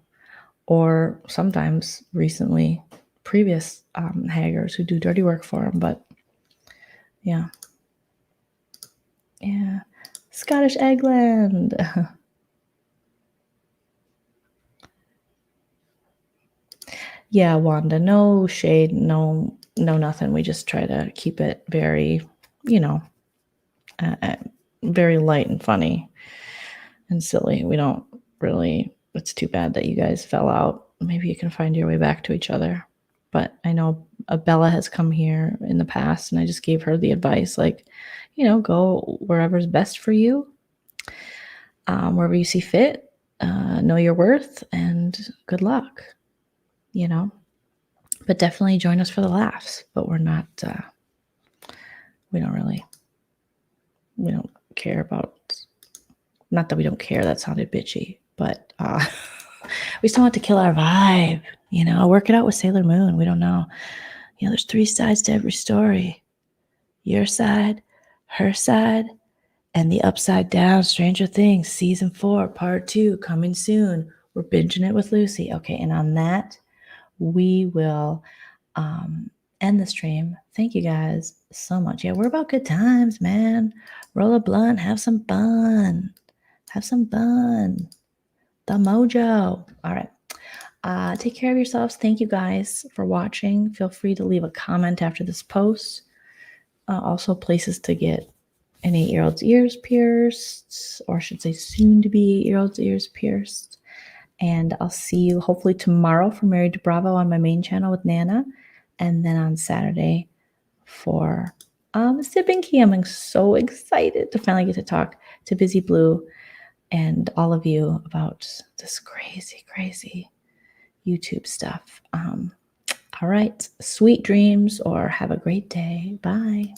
or sometimes recently previous haggers who do dirty work for them. But yeah. Scottish Eggland. Yeah, Wanda, no shade, no nothing. We just try to keep it very, very light and funny and silly. We don't really, it's too bad that you guys fell out. Maybe you can find your way back to each other. But I know Bella has come here in the past, and I just gave her the advice, like, go wherever's best for you, wherever you see fit, know your worth, and good luck, But definitely join us for the laughs. But we're not, we don't care about, not that we don't care, that sounded bitchy, but we still want to kill our vibe, work it out with Sailor Moon. We don't know. There's 3 sides to every story. Your side, her side, and the upside down Stranger Things season 4, part 2 coming soon. We're binging it with Lucy. Okay, and on that, we will end the stream. Thank you guys so much. Yeah, we're about good times, man. Roll a blunt, have some fun. Have some fun. The mojo. All right. Take care of yourselves. Thank you guys for watching. Feel free to leave a comment after this post. Also, places to get an 8-year-old's ears pierced, or I should say soon to be 8-year-old's ears pierced. And I'll see you hopefully tomorrow for Married to Bravo on my main channel with Nana. And then on Saturday for Sip and Key. I'm so excited to finally get to talk to Busy Blue and all of you about this crazy, crazy YouTube stuff. All right. Sweet dreams, or have a great day. Bye.